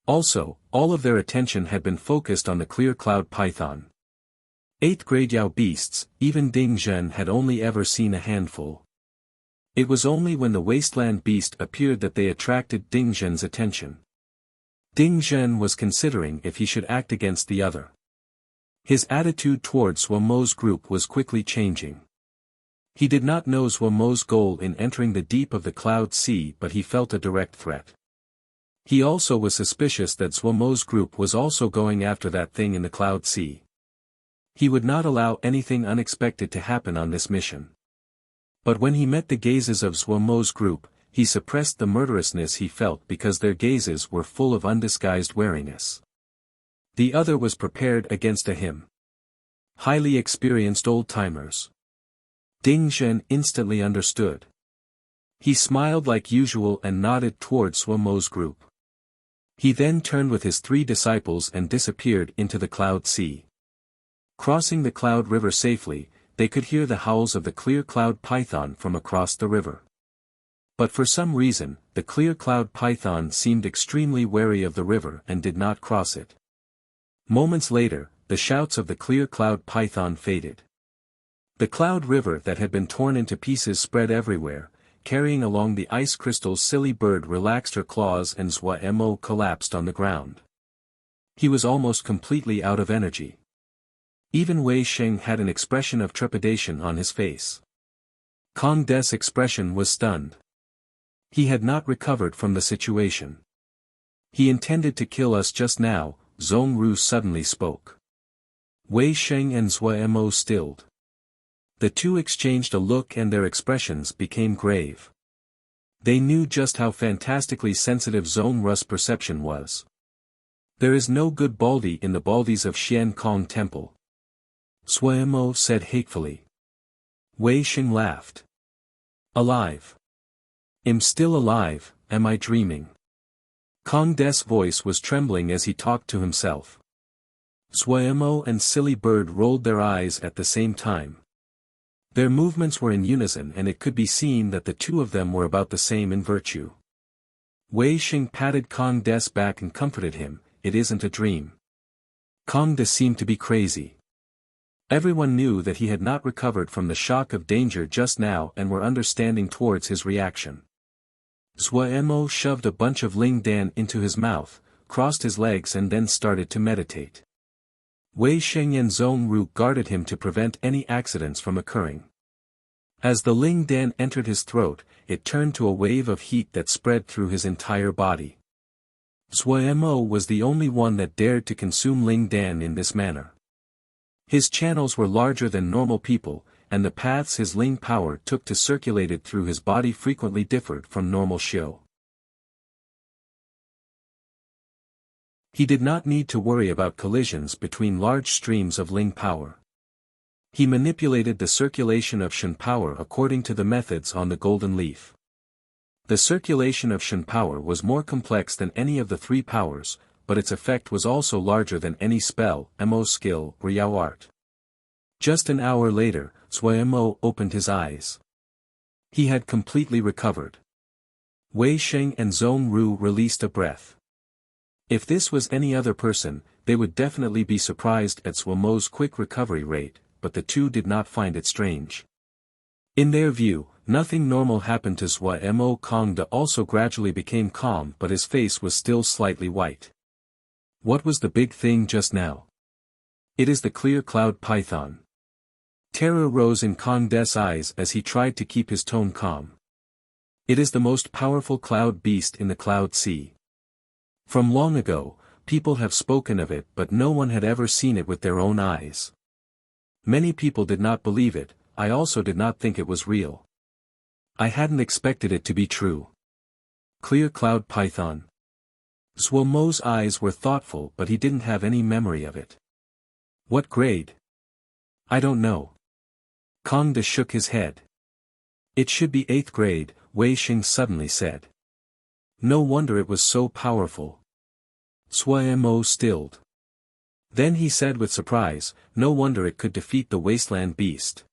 Also, all of their attention had been focused on the clear cloud python. 8th grade Yao beasts, even Ding Zhen had only ever seen a handful. It was only when the wasteland beast appeared that they attracted Ding Zhen's attention. Ding Zhen was considering if he should act against the other. His attitude towards Zhuemo's group was quickly changing. He did not know Zhuemo's goal in entering the deep of the cloud sea, but he felt a direct threat. He also was suspicious that Zhuemo's group was also going after that thing in the cloud sea. He would not allow anything unexpected to happen on this mission. But when he met the gazes of Zhuemo's group, he suppressed the murderousness he felt because their gazes were full of undisguised wariness. The other was prepared against him. Highly experienced old-timers. Ding Zhen instantly understood. He smiled like usual and nodded towards Zhuemo's group. He then turned with his 3 disciples and disappeared into the cloud sea. Crossing the cloud river safely, they could hear the howls of the clear cloud python from across the river. But for some reason, the clear cloud python seemed extremely wary of the river and did not cross it. Moments later, the shouts of the clear cloud python faded. The cloud river that had been torn into pieces spread everywhere, carrying along the ice crystals. Silly bird relaxed her claws and Zhuemo collapsed on the ground. He was almost completely out of energy. Even Wei Sheng had an expression of trepidation on his face. Kong Des' expression was stunned. He had not recovered from the situation. He intended to kill us just now, Zhong Ru suddenly spoke. Wei Sheng and Zhuemo stilled. The two exchanged a look and their expressions became grave. They knew just how fantastically sensitive Zhong Ru's perception was. There is no good baldy in the baldies of Xian Kong Temple. Zhuemo said hatefully. Wei Sheng laughed. Alive. Am still alive, am I dreaming? Kong Des' voice was trembling as he talked to himself. Zhuemo and Silly Bird rolled their eyes at the same time. Their movements were in unison and it could be seen that the two of them were about the same in virtue. Wei Sheng patted Kong Des' back and comforted him, it isn't a dream. Kong Des seemed to be crazy. Everyone knew that he had not recovered from the shock of danger just now and were understanding towards his reaction. Zhuemo shoved a bunch of Ling Dan into his mouth, crossed his legs and then started to meditate. Wei Sheng and Zhong Ru guarded him to prevent any accidents from occurring. As the Ling Dan entered his throat, it turned to a wave of heat that spread through his entire body. Zhuo Mo was the only one that dared to consume Ling Dan in this manner. His channels were larger than normal people, and the paths his Ling power took to circulate it through his body frequently differed from normal Xiu. He did not need to worry about collisions between large streams of Ling power. He manipulated the circulation of Shen power according to the methods on the golden leaf. The circulation of Shen power was more complex than any of the three powers, but its effect was also larger than any spell, Mo skill, or Yao art. Just an hour later, Zhuo Mo opened his eyes. He had completely recovered. Wei Sheng and Zhong Ru released a breath. If this was any other person, they would definitely be surprised at Zhuo Mo's quick recovery rate, but the two did not find it strange. In their view, nothing normal happened to Zhuo Mo. Kong De also gradually became calm, but his face was still slightly white. What was the big thing just now? It is the clear cloud python. Terror rose in Kong De's eyes as he tried to keep his tone calm. It is the most powerful cloud beast in the cloud sea. From long ago, people have spoken of it, but no one had ever seen it with their own eyes. Many people did not believe it. I also did not think it was real. I hadn't expected it to be true. Clear cloud python. Zhuo Mo's eyes were thoughtful, but he didn't have any memory of it. What grade? I don't know. Kong De shook his head. It should be 8th grade, Wei Sheng suddenly said. No wonder it was so powerful. Zhuo Mo stilled. Then he said with surprise, no wonder it could defeat the wasteland beast.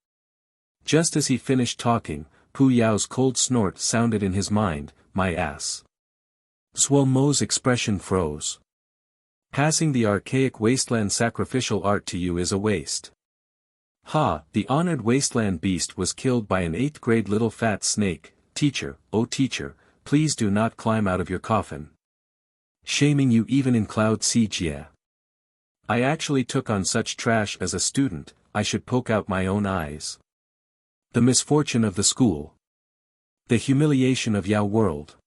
Just as he finished talking, Pu Yao's cold snort sounded in his mind, my ass. Zhuo Mo's expression froze. Passing the archaic wasteland sacrificial art to you is a waste. Ha, the honored wasteland beast was killed by an 8th grade little fat snake. Teacher, oh teacher, please do not climb out of your coffin. Shaming you even in Cloud Sea Jia. I actually took on such trash as a student, I should poke out my own eyes. The misfortune of the school. The humiliation of Yao world.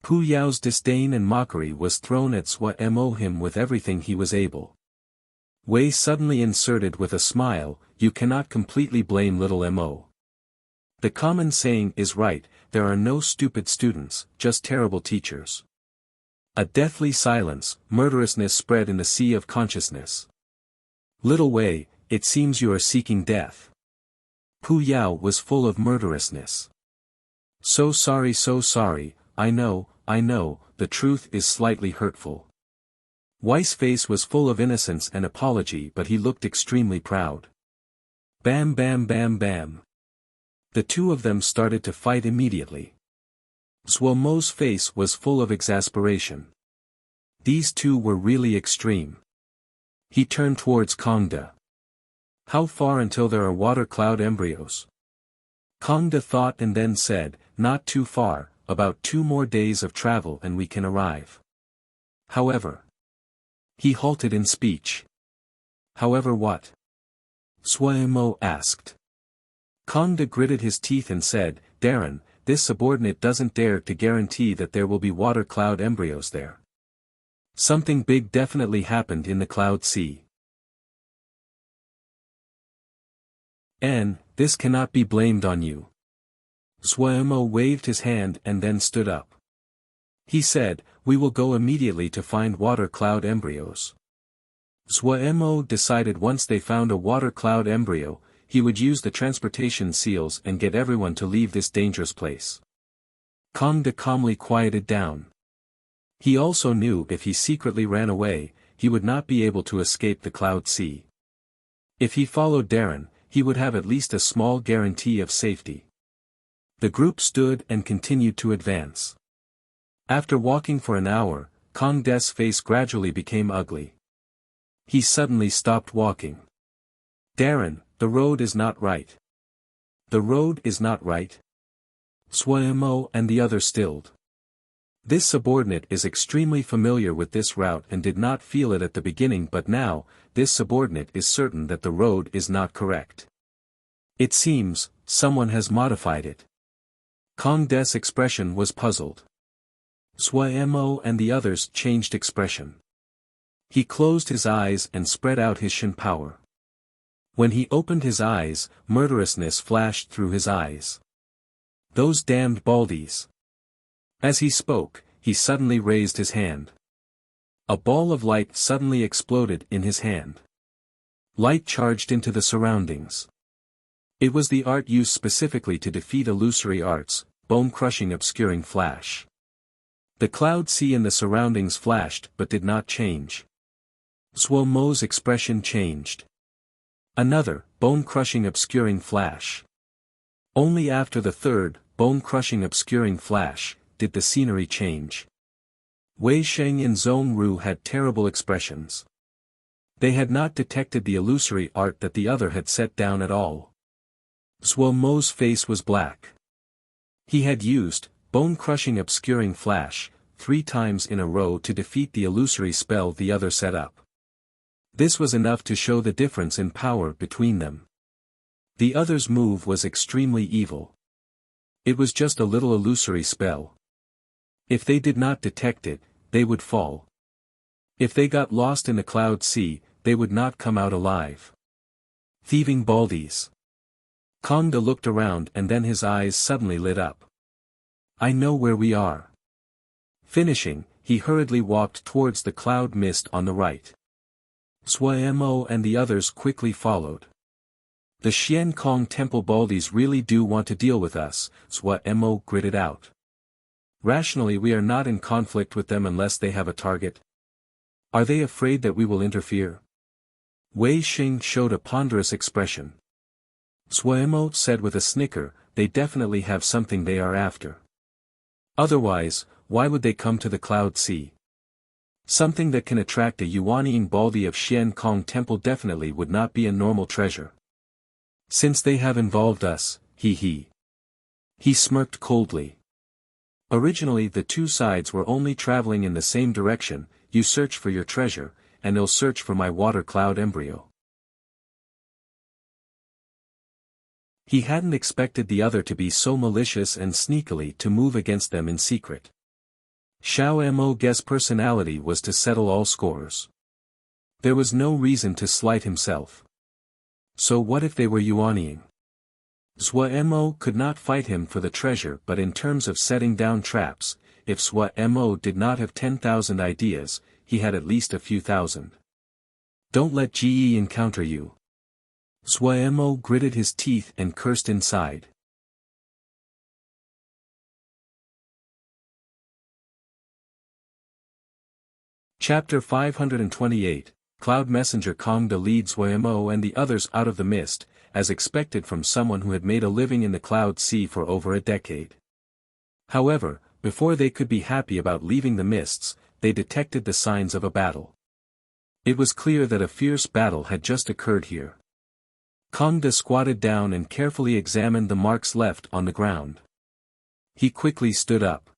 Pu Yao's disdain and mockery was thrown at Zhuo Mo him with everything he was able. Wei suddenly inserted with a smile, you cannot completely blame little Mo. The common saying is right, there are no stupid students, just terrible teachers. A deathly silence, murderousness spread in the sea of consciousness. Little Wei, it seems you are seeking death. Pu Yao was full of murderousness. So sorry, I know, the truth is slightly hurtful. Wei's face was full of innocence and apology, but he looked extremely proud. Bam bam bam bam. The two of them started to fight immediately. Zhuo Mo's face was full of exasperation. These two were really extreme. He turned towards Kong De. How far until there are water cloud embryos? Kong De thought and then said, not too far, about 2 more days of travel and we can arrive. However. He halted in speech. However what? Zhuo Mo asked. Kong De gritted his teeth and said, Darren, this subordinate doesn't dare to guarantee that there will be water cloud embryos there. Something big definitely happened in the cloud sea. This cannot be blamed on you. Zhuo Mo waved his hand and then stood up. He said, we will go immediately to find water cloud embryos. Zhuo Mo decided once they found a water cloud embryo, he would use the transportation seals and get everyone to leave this dangerous place. Kong De calmly quieted down. He also knew if he secretly ran away, he would not be able to escape the cloud sea. If he followed Darren, he would have at least a small guarantee of safety. The group stood and continued to advance. After walking for an hour, Kong De's face gradually became ugly. He suddenly stopped walking. Darren, the road is not right. The road is not right? Zhuo Mo and the other stilled. This subordinate is extremely familiar with this route and did not feel it at the beginning, but now, this subordinate is certain that the road is not correct. It seems, someone has modified it. Kong Des' expression was puzzled. Sui Mo and the others changed expression. He closed his eyes and spread out his Shen power. When he opened his eyes, murderousness flashed through his eyes. Those damned baldies. As he spoke, he suddenly raised his hand. A ball of light suddenly exploded in his hand. Light charged into the surroundings. It was the art used specifically to defeat illusory arts, bone-crushing obscuring flash. The cloud sea in the surroundings flashed but did not change. Suo Mo's expression changed. Another, bone-crushing obscuring flash. Only after the third, bone-crushing obscuring flash, did the scenery change. Wei Sheng and Zhong Ru had terrible expressions. They had not detected the illusory art that the other had set down at all. Suo Mo's face was black. He had used, bone-crushing obscuring flash, 3 times in a row to defeat the illusory spell the other set up. This was enough to show the difference in power between them. The other's move was extremely evil. It was just a little illusory spell. If they did not detect it, they would fall. If they got lost in the cloud sea, they would not come out alive. Thieving baldies. Kong De looked around and then his eyes suddenly lit up. I know where we are. Finishing, he hurriedly walked towards the cloud mist on the right. Sui Mo and the others quickly followed. The Xian Kong Temple baldies really do want to deal with us, Sui Mo gritted out. Rationally, we are not in conflict with them unless they have a target. Are they afraid that we will interfere? Wei Xing showed a ponderous expression. Sui Mo said with a snicker, they definitely have something they are after. Otherwise, why would they come to the cloud sea? Something that can attract a Yuanying baldy of Xian Kong Temple definitely would not be a normal treasure. Since they have involved us, he smirked coldly. Originally the two sides were only traveling in the same direction, you search for your treasure, and I'll search for my water cloud embryo. He hadn't expected the other to be so malicious and sneakily to move against them in secret. Xiao Mo Ge's personality was to settle all scores. There was no reason to slight himself. So what if they were Yuanying? Sui Mo could not fight him for the treasure, but in terms of setting down traps, if Sui Mo did not have 10,000 ideas, he had at least a few thousand. Don't let Ji encounter you. Sui Mo gritted his teeth and cursed inside. Chapter 528, Cloud Messenger. Kong De leads Sui Mo and the others out of the mist, as expected from someone who had made a living in the cloud sea for over a decade. However, before they could be happy about leaving the mists, they detected the signs of a battle. It was clear that a fierce battle had just occurred here. Kong De squatted down and carefully examined the marks left on the ground. He quickly stood up.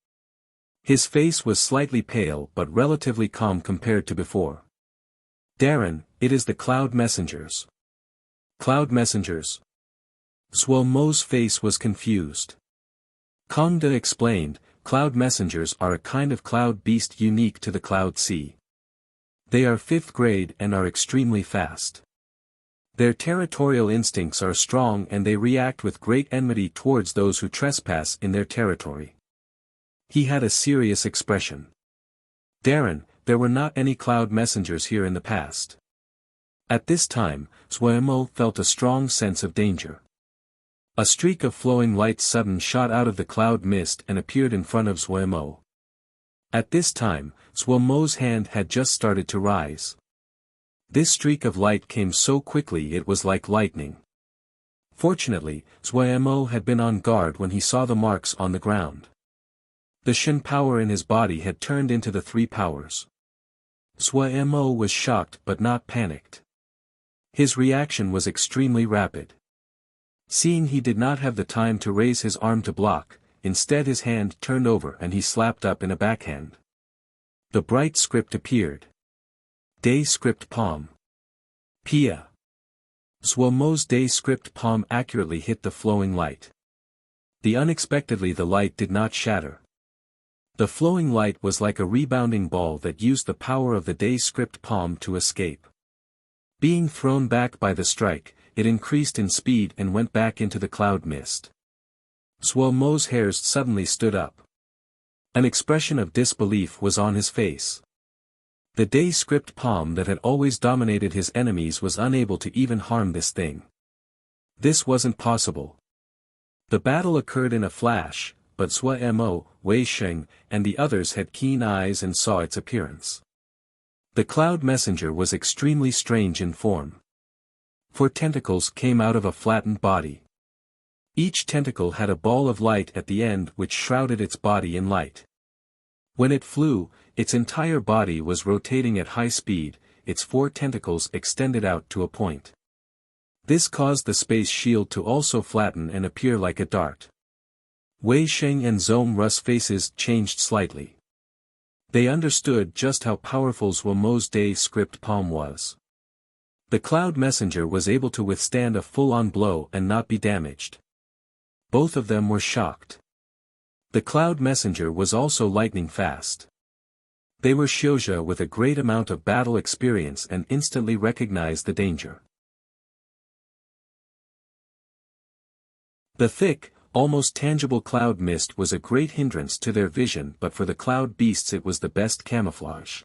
His face was slightly pale but relatively calm compared to before. Darren, it is the Cloud Messengers. Cloud Messengers? Sui Mo's face was confused. Kong De explained, Cloud Messengers are a kind of cloud beast unique to the Cloud Sea. They are 5th grade and are extremely fast. Their territorial instincts are strong and they react with great enmity towards those who trespass in their territory. He had a serious expression. Darren, there were not any Cloud Messengers here in the past. At this time, Sui Mo felt a strong sense of danger. A streak of flowing light suddenly shot out of the cloud mist and appeared in front of Sui Mo. At this time, Sui Mo's hand had just started to rise. This streak of light came so quickly it was like lightning. Fortunately, Sui Mo had been on guard when he saw the marks on the ground. The Shen power in his body had turned into the 3 powers. Sui Mo was shocked but not panicked. His reaction was extremely rapid. Seeing he did not have the time to raise his arm to block, instead his hand turned over and he slapped up in a backhand. The bright script appeared. Day script palm. Pia. Zhuomo's day script palm accurately hit the flowing light. Unexpectedly the light did not shatter. The flowing light was like a rebounding ball that used the power of the day script palm to escape. Being thrown back by the strike, it increased in speed and went back into the cloud mist. Zhuomo's hairs suddenly stood up. An expression of disbelief was on his face. The day script palm that had always dominated his enemies was unable to even harm this thing. This wasn't possible. The battle occurred in a flash, but Zhuo, Wei Sheng, and the others had keen eyes and saw its appearance. The cloud messenger was extremely strange in form. 4 tentacles came out of a flattened body. Each tentacle had a ball of light at the end which shrouded its body in light. When it flew, its entire body was rotating at high speed, its 4 tentacles extended out to a point. This caused the space shield to also flatten and appear like a dart. Wei Sheng and Zhongru's faces changed slightly. They understood just how powerful Zhuomo's day script palm was. The cloud messenger was able to withstand a full-on blow and not be damaged. Both of them were shocked. The cloud messenger was also lightning fast. They were Xianxia with a great amount of battle experience and instantly recognized the danger. The thick, almost tangible cloud mist was a great hindrance to their vision, but for the cloud beasts it was the best camouflage.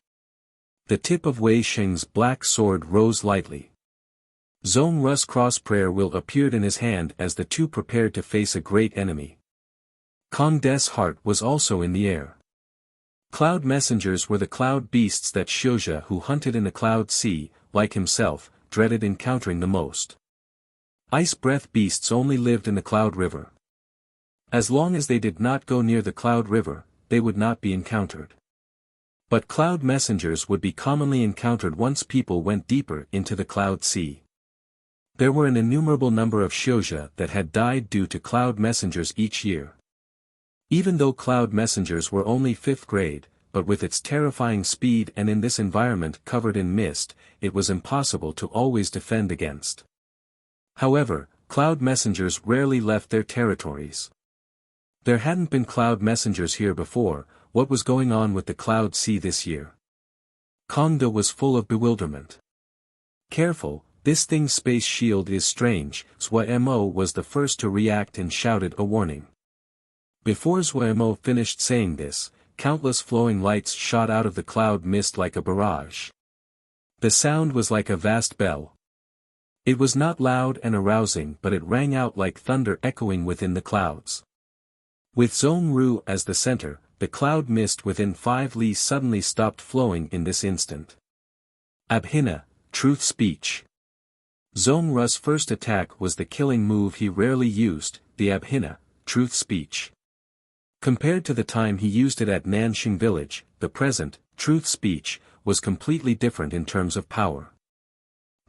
The tip of Wei Sheng's black sword rose lightly. Zhongru's cross prayer wheel appeared in his hand as the two prepared to face a great enemy. Kong De's heart was also in the air. Cloud messengers were the cloud beasts that Xianxia, who hunted in the cloud sea, like himself, dreaded encountering the most. Ice breath beasts only lived in the cloud river. As long as they did not go near the cloud river, they would not be encountered. But cloud messengers would be commonly encountered once people went deeper into the cloud sea. There were an innumerable number of Xianxia that had died due to cloud messengers each year. Even though cloud messengers were only 5th grade, but with its terrifying speed and in this environment covered in mist, it was impossible to always defend against. However, cloud messengers rarely left their territories. There hadn't been cloud messengers here before. What was going on with the cloud sea this year? Kong De was full of bewilderment. Careful, this thing's space shield is strange. Zhuo was the first to react and shouted a warning. Before Zhuo finished saying this, countless flowing lights shot out of the cloud mist like a barrage. The sound was like a vast bell. It was not loud and arousing, but it rang out like thunder echoing within the clouds. With Zhongru as the center, the cloud mist within 5 li suddenly stopped flowing in this instant. Abhina, truth speech. Zhongru's first attack was the killing move he rarely used, the Abhina, truth speech. Compared to the time he used it at Nanxing village, the present, truth speech, was completely different in terms of power.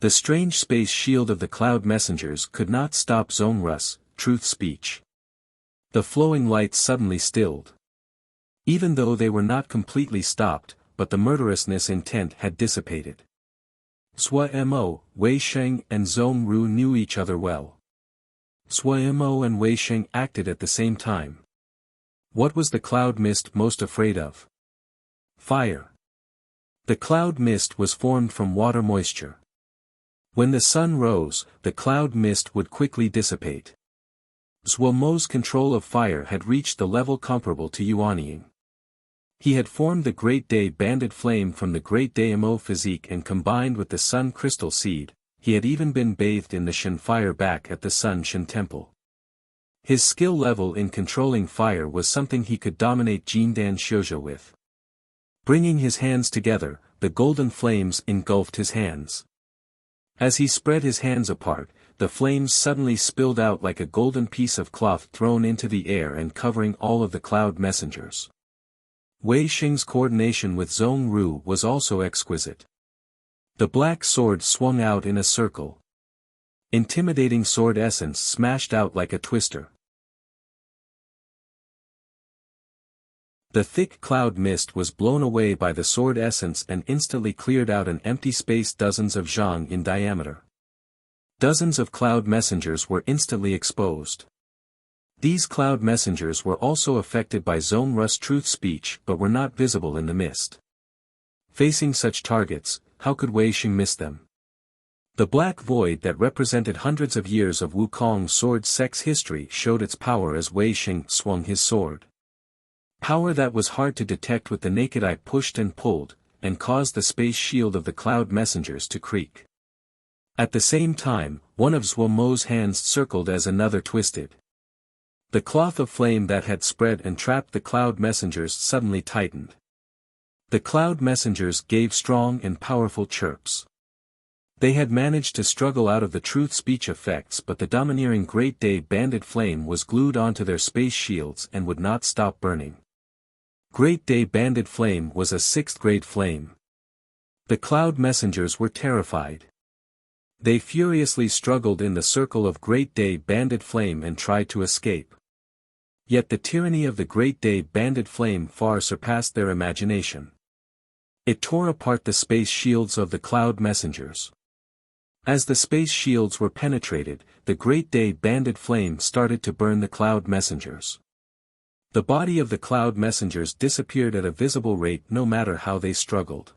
The strange space shield of the cloud messengers could not stop Zhongru's truth speech. The flowing lights suddenly stilled. Even though they were not completely stopped, but the murderousness intent had dissipated. Zhuo, Wei Sheng and Zhongru knew each other well. Zhuo and Wei Sheng acted at the same time. What was the cloud mist most afraid of? Fire. The cloud mist was formed from water moisture. When the sun rose, the cloud mist would quickly dissipate. Zhuomo's control of fire had reached the level comparable to Yuanying. He had formed the Great Day banded flame from the Great Day Mo physique and combined with the Sun crystal seed. He had even been bathed in the Shen fire back at the Sun Shen temple. His skill level in controlling fire was something he could dominate Jindan Xianxia with. Bringing his hands together, the golden flames engulfed his hands. As he spread his hands apart, the flames suddenly spilled out like a golden piece of cloth thrown into the air and covering all of the cloud messengers. Wei Sheng's coordination with Zhongru was also exquisite. The black sword swung out in a circle. Intimidating sword essence smashed out like a twister. The thick cloud mist was blown away by the sword essence and instantly cleared out an empty space dozens of zhang in diameter. Dozens of cloud messengers were instantly exposed. These cloud messengers were also affected by Zone Russ truth speech but were not visible in the mist. Facing such targets, how could Wei Xing miss them? The black void that represented hundreds of years of Wukong's sword sex history showed its power as Wei Xing swung his sword. Power that was hard to detect with the naked eye pushed and pulled, and caused the space shield of the cloud messengers to creak. At the same time, one of Zhuo Mo's hands circled as another twisted. The cloth of flame that had spread and trapped the cloud messengers suddenly tightened. The cloud messengers gave strong and powerful chirps. They had managed to struggle out of the truth speech effects, but the domineering Great Day Banded Flame was glued onto their space shields and would not stop burning. Great Day Banded Flame was a 6th grade flame. The cloud messengers were terrified. They furiously struggled in the circle of Great Day Banded Flame and tried to escape. Yet the tyranny of the Great Day Banded Flame far surpassed their imagination. It tore apart the space shields of the cloud messengers. As the space shields were penetrated, the Great Day Banded Flame started to burn the cloud messengers. The body of the cloud messengers disappeared at a visible rate no matter how they struggled.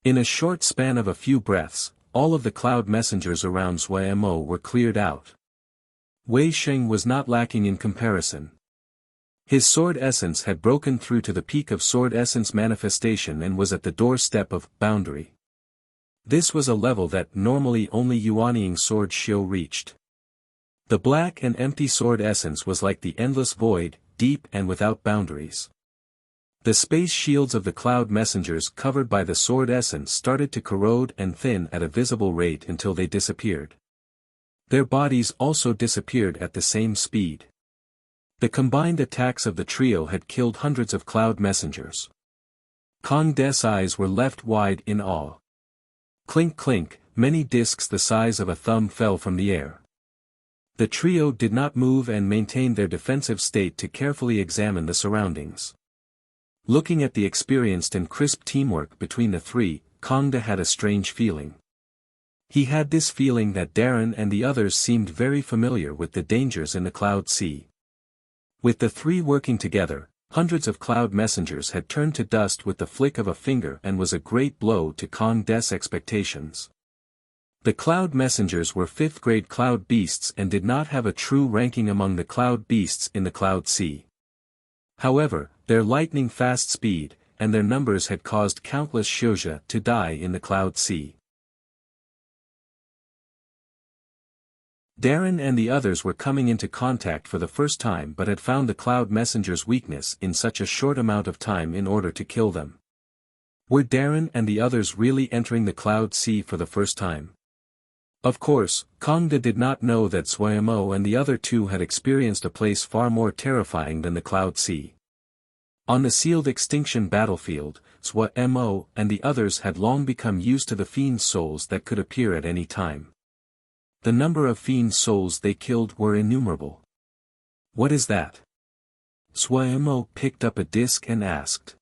In a short span of a few breaths, all of the cloud messengers around Zhuo Mo were cleared out. Wei Xing was not lacking in comparison. His sword essence had broken through to the peak of sword essence manifestation and was at the doorstep of boundary. This was a level that normally only Yuanying sword Xiu reached. The black and empty sword essence was like the endless void, deep and without boundaries. The space shields of the cloud messengers covered by the sword essence started to corrode and thin at a visible rate until they disappeared. Their bodies also disappeared at the same speed. The combined attacks of the trio had killed hundreds of cloud messengers. Kong De's eyes were left wide in awe. Clink clink, many discs the size of a thumb fell from the air. The trio did not move and maintained their defensive state to carefully examine the surroundings. Looking at the experienced and crisp teamwork between the three, Kong De had a strange feeling. He had this feeling that Darren and the others seemed very familiar with the dangers in the Cloud Sea. With the three working together, hundreds of cloud messengers had turned to dust with the flick of a finger and was a great blow to Kong De's expectations. The cloud messengers were 5th grade cloud beasts and did not have a true ranking among the cloud beasts in the Cloud Sea. However, their lightning-fast speed, and their numbers had caused countless Xiuzha to die in the Cloud Sea. Darren and the others were coming into contact for the first time but had found the cloud messengers' weakness in such a short amount of time in order to kill them. Were Darren and the others really entering the Cloud Sea for the first time? Of course, Kong De did not know that Zhuo Mo and the other two had experienced a place far more terrifying than the Cloud Sea. On the sealed extinction battlefield, Zhuo Mo and the others had long become used to the fiend souls that could appear at any time. The number of fiend souls they killed were innumerable. What is that? Zhuo Mo picked up a disc and asked.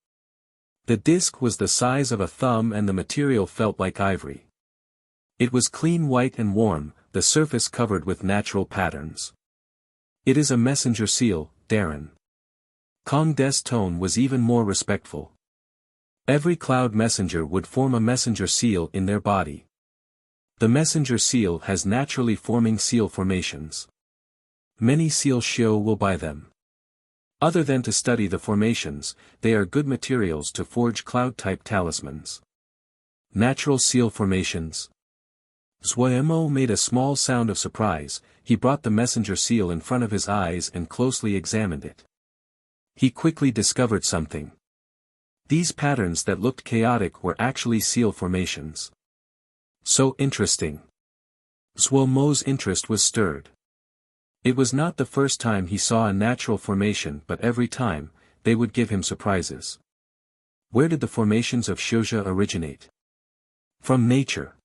The disc was the size of a thumb and the material felt like ivory. It was clean white and warm, the surface covered with natural patterns. It is a messenger seal, Darren. Kong De's tone was even more respectful. Every cloud messenger would form a messenger seal in their body. The messenger seal has naturally forming seal formations. Many seal Xiu will buy them. Other than to study the formations, they are good materials to forge cloud-type talismans. Natural seal formations. Zhuo Mo made a small sound of surprise. He brought the messenger seal in front of his eyes and closely examined it. He quickly discovered something. These patterns that looked chaotic were actually seal formations. So interesting. Zhuo Mo's interest was stirred. It was not the first time he saw a natural formation, but every time, they would give him surprises. Where did the formations of Xiuzha originate? From nature.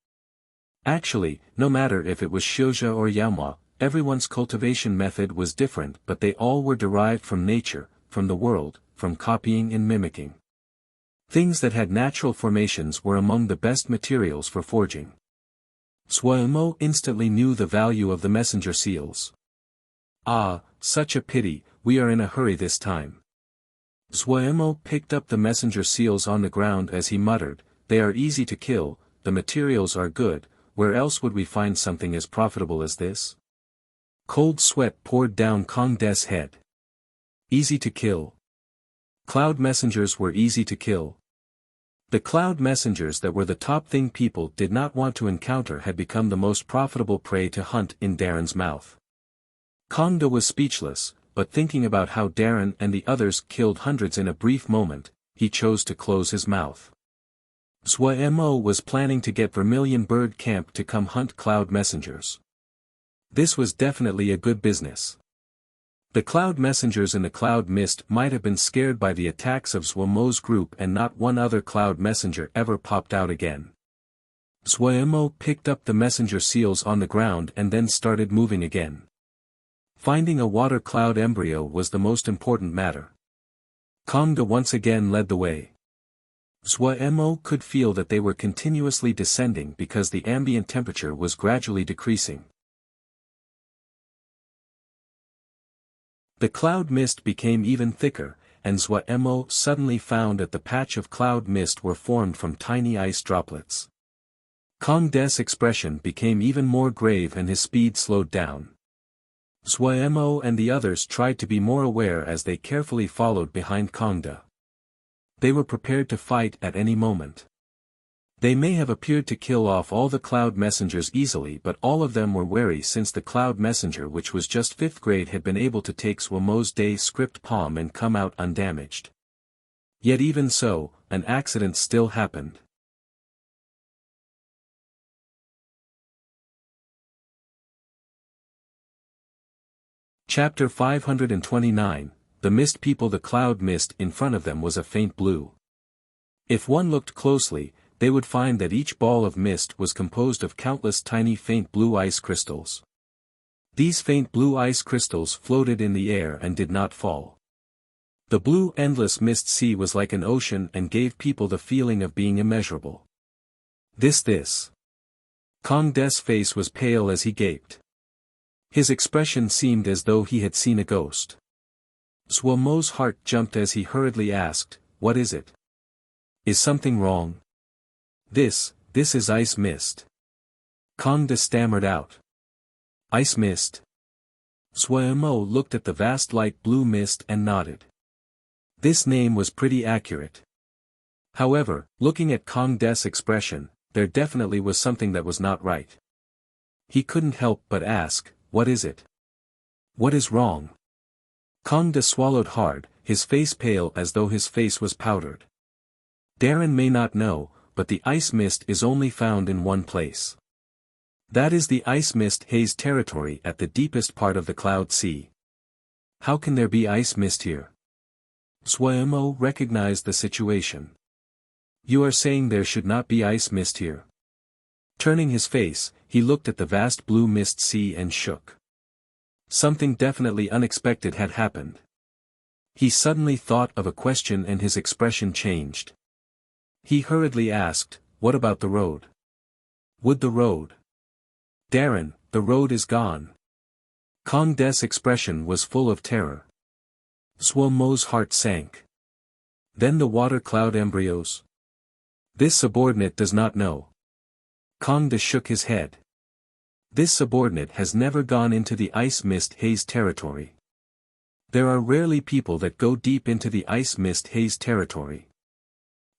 Actually, no matter if it was Xiuzha or Yaomua, everyone's cultivation method was different, but they all were derived from nature, from the world, from copying and mimicking. Things that had natural formations were among the best materials for forging. Xuemo instantly knew the value of the messenger seals. Ah, such a pity, we are in a hurry this time. Xuemo picked up the messenger seals on the ground as he muttered, they are easy to kill, the materials are good, where else would we find something as profitable as this? Cold sweat poured down Kong De's head. Easy to kill. Cloud messengers were easy to kill. The cloud messengers that were the top thing people did not want to encounter had become the most profitable prey to hunt in Darren's mouth. Kong De was speechless, but thinking about how Darren and the others killed hundreds in a brief moment, he chose to close his mouth. Xuemo was planning to get Vermilion Bird Camp to come hunt cloud messengers. This was definitely a good business. The cloud messengers in the cloud mist might have been scared by the attacks of Xuemo's group and not one other cloud messenger ever popped out again. Xuemo picked up the messenger seals on the ground and then started moving again. Finding a water cloud embryo was the most important matter. Kong De once again led the way. Xuemo could feel that they were continuously descending because the ambient temperature was gradually decreasing. The cloud mist became even thicker, and Xuemo suddenly found that the patch of cloud mist were formed from tiny ice droplets. Kong De's expression became even more grave and his speed slowed down. Xuemo and the others tried to be more aware as they carefully followed behind Kong De. They were prepared to fight at any moment. They may have appeared to kill off all the cloud messengers easily, but all of them were wary since the cloud messenger, which was just 5th grade, had been able to take Xuemo's day script palm and come out undamaged. Yet even so, an accident still happened. Chapter 529, The Mist People. The cloud mist in front of them was a faint blue. If one looked closely, they would find that each ball of mist was composed of countless tiny faint blue ice crystals. These faint blue ice crystals floated in the air and did not fall. The blue endless mist sea was like an ocean and gave people the feeling of being immeasurable. This. Kong De's face was pale as he gaped. His expression seemed as though he had seen a ghost. Xuemo's heart jumped as he hurriedly asked, "What is it? Is something wrong?" This is ice mist." Kong De stammered out. "Ice mist?" Xuemo looked at the vast light blue mist and nodded. This name was pretty accurate. However, looking at Kong De's expression, there definitely was something that was not right. He couldn't help but ask, "What is it? What is wrong?" Kong De swallowed hard, his face pale as though his face was powdered. Darren may not know, but the ice mist is only found in one place. That is the ice mist haze territory at the deepest part of the cloud sea. How can there be ice mist here? Xuemo recognized the situation. You are saying there should not be ice mist here? Turning his face, he looked at the vast blue mist sea and shook. Something definitely unexpected had happened. He suddenly thought of a question and his expression changed. He hurriedly asked, "What about the road? Would the road?" "Darren, the road is gone." Kong De's expression was full of terror. Xuemo's heart sank. Then the water cloud embryos? This subordinate does not know. Kong De shook his head. This subordinate has never gone into the ice mist haze territory. There are rarely people that go deep into the ice mist haze territory.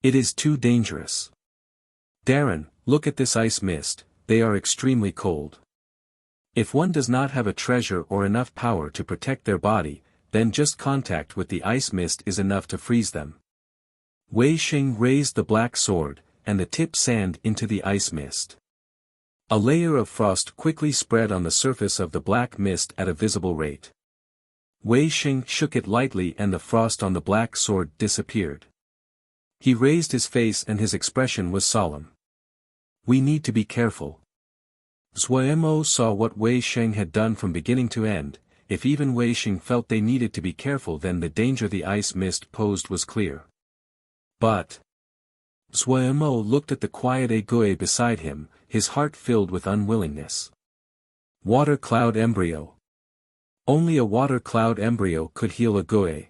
It is too dangerous. Darren, look at this ice mist, they are extremely cold. If one does not have a treasure or enough power to protect their body, then just contact with the ice mist is enough to freeze them. Wei Xing raised the black sword, and the tip sand into the ice mist. A layer of frost quickly spread on the surface of the black mist at a visible rate. Wei Xing shook it lightly and the frost on the black sword disappeared. He raised his face and his expression was solemn. We need to be careful. Xuemo saw what Wei Sheng had done from beginning to end. if even Wei Xing felt they needed to be careful, then the danger the ice mist posed was clear. But Zuo looked at the quiet Egue beside him, his heart filled with unwillingness. Water cloud embryo. Only a water cloud embryo could heal Egue.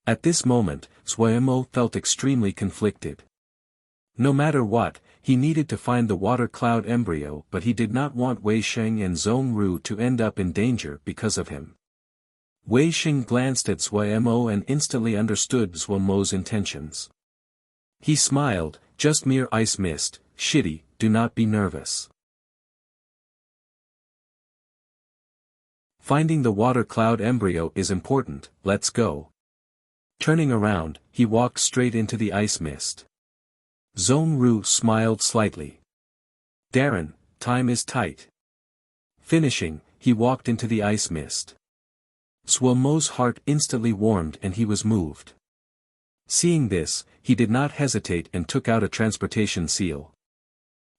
At this moment, Zuo felt extremely conflicted. No matter what, he needed to find the water cloud embryo, but he did not want Wei Xing and Zhongru to end up in danger because of him. Wei Xing glanced at Zuo and instantly understood Zuo's intentions. He smiled, "Just mere ice mist, shitty, do not be nervous. Finding the water cloud embryo is important, let's go." Turning around, he walked straight into the ice mist. Zhongru smiled slightly. "Darren, time is tight." Finishing, he walked into the ice mist. Zuo's heart instantly warmed and he was moved. Seeing this, he did not hesitate and took out a transportation seal.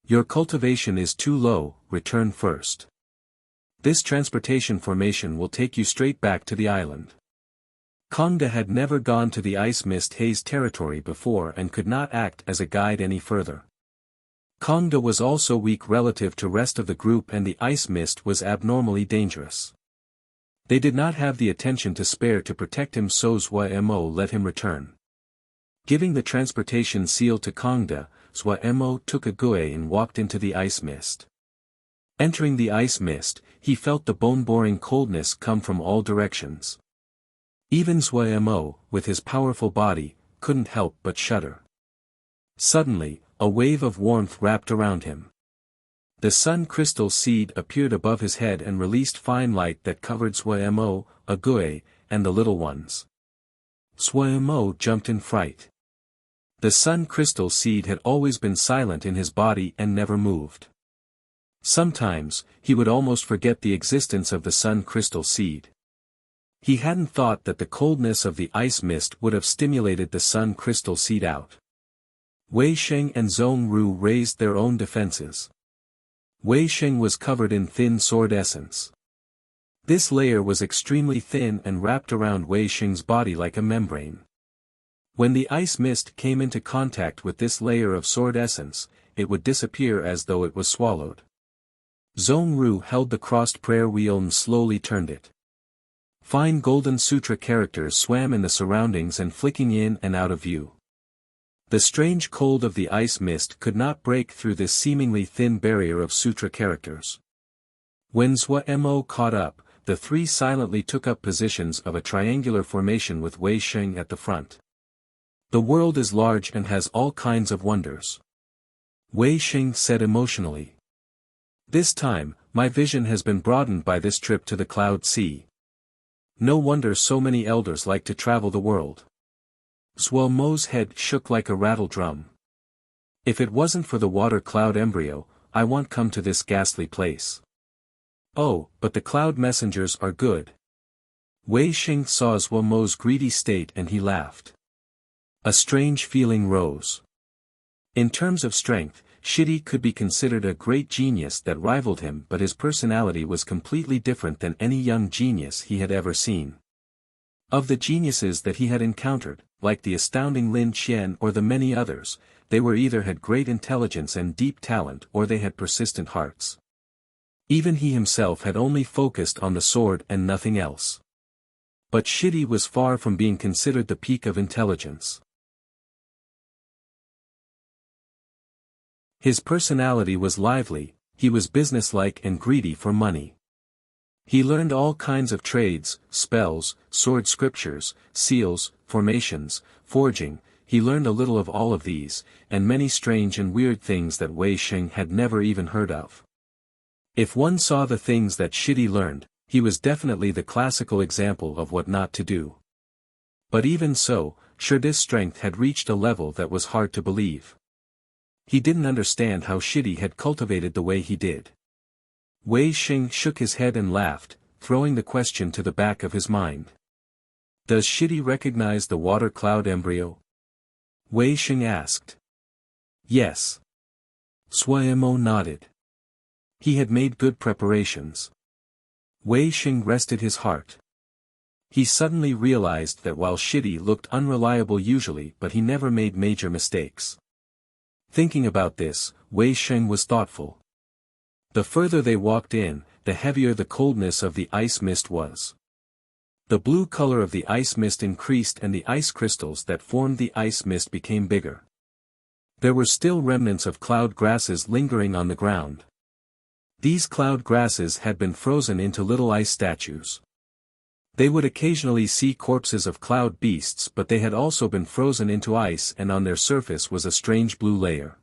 "Your cultivation is too low, return first. This transportation formation will take you straight back to the island." Kongda had never gone to the ice mist haze territory before and could not act as a guide any further. Kongda was also weak relative to rest of the group and the ice mist was abnormally dangerous. They did not have the attention to spare to protect him, so Zuo let him return. Giving the transportation seal to Kongda, Zuo took a Egue and walked into the ice mist. Entering the ice mist, he felt the bone-boring coldness come from all directions. Even Zuo, with his powerful body, couldn't help but shudder. Suddenly, a wave of warmth wrapped around him. The sun crystal seed appeared above his head and released fine light that covered Zuo, Egue, and the little ones. Zuo jumped in fright. The sun crystal seed had always been silent in his body and never moved. Sometimes, he would almost forget the existence of the sun crystal seed. He hadn't thought that the coldness of the ice mist would have stimulated the sun crystal seed out. Wei Xing and Zhongru raised their own defenses. Wei Xing was covered in thin sword essence. This layer was extremely thin and wrapped around Wei Xing's body like a membrane. When the ice mist came into contact with this layer of sword essence, it would disappear as though it was swallowed. Zhongru held the crossed prayer wheel and slowly turned it. Fine golden sutra characters swam in the surroundings and flicking in and out of view. The strange cold of the ice mist could not break through this seemingly thin barrier of sutra characters. When Zuo caught up, the three silently took up positions of a triangular formation with Wei Xing at the front. "The world is large and has all kinds of wonders," Wei Xing said emotionally. "This time, my vision has been broadened by this trip to the Cloud Sea. No wonder so many elders like to travel the world." Zuo's head shook like a rattle drum. "If it wasn't for the water cloud embryo, I won't come to this ghastly place." "Oh, but the cloud messengers are good." Wei Xing saw Zuo's greedy state and he laughed. A strange feeling rose. In terms of strength, Shidi could be considered a great genius that rivaled him, but his personality was completely different than any young genius he had ever seen. Of the geniuses that he had encountered, like the astounding Lin Qian or the many others, they were either had great intelligence and deep talent or they had persistent hearts. Even he himself had only focused on the sword and nothing else. But Shidi was far from being considered the peak of intelligence. His personality was lively, he was businesslike and greedy for money. He learned all kinds of trades, spells, sword scriptures, seals, formations, forging. He learned a little of all of these, and many strange and weird things that Wei Xing had never even heard of. If one saw the things that Shidi learned, he was definitely the classical example of what not to do. But even so, Shidi's strength had reached a level that was hard to believe. He didn't understand how Shidi had cultivated the way he did. Wei Xing shook his head and laughed, throwing the question to the back of his mind. "Does Shidi recognize the water cloud embryo?" Wei Xing asked. "Yes." Zuo nodded. He had made good preparations. Wei Xing rested his heart. He suddenly realized that while Shitty looked unreliable usually, but he never made major mistakes. Thinking about this, Wei Xing was thoughtful. The further they walked in, the heavier the coldness of the ice mist was. The blue color of the ice mist increased and the ice crystals that formed the ice mist became bigger. There were still remnants of cloud grasses lingering on the ground. These cloud grasses had been frozen into little ice statues. They would occasionally see corpses of cloud beasts, but they had also been frozen into ice, and on their surface was a strange blue layer.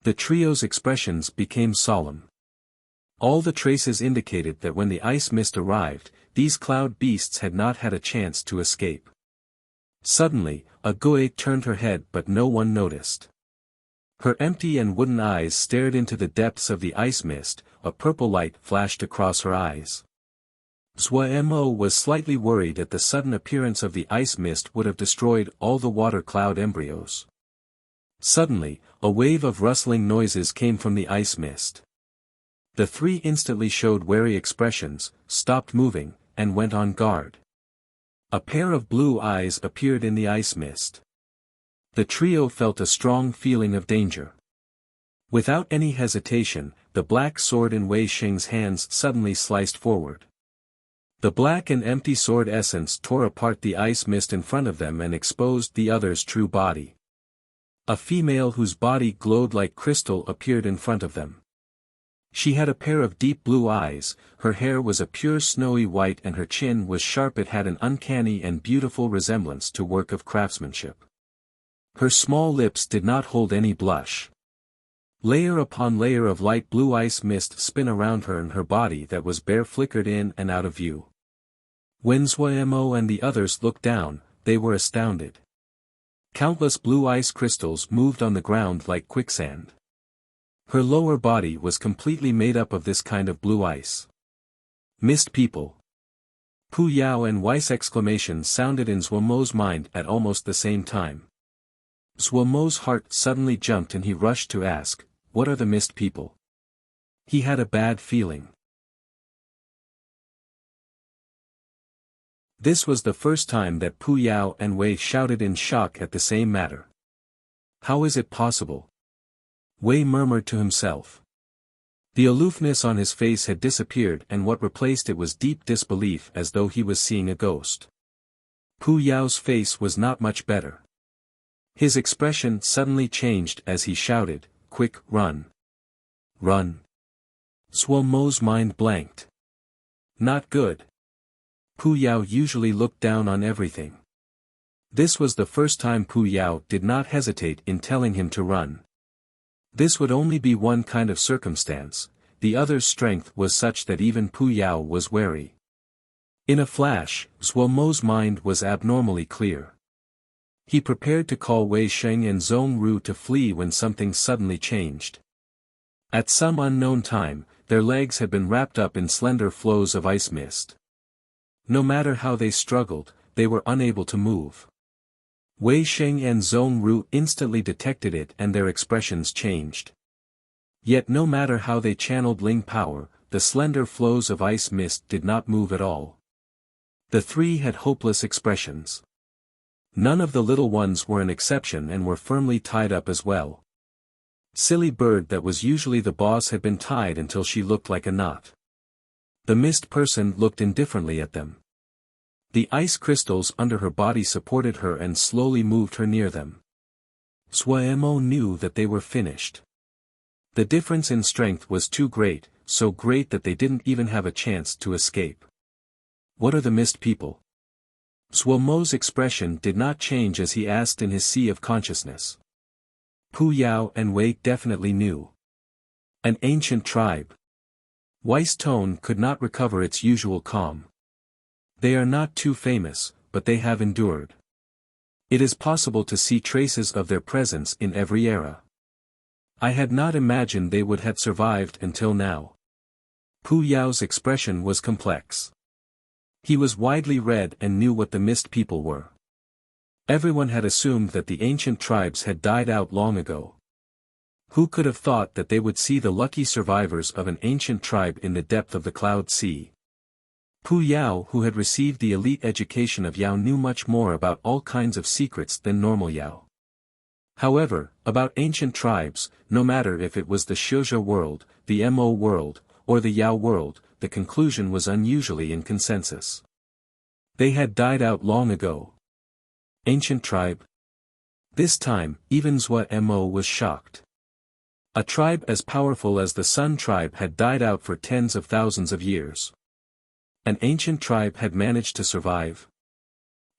The trio's expressions became solemn. All the traces indicated that when the ice mist arrived, these cloud beasts had not had a chance to escape. Suddenly, a Gui turned her head, but no one noticed. Her empty and wooden eyes stared into the depths of the ice mist. A purple light flashed across her eyes. Zhuo was slightly worried at the sudden appearance of the ice mist would have destroyed all the water cloud embryos. Suddenly, a wave of rustling noises came from the ice mist. The three instantly showed wary expressions, stopped moving, and went on guard. A pair of blue eyes appeared in the ice mist. The trio felt a strong feeling of danger. Without any hesitation, the black sword in Wei Xing's hands suddenly sliced forward. The black and empty sword essence tore apart the ice mist in front of them and exposed the other's true body. A female whose body glowed like crystal appeared in front of them. She had a pair of deep blue eyes, her hair was a pure snowy white and her chin was sharp. It had an uncanny and beautiful resemblance to work of craftsmanship. Her small lips did not hold any blush. Layer upon layer of light blue ice mist spin around her, and her body that was bare flickered in and out of view. When Zhuo and the others looked down, they were astounded. Countless blue ice crystals moved on the ground like quicksand. Her lower body was completely made up of this kind of blue ice. Mist people. Pu Yao and Wei's exclamations sounded in Zhuo's mind at almost the same time. Zhuo's heart suddenly jumped and he rushed to ask, "What are the mist people?" He had a bad feeling. This was the first time that Pu Yao and Wei shouted in shock at the same matter. How is it possible? Wei murmured to himself. The aloofness on his face had disappeared, and what replaced it was deep disbelief, as though he was seeing a ghost. Pu Yao's face was not much better. His expression suddenly changed as he shouted, "Quick, run! Run!" Zhuo's mind blanked. Not good. Pu Yao usually looked down on everything. This was the first time Pu Yao did not hesitate in telling him to run. This would only be one kind of circumstance, the other's strength was such that even Pu Yao was wary. In a flash, Zhuo's mind was abnormally clear. He prepared to call Wei Xing and Zhong Ru to flee when something suddenly changed. At some unknown time, their legs had been wrapped up in slender flows of ice mist. No matter how they struggled, they were unable to move. Wei Xing and Zhong Ru instantly detected it and their expressions changed. Yet no matter how they channeled Ling power, the slender flows of ice mist did not move at all. The three had hopeless expressions. None of the little ones were an exception and were firmly tied up as well. Silly bird that was usually the boss had been tied until she looked like a knot. The mist person looked indifferently at them. The ice crystals under her body supported her and slowly moved her near them. Zhuo knew that they were finished. The difference in strength was too great, so great that they didn't even have a chance to escape. What are the mist people? Zhuo's expression did not change as he asked in his sea of consciousness. Pu Yao and Wei definitely knew. An ancient tribe. Wei's tone could not recover its usual calm. They are not too famous, but they have endured. It is possible to see traces of their presence in every era. I had not imagined they would have survived until now. Pu Yao's expression was complex. He was widely read and knew what the mist people were. Everyone had assumed that the ancient tribes had died out long ago. Who could have thought that they would see the lucky survivors of an ancient tribe in the depth of the cloud sea? Pu Yao, who had received the elite education of Yao, knew much more about all kinds of secrets than normal Yao. However, about ancient tribes, no matter if it was the Shuzhe world, the Mo world, or the Yao world, the conclusion was unusually in consensus. They had died out long ago. Ancient tribe? This time, even Zhua Mo was shocked. A tribe as powerful as the Sun tribe had died out for tens of thousands of years. An ancient tribe had managed to survive.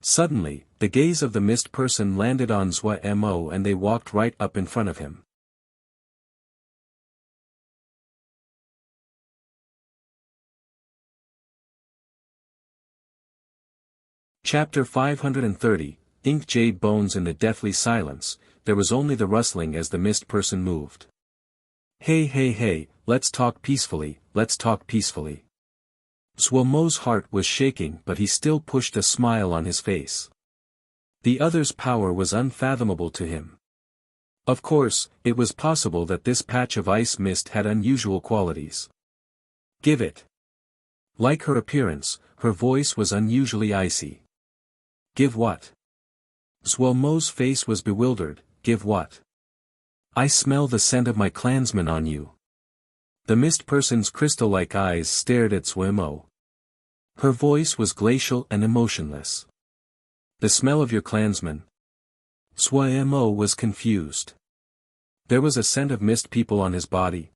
Suddenly, the gaze of the mist person landed on Zhua Mo and they walked right up in front of him. Chapter 530, Ink Jade Bones. In the deathly silence, there was only the rustling as the mist person moved. Hey, let's talk peacefully, let's talk peacefully. Zhua Mo's heart was shaking, but he still pushed a smile on his face. The other's power was unfathomable to him. Of course, it was possible that this patch of ice mist had unusual qualities. Give it. Like her appearance, her voice was unusually icy. Give what? Zhua Mo's face was bewildered. Give what? I smell the scent of my clansmen on you. The mist person's crystal-like eyes stared at Zhua Mo. Her voice was glacial and emotionless. The smell of your clansmen? Zhua Mo was confused. There was a scent of mist people on his body.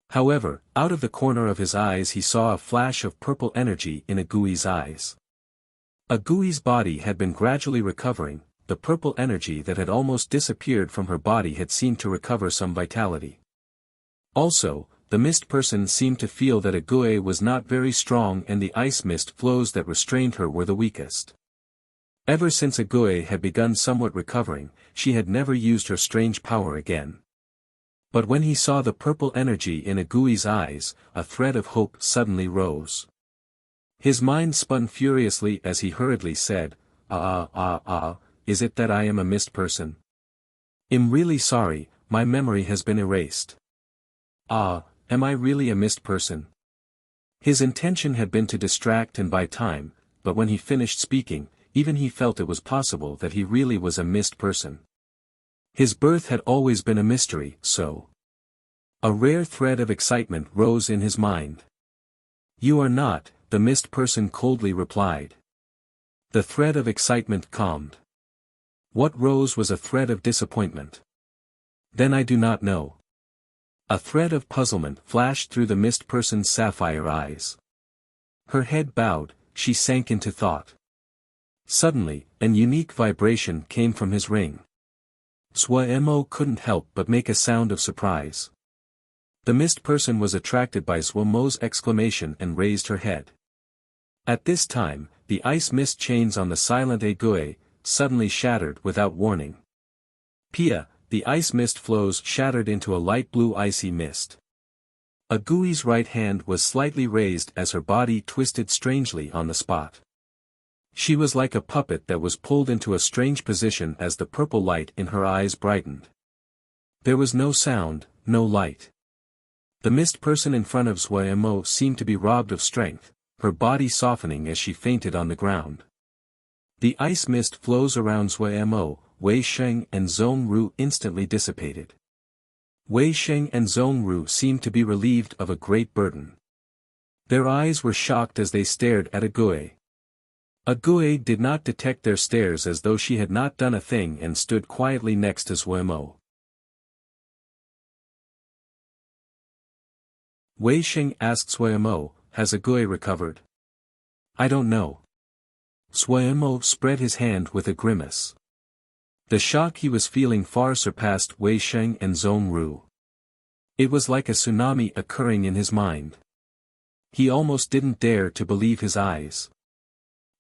However, out of the corner of his eyes he saw a flash of purple energy in Agui's eyes. Agui's body had been gradually recovering, the purple energy that had almost disappeared from her body had seemed to recover some vitality. Also, the mist person seemed to feel that Agui was not very strong and the ice mist flows that restrained her were the weakest. Ever since Agui had begun somewhat recovering, she had never used her strange power again. But when he saw the purple energy in Agui's eyes, a thread of hope suddenly rose. His mind spun furiously as he hurriedly said, is it that I am a mist person? I'm really sorry, my memory has been erased. Am I really a mist person? His intention had been to distract and buy time, but when he finished speaking, even he felt it was possible that he really was a mist person. His birth had always been a mystery, so. A rare thread of excitement rose in his mind. You are not, the mist person coldly replied. The thread of excitement calmed. What rose was a thread of disappointment. Then I do not know. A thread of puzzlement flashed through the mist person's sapphire eyes. Her head bowed, she sank into thought. Suddenly, an unique vibration came from his ring. Zhua Mo couldn't help but make a sound of surprise. The mist person was attracted by Zhua Mo's exclamation and raised her head. At this time, the ice mist chains on the silent Agui suddenly shattered without warning. Pia, the ice mist flows shattered into a light blue icy mist. Agui's right hand was slightly raised as her body twisted strangely on the spot. She was like a puppet that was pulled into a strange position as the purple light in her eyes brightened. There was no sound, no light. The mist person in front of Zhua Mo seemed to be robbed of strength, her body softening as she fainted on the ground. The ice mist flows around Zhua Mo, Wei Sheng and Zhong Ru instantly dissipated. Wei Sheng and Zhong Ru seemed to be relieved of a great burden. Their eyes were shocked as they stared at Agui. Agui did not detect their stares as though she had not done a thing and stood quietly next to Zhua Mo. Wei Sheng asked Zhua Mo, has Agui recovered? I don't know. Zhua Mo spread his hand with a grimace. The shock he was feeling far surpassed Wei Sheng and Zhong Ru. It was like a tsunami occurring in his mind. He almost didn't dare to believe his eyes.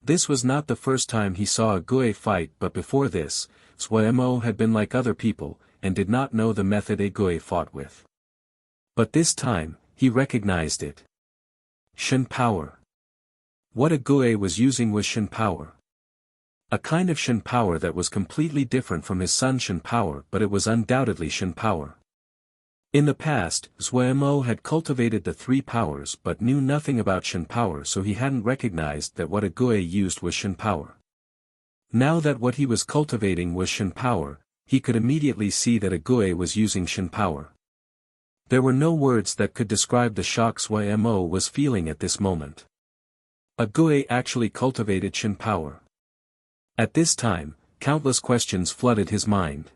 This was not the first time he saw Agui fight, but before this, Zhua Mo had been like other people, and did not know the method Agui fought with. But this time, he recognized it. Shen power. What Agui was using was Shen power. A kind of Shen power that was completely different from his son's Shen power, but it was undoubtedly Shen power. In the past, Xuemo had cultivated the three powers but knew nothing about Shen power, so he hadn't recognized that what a Gui used was Shen power. Now that what he was cultivating was Shen power, he could immediately see that a Gui was using Shen power. There were no words that could describe the shock Xuemo was feeling at this moment. A Gui actually cultivated Shen power. At this time, countless questions flooded his mind.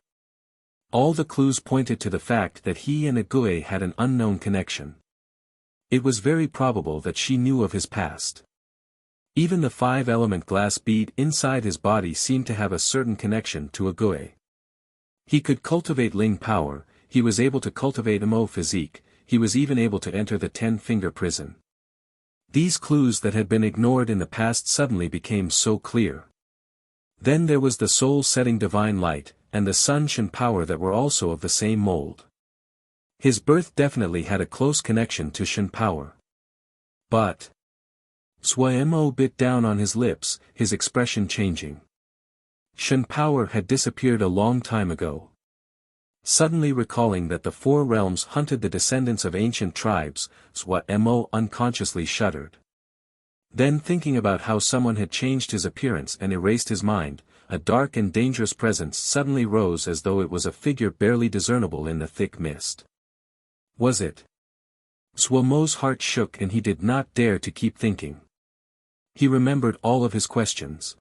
All the clues pointed to the fact that he and a Gui had an unknown connection. It was very probable that she knew of his past. Even the five-element glass bead inside his body seemed to have a certain connection to a Gui. He could cultivate Ling power, he was able to cultivate Emo physique, he was even able to enter the 10-finger prison. These clues that had been ignored in the past suddenly became so clear. Then there was the soul-setting divine light, and the sun Shen power that were also of the same mold. His birth definitely had a close connection to Shen power. But Xuemo bit down on his lips, his expression changing. Shen power had disappeared a long time ago. Suddenly recalling that the four realms hunted the descendants of ancient tribes, Xuemo unconsciously shuddered. Then thinking about how someone had changed his appearance and erased his mind, a dark and dangerous presence suddenly rose as though it was a figure barely discernible in the thick mist. Was it? Xuemo's heart shook and he did not dare to keep thinking. He remembered all of his questions.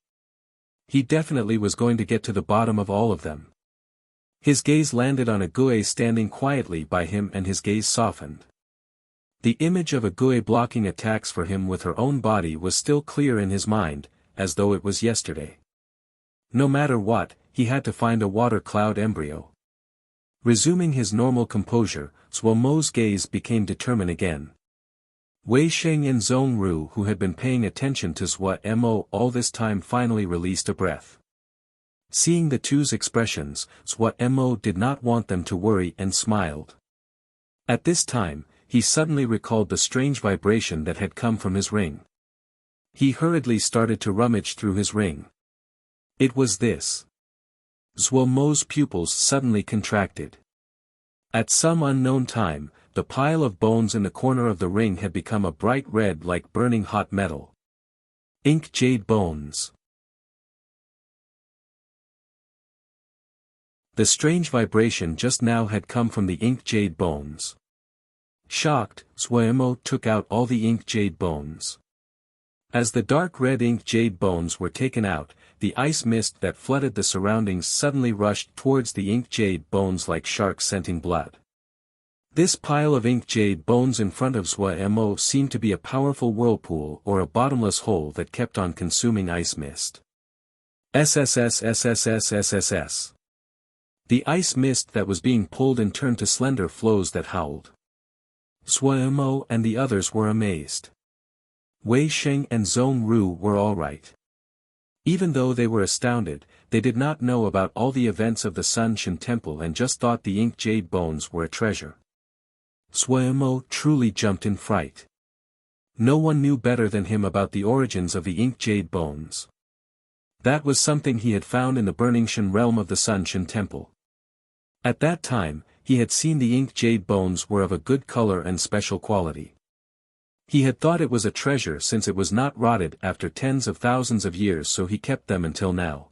He definitely was going to get to the bottom of all of them. His gaze landed on a Gui standing quietly by him and his gaze softened. The image of a Gui blocking attacks for him with her own body was still clear in his mind, as though it was yesterday. No matter what, he had to find a water cloud embryo. Resuming his normal composure, Xuemo's gaze became determined again. Wei Sheng and Zhong Ru, who had been paying attention to Xuemo all this time, finally released a breath. Seeing the two's expressions, Xuemo did not want them to worry and smiled. At this time, he suddenly recalled the strange vibration that had come from his ring. He hurriedly started to rummage through his ring. It was this. Xuemo's pupils suddenly contracted. At some unknown time, the pile of bones in the corner of the ring had become a bright red like burning hot metal. Ink jade bones. The strange vibration just now had come from the ink jade bones. Shocked, Xuemo took out all the ink jade bones. As the dark red ink jade bones were taken out, the ice mist that flooded the surroundings suddenly rushed towards the ink jade bones like sharks scenting blood. This pile of ink jade bones in front of Xuemo seemed to be a powerful whirlpool or a bottomless hole that kept on consuming ice mist. SSSSSSSSS. The ice mist that was being pulled and turned to slender flows that howled. Xuemo and the others were amazed. Wei Sheng and Zhong Ru were all right. Even though they were astounded, they did not know about all the events of the Sun Shen Temple and just thought the ink jade bones were a treasure. Xuemo truly jumped in fright. No one knew better than him about the origins of the ink jade bones. That was something he had found in the burning Shen realm of the Sun Shen Temple. At that time, he had seen the ink jade bones were of a good color and special quality. He had thought it was a treasure since it was not rotted after tens of thousands of years, so he kept them until now.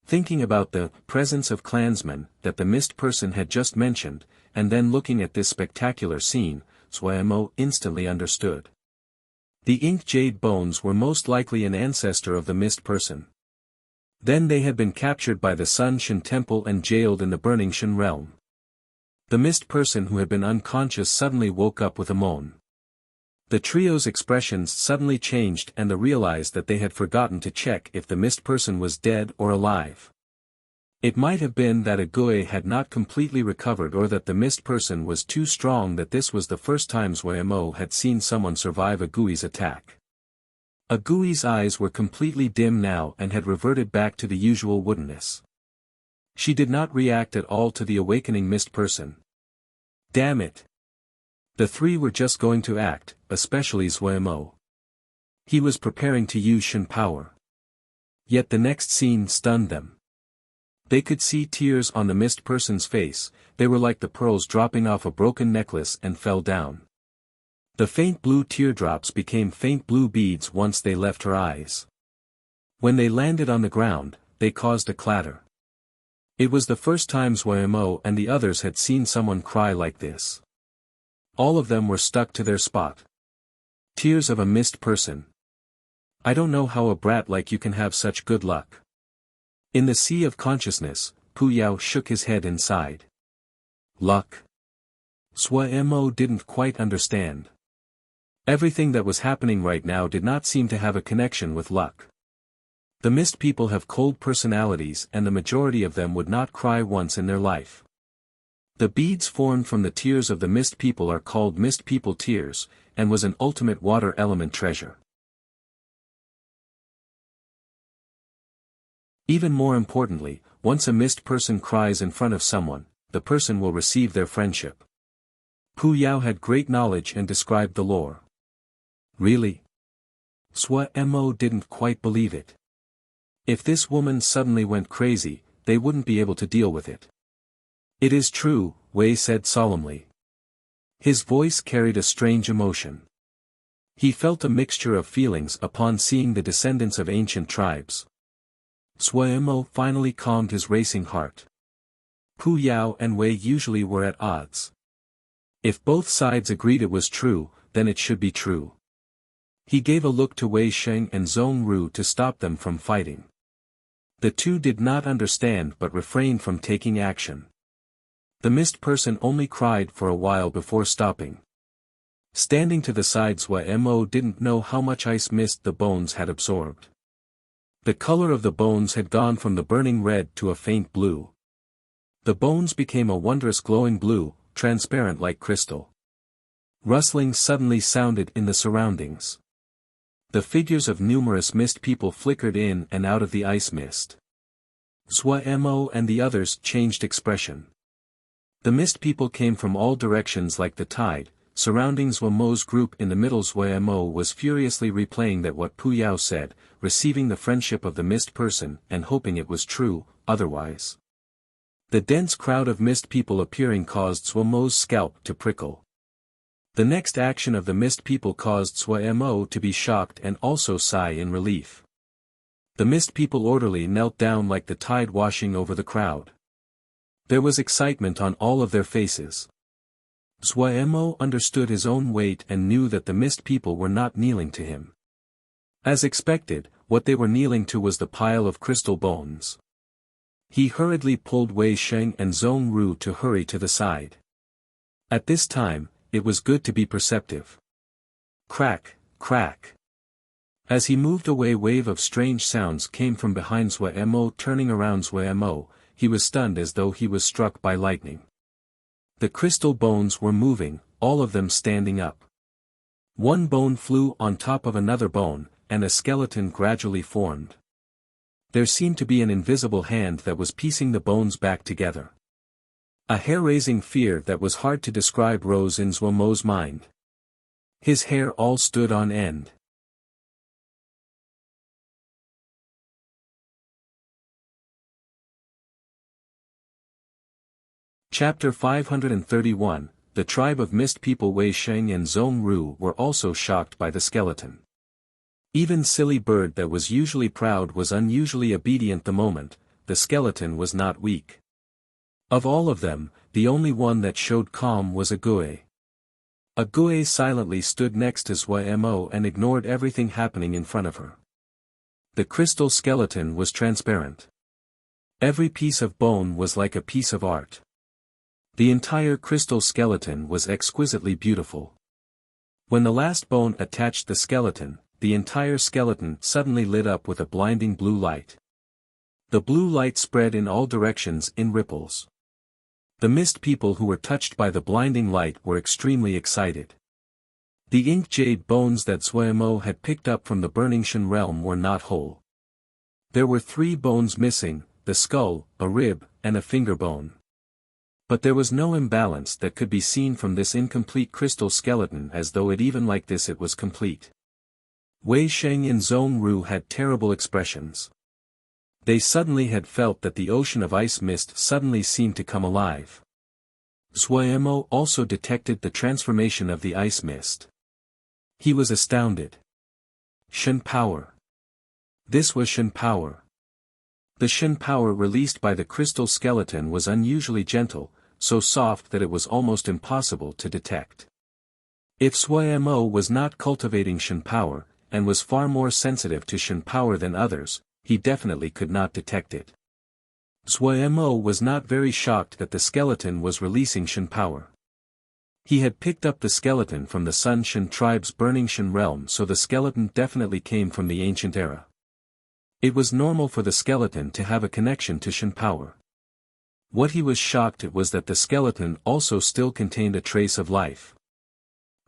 Thinking about the presence of clansmen that the mist person had just mentioned, and then looking at this spectacular scene, Xuemo instantly understood. The ink jade bones were most likely an ancestor of the mist person. Then they had been captured by the Sun Shen Temple and jailed in the burning Shen realm. The mist person who had been unconscious suddenly woke up with a moan. The trio's expressions suddenly changed and they realized that they had forgotten to check if the mist person was dead or alive. It might have been that a Gui had not completely recovered or that the mist person was too strong, that this was the first time Xuemo had seen someone survive a Gui's attack. A Gui's eyes were completely dim now and had reverted back to the usual woodenness. She did not react at all to the awakening mist person. Damn it! The three were just going to act, especially Xuemo. He was preparing to use Shen power. Yet the next scene stunned them. They could see tears on the mist person's face. They were like the pearls dropping off a broken necklace and fell down. The faint blue teardrops became faint blue beads once they left her eyes. When they landed on the ground, they caused a clatter. It was the first time Xuemo and the others had seen someone cry like this. All of them were stuck to their spot. Tears of a mist person. I don't know how a brat like you can have such good luck. In the sea of consciousness, Pu Yao shook his head and sighed. Luck. Xuemo didn't quite understand. Everything that was happening right now did not seem to have a connection with luck. The mist people have cold personalities and the majority of them would not cry once in their life. The beads formed from the tears of the mist people are called mist people tears, and was an ultimate water element treasure. Even more importantly, once a mist person cries in front of someone, the person will receive their friendship. Pu Yao had great knowledge and described the lore. Really? Xuemo didn't quite believe it. If this woman suddenly went crazy, they wouldn't be able to deal with it. It is true, Wei said solemnly. His voice carried a strange emotion. He felt a mixture of feelings upon seeing the descendants of ancient tribes. Xuemo finally calmed his racing heart. Pu Yao and Wei usually were at odds. If both sides agreed it was true, then it should be true. He gave a look to Wei Sheng and Zhong Ru to stop them from fighting. The two did not understand but refrained from taking action. The mist person only cried for a while before stopping. Standing to the side, Xuemo didn't know how much ice mist the bones had absorbed. The color of the bones had gone from the burning red to a faint blue. The bones became a wondrous glowing blue, transparent like crystal. Rustling suddenly sounded in the surroundings. The figures of numerous mist people flickered in and out of the ice mist. Xuemo and the others changed expression. The mist people came from all directions like the tide, surrounding Xuemo's group in the middle. Xuemo was furiously replaying that what Pu Yao said, receiving the friendship of the mist person and hoping it was true, otherwise. The dense crowd of mist people appearing caused Xuemo's scalp to prickle. The next action of the mist people caused Xuemo to be shocked and also sigh in relief. The mist people orderly knelt down like the tide washing over the crowd. There was excitement on all of their faces. Xuemo understood his own weight and knew that the mist people were not kneeling to him. As expected, what they were kneeling to was the pile of crystal bones. He hurriedly pulled Wei Sheng and Zhong Ru to hurry to the side. At this time, it was good to be perceptive. Crack, crack. As he moved away, a wave of strange sounds came from behind Xuemo. Turning around Xuemo, he was stunned as though he was struck by lightning. The crystal bones were moving, all of them standing up. One bone flew on top of another bone, and a skeleton gradually formed. There seemed to be an invisible hand that was piecing the bones back together. A hair-raising fear that was hard to describe rose in Xuemo's mind. His hair all stood on end. Chapter 531, The tribe of mist people. Wei Sheng and Zhong Ru were also shocked by the skeleton. Even silly bird that was usually proud was unusually obedient the moment. The skeleton was not weak. Of all of them, the only one that showed calm was Ague. Ague silently stood next to Xuemo and ignored everything happening in front of her. The crystal skeleton was transparent. Every piece of bone was like a piece of art. The entire crystal skeleton was exquisitely beautiful. When the last bone attached the skeleton, the entire skeleton suddenly lit up with a blinding blue light. The blue light spread in all directions in ripples. The mist people who were touched by the blinding light were extremely excited. The ink jade bones that Xuemo had picked up from the burning Shen realm were not whole. There were 3 bones missing, the skull, a rib, and a finger bone. But there was no imbalance that could be seen from this incomplete crystal skeleton, as though even like this it was complete. Wei Sheng and Zhong Ru had terrible expressions. They suddenly had felt that the ocean of ice mist suddenly seemed to come alive. Xuemo also detected the transformation of the ice mist. He was astounded. Shen power. This was Shen power. The Shen power released by the crystal skeleton was unusually gentle, so soft that it was almost impossible to detect. If Xuemo was not cultivating Shen power, and was far more sensitive to Shen power than others, he definitely could not detect it. Xuemo was not very shocked that the skeleton was releasing Shen power. He had picked up the skeleton from the Sun Shen tribe's burning Shen realm, so the skeleton definitely came from the ancient era. It was normal for the skeleton to have a connection to Shen power. What he was shocked at was that the skeleton also still contained a trace of life.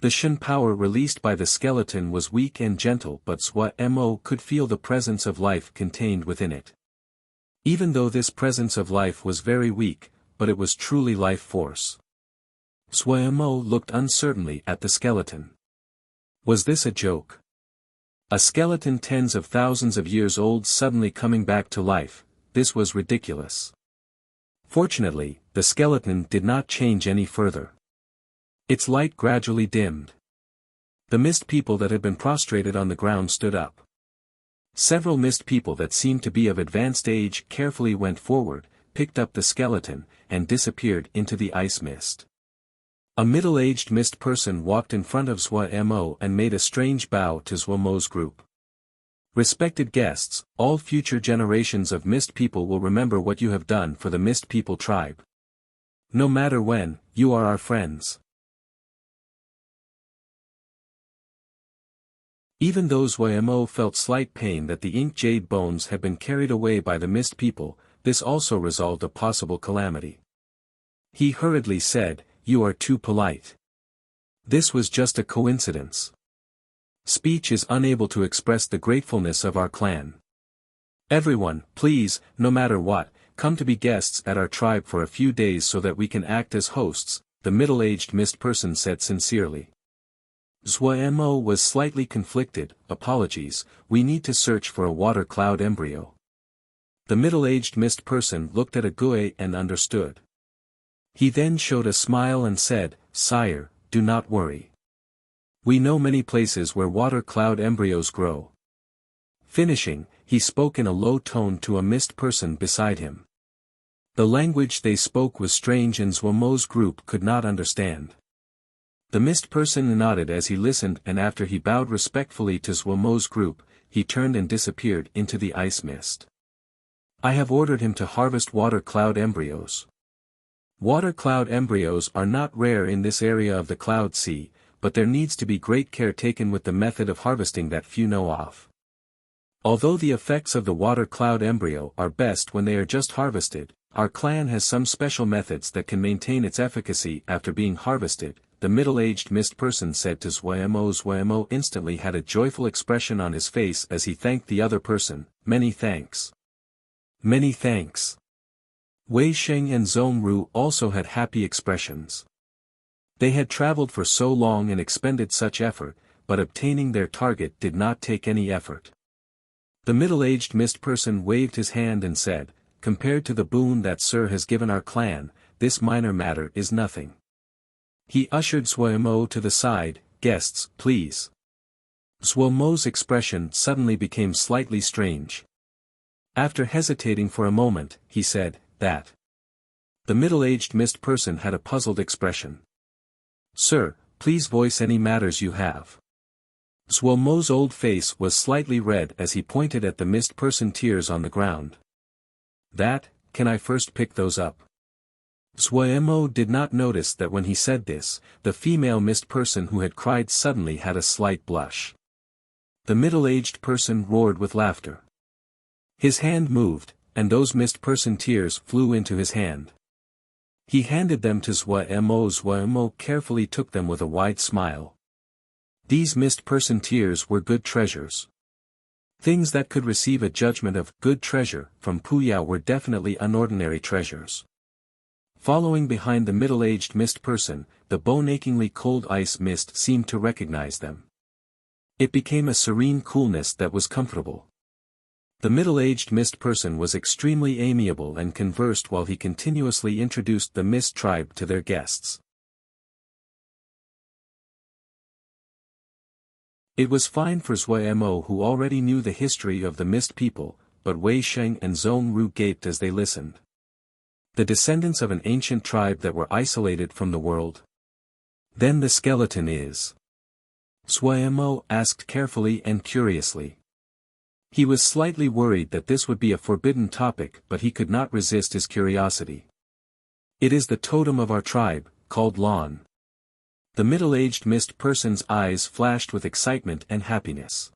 The Shen power released by the skeleton was weak and gentle, but Xuemo could feel the presence of life contained within it. Even though this presence of life was very weak, but it was truly life force. Xuemo looked uncertainly at the skeleton. Was this a joke? A skeleton tens of thousands of years old suddenly coming back to life, this was ridiculous. Fortunately, the skeleton did not change any further. Its light gradually dimmed. The mist people that had been prostrated on the ground stood up. Several mist people that seemed to be of advanced age carefully went forward, picked up the skeleton, and disappeared into the ice mist. A middle-aged mist person walked in front of Xuemo and made a strange bow to Xuemo's group. Respected guests, all future generations of mist people will remember what you have done for the mist people tribe. No matter when, you are our friends. Even though Xuemo felt slight pain that the ink jade bones had been carried away by the mist people, this also resolved a possible calamity. He hurriedly said, "You are too polite. This was just a coincidence. Speech is unable to express the gratefulness of our clan. Everyone, please, no matter what, come to be guests at our tribe for a few days so that we can act as hosts," the middle-aged mist person said sincerely. Xuemo was slightly conflicted. "Apologies, we need to search for a water cloud embryo." The middle-aged mist person looked at Ague and understood. He then showed a smile and said, "Sire, do not worry. We know many places where water cloud embryos grow." Finishing, he spoke in a low tone to a mist person beside him. The language they spoke was strange and Xuemo's group could not understand. The mist person nodded as he listened, and after he bowed respectfully to Xuemo's group, he turned and disappeared into the ice mist. "I have ordered him to harvest water cloud embryos. Water cloud embryos are not rare in this area of the cloud sea, but there needs to be great care taken with the method of harvesting that few know of. Although the effects of the water cloud embryo are best when they are just harvested, our clan has some special methods that can maintain its efficacy after being harvested," the middle-aged mist person said to Xuemo. Xuemo instantly had a joyful expression on his face as he thanked the other person. "Many thanks. Many thanks." Wei Sheng and Zhong Ru also had happy expressions. They had traveled for so long and expended such effort, but obtaining their target did not take any effort. The middle-aged mist person waved his hand and said, "Compared to the boon that Sir has given our clan, this minor matter is nothing." He ushered Xuemo to the side. "Guests, please." Xuemo's expression suddenly became slightly strange. After hesitating for a moment, he said, "That." The middle-aged mist person had a puzzled expression. "Sir, please voice any matters you have." Xuemo's old face was slightly red as he pointed at the mist person tears on the ground. "That, can I first pick those up?" Xuemo did not notice that when he said this, the female mist person who had cried suddenly had a slight blush. The middle-aged person roared with laughter. His hand moved, and those mist person tears flew into his hand. He handed them to Xuemo. Xuemo carefully took them with a wide smile. These mist person tears were good treasures. Things that could receive a judgment of good treasure from Puya were definitely unordinary treasures. Following behind the middle-aged mist person, the bone-achingly cold ice mist seemed to recognize them. It became a serene coolness that was comfortable. The middle-aged mist person was extremely amiable and conversed while he continuously introduced the mist tribe to their guests. It was fine for Zhuai Mo, who already knew the history of the mist people, but Wei Sheng and Zhong Ru gaped as they listened. The descendants of an ancient tribe that were isolated from the world. Then the skeleton is? Zhuai Mo asked carefully and curiously. He was slightly worried that this would be a forbidden topic, but he could not resist his curiosity. It is the totem of our tribe, called Lan. The middle-aged mist person's eyes flashed with excitement and happiness.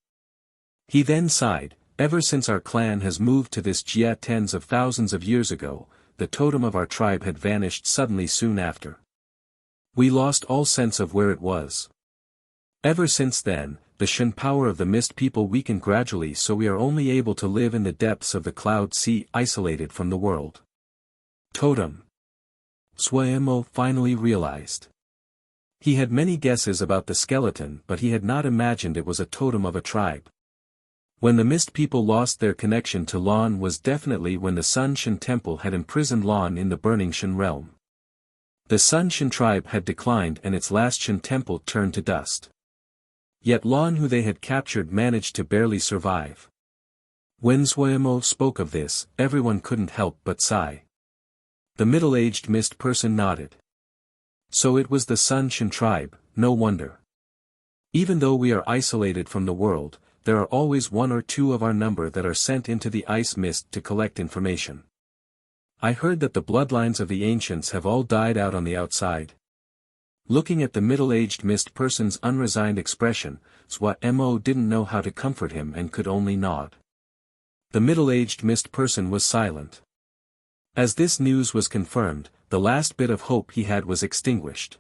He then sighed, ever since our clan has moved to this Jia tens of thousands of years ago, the totem of our tribe had vanished suddenly soon after. We lost all sense of where it was. Ever since then, the Shen power of the mist people weakened gradually, so we are only able to live in the depths of the cloud sea, isolated from the world. Totem. Zhuai Mo finally realized. He had many guesses about the skeleton, but he had not imagined it was a totem of a tribe. When the mist people lost their connection to Lan was definitely when the Sun Shen temple had imprisoned Lan in the burning Shen realm. The Sun Shen tribe had declined and its last Shen temple turned to dust. Yet Lan, who they had captured, managed to barely survive. When Zhuai Mo spoke of this, everyone couldn't help but sigh. The middle-aged mist person nodded. So it was the Sun Shen tribe, no wonder. Even though we are isolated from the world, there are always one or two of our number that are sent into the ice mist to collect information. I heard that the bloodlines of the ancients have all died out on the outside. Looking at the middle-aged mist person's unresigned expression, Zhuai Mo didn't know how to comfort him and could only nod. The middle-aged mist person was silent. As this news was confirmed, the last bit of hope he had was extinguished.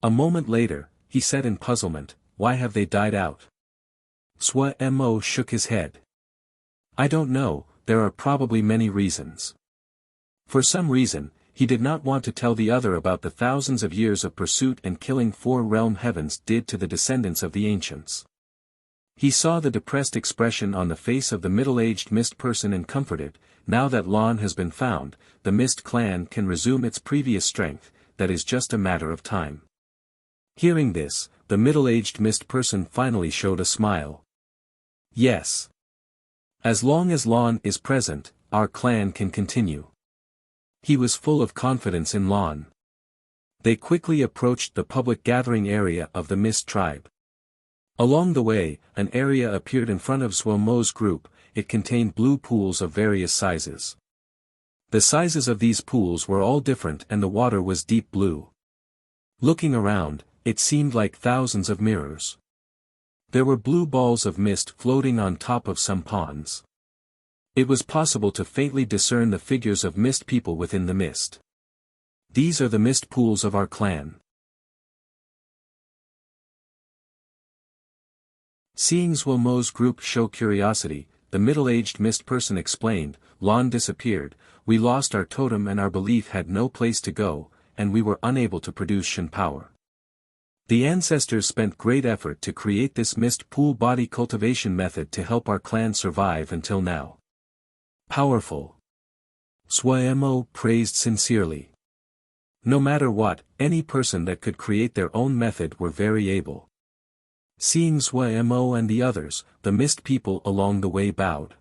A moment later, he said in puzzlement, "Why have they died out?" Zhuai Mo shook his head. "I don't know, there are probably many reasons." For some reason, he did not want to tell the other about the thousands of years of pursuit and killing four realm heavens did to the descendants of the ancients. He saw the depressed expression on the face of the middle-aged mist person and comforted, now that Lan has been found, the mist clan can resume its previous strength, that is just a matter of time. Hearing this, the middle-aged mist person finally showed a smile. Yes. As long as Lan is present, our clan can continue. He was full of confidence in Lan. They quickly approached the public gathering area of the mist tribe. Along the way, an area appeared in front of Zhuai Mo's group. It contained blue pools of various sizes. The sizes of these pools were all different and the water was deep blue. Looking around, it seemed like thousands of mirrors. There were blue balls of mist floating on top of some ponds. It was possible to faintly discern the figures of mist people within the mist. These are the mist pools of our clan. Seeing Zhuai Mo's group show curiosity, the middle-aged mist person explained, Lan disappeared, we lost our totem and our belief had no place to go, and we were unable to produce Shen power. The ancestors spent great effort to create this mist pool body cultivation method to help our clan survive until now. Powerful. Zhuai Mo praised sincerely. No matter what, any person that could create their own method were very able. Seeing Zhuai Mo and the others, the mist people along the way bowed.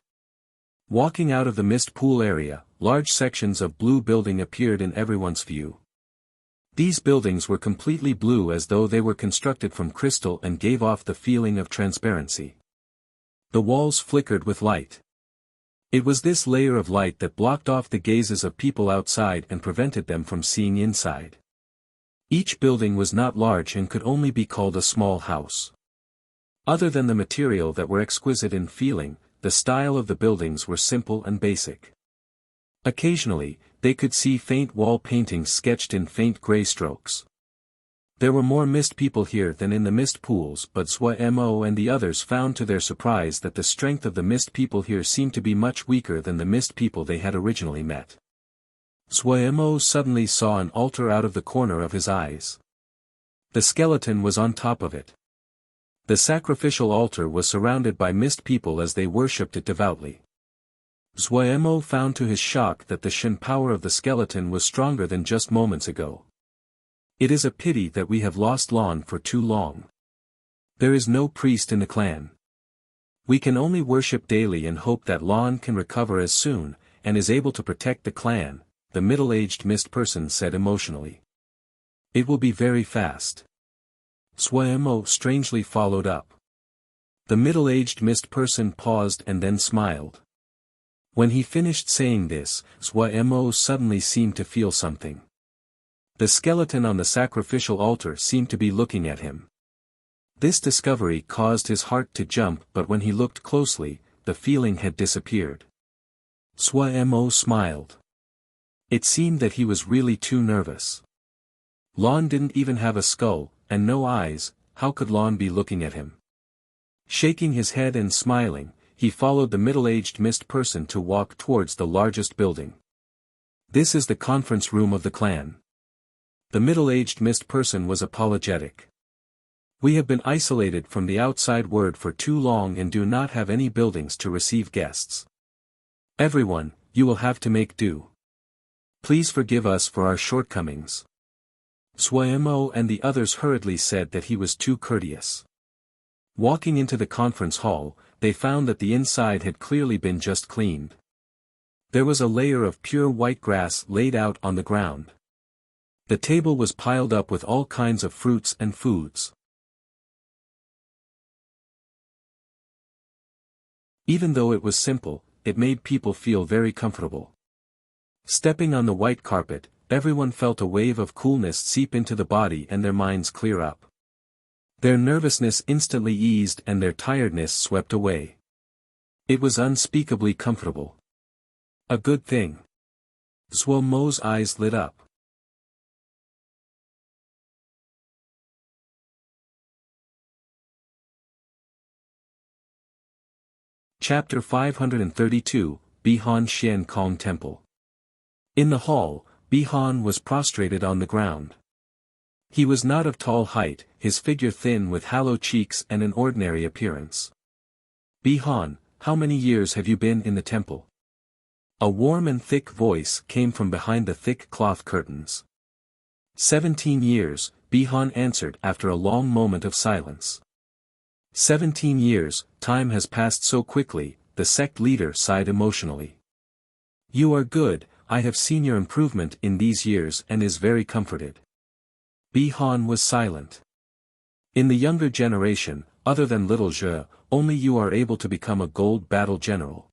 Walking out of the mist pool area, large sections of blue building appeared in everyone's view. These buildings were completely blue as though they were constructed from crystal and gave off the feeling of transparency. The walls flickered with light. It was this layer of light that blocked off the gazes of people outside and prevented them from seeing inside. Each building was not large and could only be called a small house. Other than the material that were exquisite in feeling, the style of the buildings were simple and basic. Occasionally, they could see faint wall paintings sketched in faint gray strokes. There were more mist people here than in the mist pools, but Zhuai Mo and the others found to their surprise that the strength of the mist people here seemed to be much weaker than the mist people they had originally met. Zhuai Mo suddenly saw an altar out of the corner of his eyes. The skeleton was on top of it. The sacrificial altar was surrounded by mist people as they worshipped it devoutly. Xuemo found to his shock that the Shen power of the skeleton was stronger than just moments ago. It is a pity that we have lost Lan for too long. There is no priest in the clan. We can only worship daily and hope that Lan can recover as soon, and is able to protect the clan, the middle-aged mist person said emotionally. It will be very fast. Xuemo strangely followed up. The middle-aged mist person paused and then smiled. When he finished saying this, Xuemo suddenly seemed to feel something. The skeleton on the sacrificial altar seemed to be looking at him. This discovery caused his heart to jump, but when he looked closely, the feeling had disappeared. Xuemo smiled. It seemed that he was really too nervous. Lan didn't even have a skull, and no eyes, how could Lan be looking at him? Shaking his head and smiling, he followed the middle-aged mist person to walk towards the largest building. This is the conference room of the clan. The middle-aged mist person was apologetic. We have been isolated from the outside world for too long and do not have any buildings to receive guests. Everyone, you will have to make do. Please forgive us for our shortcomings. Xuemo and the others hurriedly said that he was too courteous. Walking into the conference hall, they found that the inside had clearly been just cleaned. There was a layer of pure white grass laid out on the ground. The table was piled up with all kinds of fruits and foods. Even though it was simple, it made people feel very comfortable. Stepping on the white carpet, everyone felt a wave of coolness seep into the body and their minds clear up. Their nervousness instantly eased and their tiredness swept away. It was unspeakably comfortable. A good thing. Xuemo's eyes lit up. Chapter 532, Bihan Xiankong Temple. In the hall, Bihan was prostrated on the ground. He was not of tall height, his figure thin with hollow cheeks and an ordinary appearance. Bihan, how many years have you been in the temple? A warm and thick voice came from behind the thick cloth curtains. 17 years, Bihan answered after a long moment of silence. 17 years, time has passed so quickly, the sect leader sighed emotionally. You are good, I have seen your improvement in these years and is very comforted. Bihan was silent. In the younger generation, other than Little Zhe, only you are able to become a gold battle general.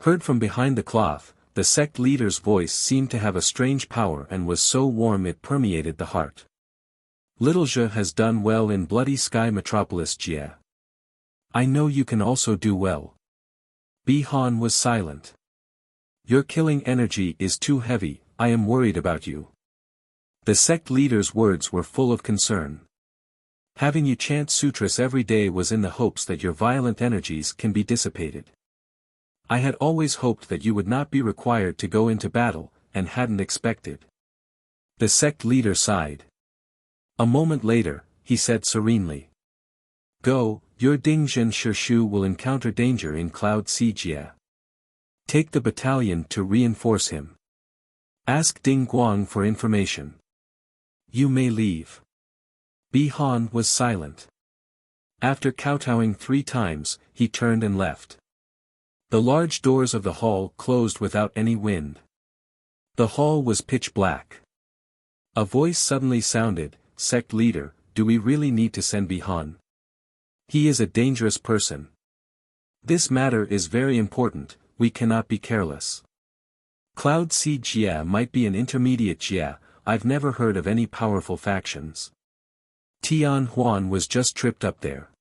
Heard from behind the cloth, the sect leader's voice seemed to have a strange power and was so warm it permeated the heart. Little Zhe has done well in Bloody Sky Metropolis Jie. I know you can also do well. Bihan was silent. Your killing energy is too heavy, I am worried about you. The sect leader's words were full of concern. Having you chant sutras every day was in the hopes that your violent energies can be dissipated. I had always hoped that you would not be required to go into battle, and hadn't expected. The sect leader sighed. A moment later, he said serenely. Go, your Dingjin Shishu will encounter danger in Cloud Sea Jie. Take the battalion to reinforce him. Ask Ding Guang for information. You may leave. Bihan was silent. After kowtowing 3 times, he turned and left. The large doors of the hall closed without any wind. The hall was pitch black. A voice suddenly sounded, Sect leader, do we really need to send Bihan? He is a dangerous person. This matter is very important, we cannot be careless. Cloud Sea Jie might be an intermediate Jie, I've never heard of any powerful factions. Tian Huan was just tripped up there.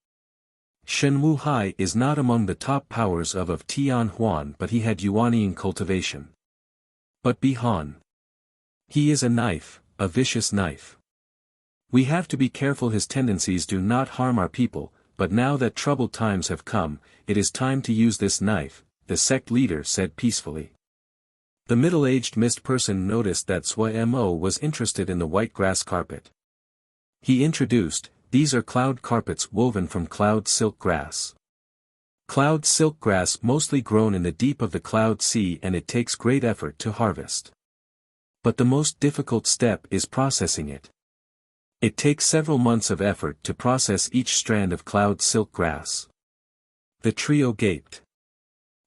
Shen Wuhai is not among the top powers of Tian Huan, but he had Yuanian cultivation. But Bihan. He is a knife, a vicious knife. We have to be careful his tendencies do not harm our people, but now that troubled times have come, it is time to use this knife, the sect leader said peacefully. The middle-aged mist person noticed that Xuemo was interested in the white grass carpet. He introduced, these are cloud carpets woven from cloud silk grass. Cloud silk grass mostly grown in the deep of the cloud sea, and it takes great effort to harvest. But the most difficult step is processing it. It takes several months of effort to process each strand of cloud silk grass. The trio gaped.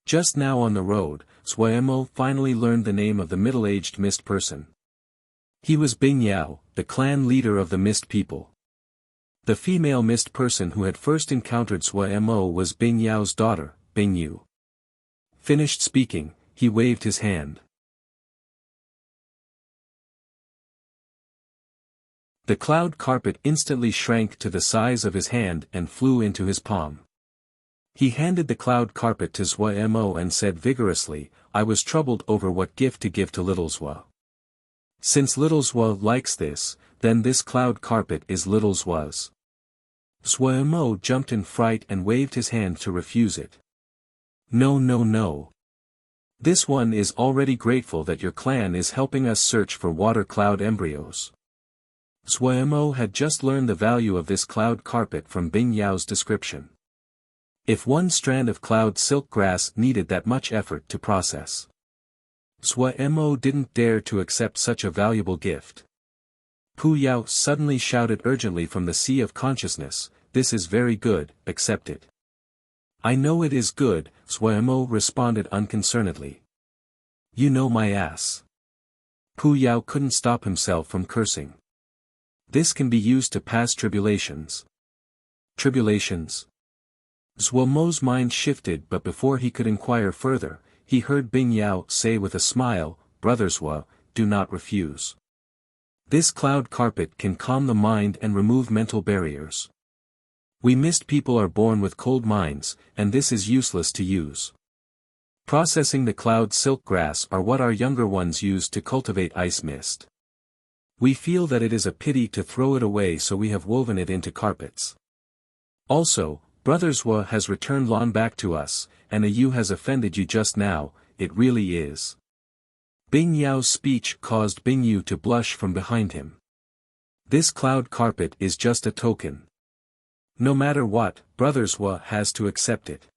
Just now on the road, Xuemo finally learned the name of the middle-aged mist person. He was Bing Yao, the clan leader of the mist people. The female mist person who had first encountered Xuemo was Bing Yao's daughter, Bing Yu. Finished speaking, he waved his hand. The cloud carpet instantly shrank to the size of his hand and flew into his palm. He handed the cloud carpet to Xuemo and said vigorously, "I was troubled over what gift to give to little Xue. Since little Xue likes this, then this cloud carpet is little Xue's." Xuemo jumped in fright and waved his hand to refuse it. "No, no, no. This one is already grateful that your clan is helping us search for water cloud embryos." Xuemo had just learned the value of this cloud carpet from Bing Yao's description. If one strand of cloud silk grass needed that much effort to process, Xuemo didn't dare to accept such a valuable gift. Pu Yao suddenly shouted urgently from the sea of consciousness, "This is very good, accept it." "I know it is good," Xuemo responded unconcernedly. "You know my ass." Pu Yao couldn't stop himself from cursing. "This can be used to pass tribulations." Tribulations? Xuemo's mind shifted, but before he could inquire further, he heard Bing Yao say with a smile, "Brother Xue, do not refuse. This cloud carpet can calm the mind and remove mental barriers. We mist people are born with cold minds, and this is useless to use. Processing the cloud silk grass are what our younger ones use to cultivate ice mist. We feel that it is a pity to throw it away, so we have woven it into carpets. Also, Brother Xue has returned Lon back to us, and a you has offended you just now, it really is." Bing Yao's speech caused Bing Yu to blush from behind him. "This cloud carpet is just a token. No matter what, Brother Xue has to accept it."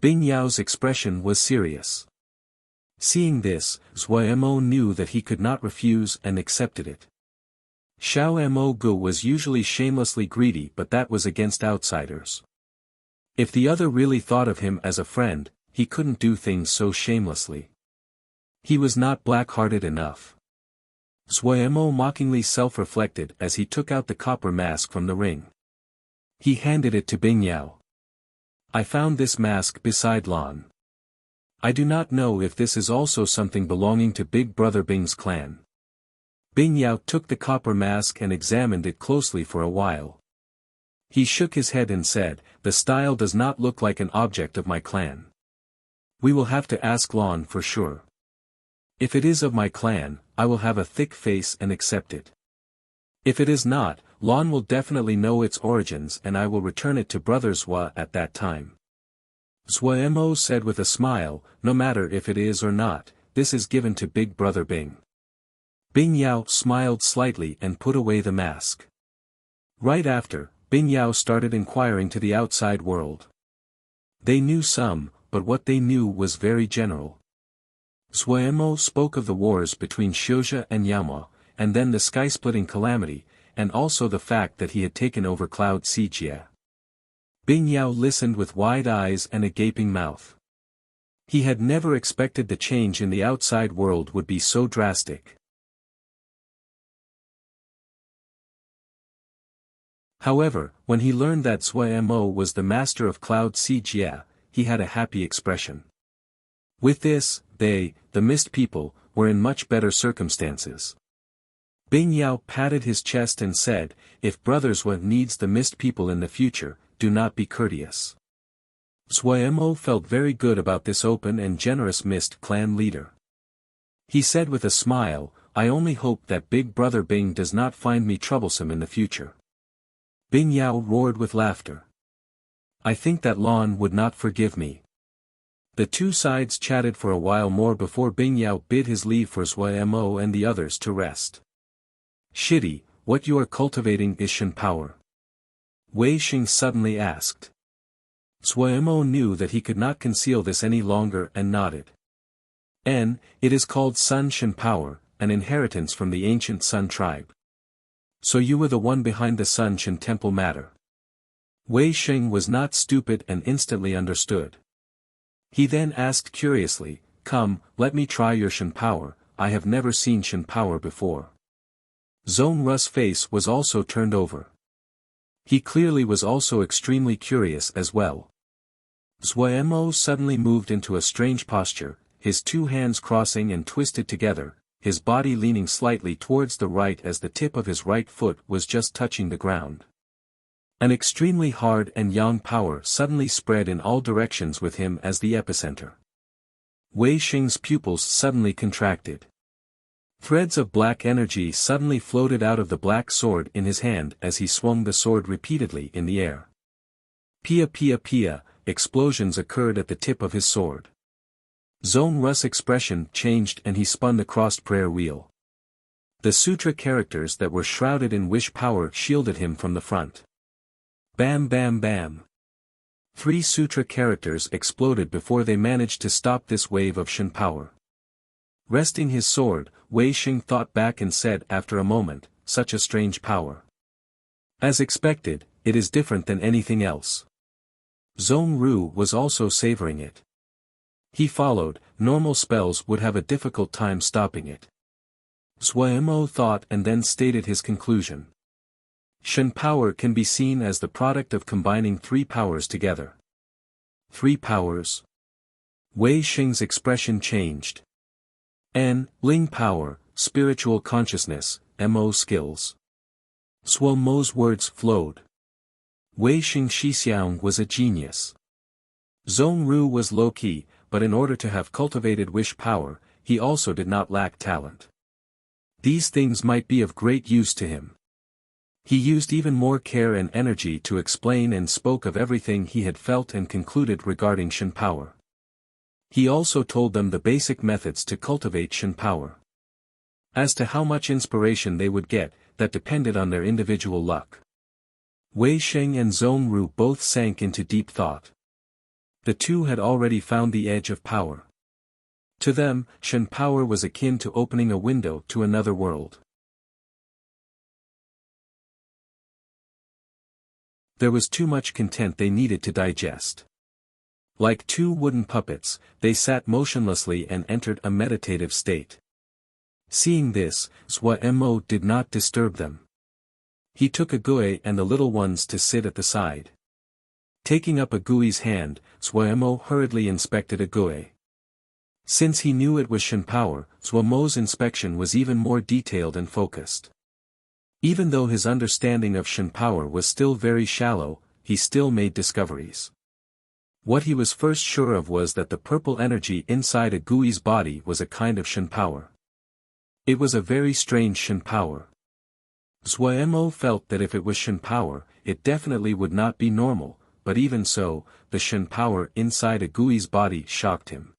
Bing Yao's expression was serious. Seeing this, Xuemo knew that he could not refuse and accepted it. Xiao Mo Gu was usually shamelessly greedy, but that was against outsiders. If the other really thought of him as a friend, he couldn't do things so shamelessly. He was not black-hearted enough. Xuemo mockingly self-reflected as he took out the copper mask from the ring. He handed it to Bing Yao. "I found this mask beside Lon. I do not know if this is also something belonging to Big Brother Bing's clan." Bing Yao took the copper mask and examined it closely for a while. He shook his head and said, "The style does not look like an object of my clan. We will have to ask Lon for sure. If it is of my clan, I will have a thick face and accept it. If it is not, Lon will definitely know its origins and I will return it to Brother Xue at that time." Xuemo said with a smile, "No matter if it is or not, this is given to Big Brother Bing." Bing Yao smiled slightly and put away the mask. Right after, Bing Yao started inquiring to the outside world. They knew some, but what they knew was very general. Xuemo spoke of the wars between Xiuzha and Yama, and then the sky-splitting calamity, and also the fact that he had taken over Cloud Xijia. Bing Yao listened with wide eyes and a gaping mouth. He had never expected the change in the outside world would be so drastic. However, when he learned that Xuemo was the master of Cloud Xijia, he had a happy expression. With this, they, the mist people, were in much better circumstances. Bing Yao patted his chest and said, "If Brother Xue needs the mist people in the future, do not be courteous." Xuemo felt very good about this open and generous mist clan leader. He said with a smile, "I only hope that Big Brother Bing does not find me troublesome in the future." Bing Yao roared with laughter. "I think that Lon would not forgive me." The two sides chatted for a while more before Bing Yao bid his leave for Xuemo and the others to rest. "Shitty, what you are cultivating is Shen power?" Wei Xing suddenly asked. Zhuemo knew that he could not conceal this any longer and nodded. It is called Sun Shen power, an inheritance from the ancient Sun tribe. So you were the one behind the Sun Shen temple matter. Wei Sheng was not stupid and instantly understood. He then asked curiously, "Come, let me try your Shen power, I have never seen Shen power before." Zhong Ru's face was also turned over. He clearly was also extremely curious as well. Zhuemo suddenly moved into a strange posture, his two hands crossing and twisted together, his body leaning slightly towards the right as the tip of his right foot was just touching the ground. An extremely hard and yang power suddenly spread in all directions with him as the epicenter. Wei Sheng's pupils suddenly contracted. Threads of black energy suddenly floated out of the black sword in his hand as he swung the sword repeatedly in the air. Pia pia pia, explosions occurred at the tip of his sword. Zhong Ru's expression changed and he spun the crossed prayer wheel. The sutra characters that were shrouded in wish power shielded him from the front. Bam bam bam. 3 sutra characters exploded before they managed to stop this wave of Shen power. Resting his sword, Wei Sheng thought back and said after a moment, "Such a strange power. As expected, it is different than anything else." Zhong Ru was also savoring it. He followed, normal spells would have a difficult time stopping it. Zhuemo thought and then stated his conclusion. Shen power can be seen as the product of combining 3 powers together. 3 powers? Wei Sheng's expression changed. Ling power, spiritual consciousness, Mo skills. Zhuemo's words flowed. Wei Sheng Xixiang was a genius. Zhong Ru was low-key, but in order to have cultivated wish power, he also did not lack talent. These things might be of great use to him. He used even more care and energy to explain and spoke of everything he had felt and concluded regarding Shen power. He also told them the basic methods to cultivate Shen power. As to how much inspiration they would get, that depended on their individual luck. Wei Sheng and Zhong Ru both sank into deep thought. The two had already found the edge of power. To them, Shen power was akin to opening a window to another world. There was too much content they needed to digest. Like 2 wooden puppets, they sat motionlessly and entered a meditative state. Seeing this, Zhuemo did not disturb them. He took a gui and the little ones to sit at the side. Taking up a gui's hand, Zhuemo hurriedly inspected a gui. Since he knew it was Shen power, Zhuemo's inspection was even more detailed and focused. Even though his understanding of Shen power was still very shallow, he still made discoveries. What he was first sure of was that the purple energy inside a gui's body was a kind of Shen power. It was a very strange Shen power. Zhuemo felt that if it was Shen power, it definitely would not be normal, but even so, the Shen power inside a gui's body shocked him.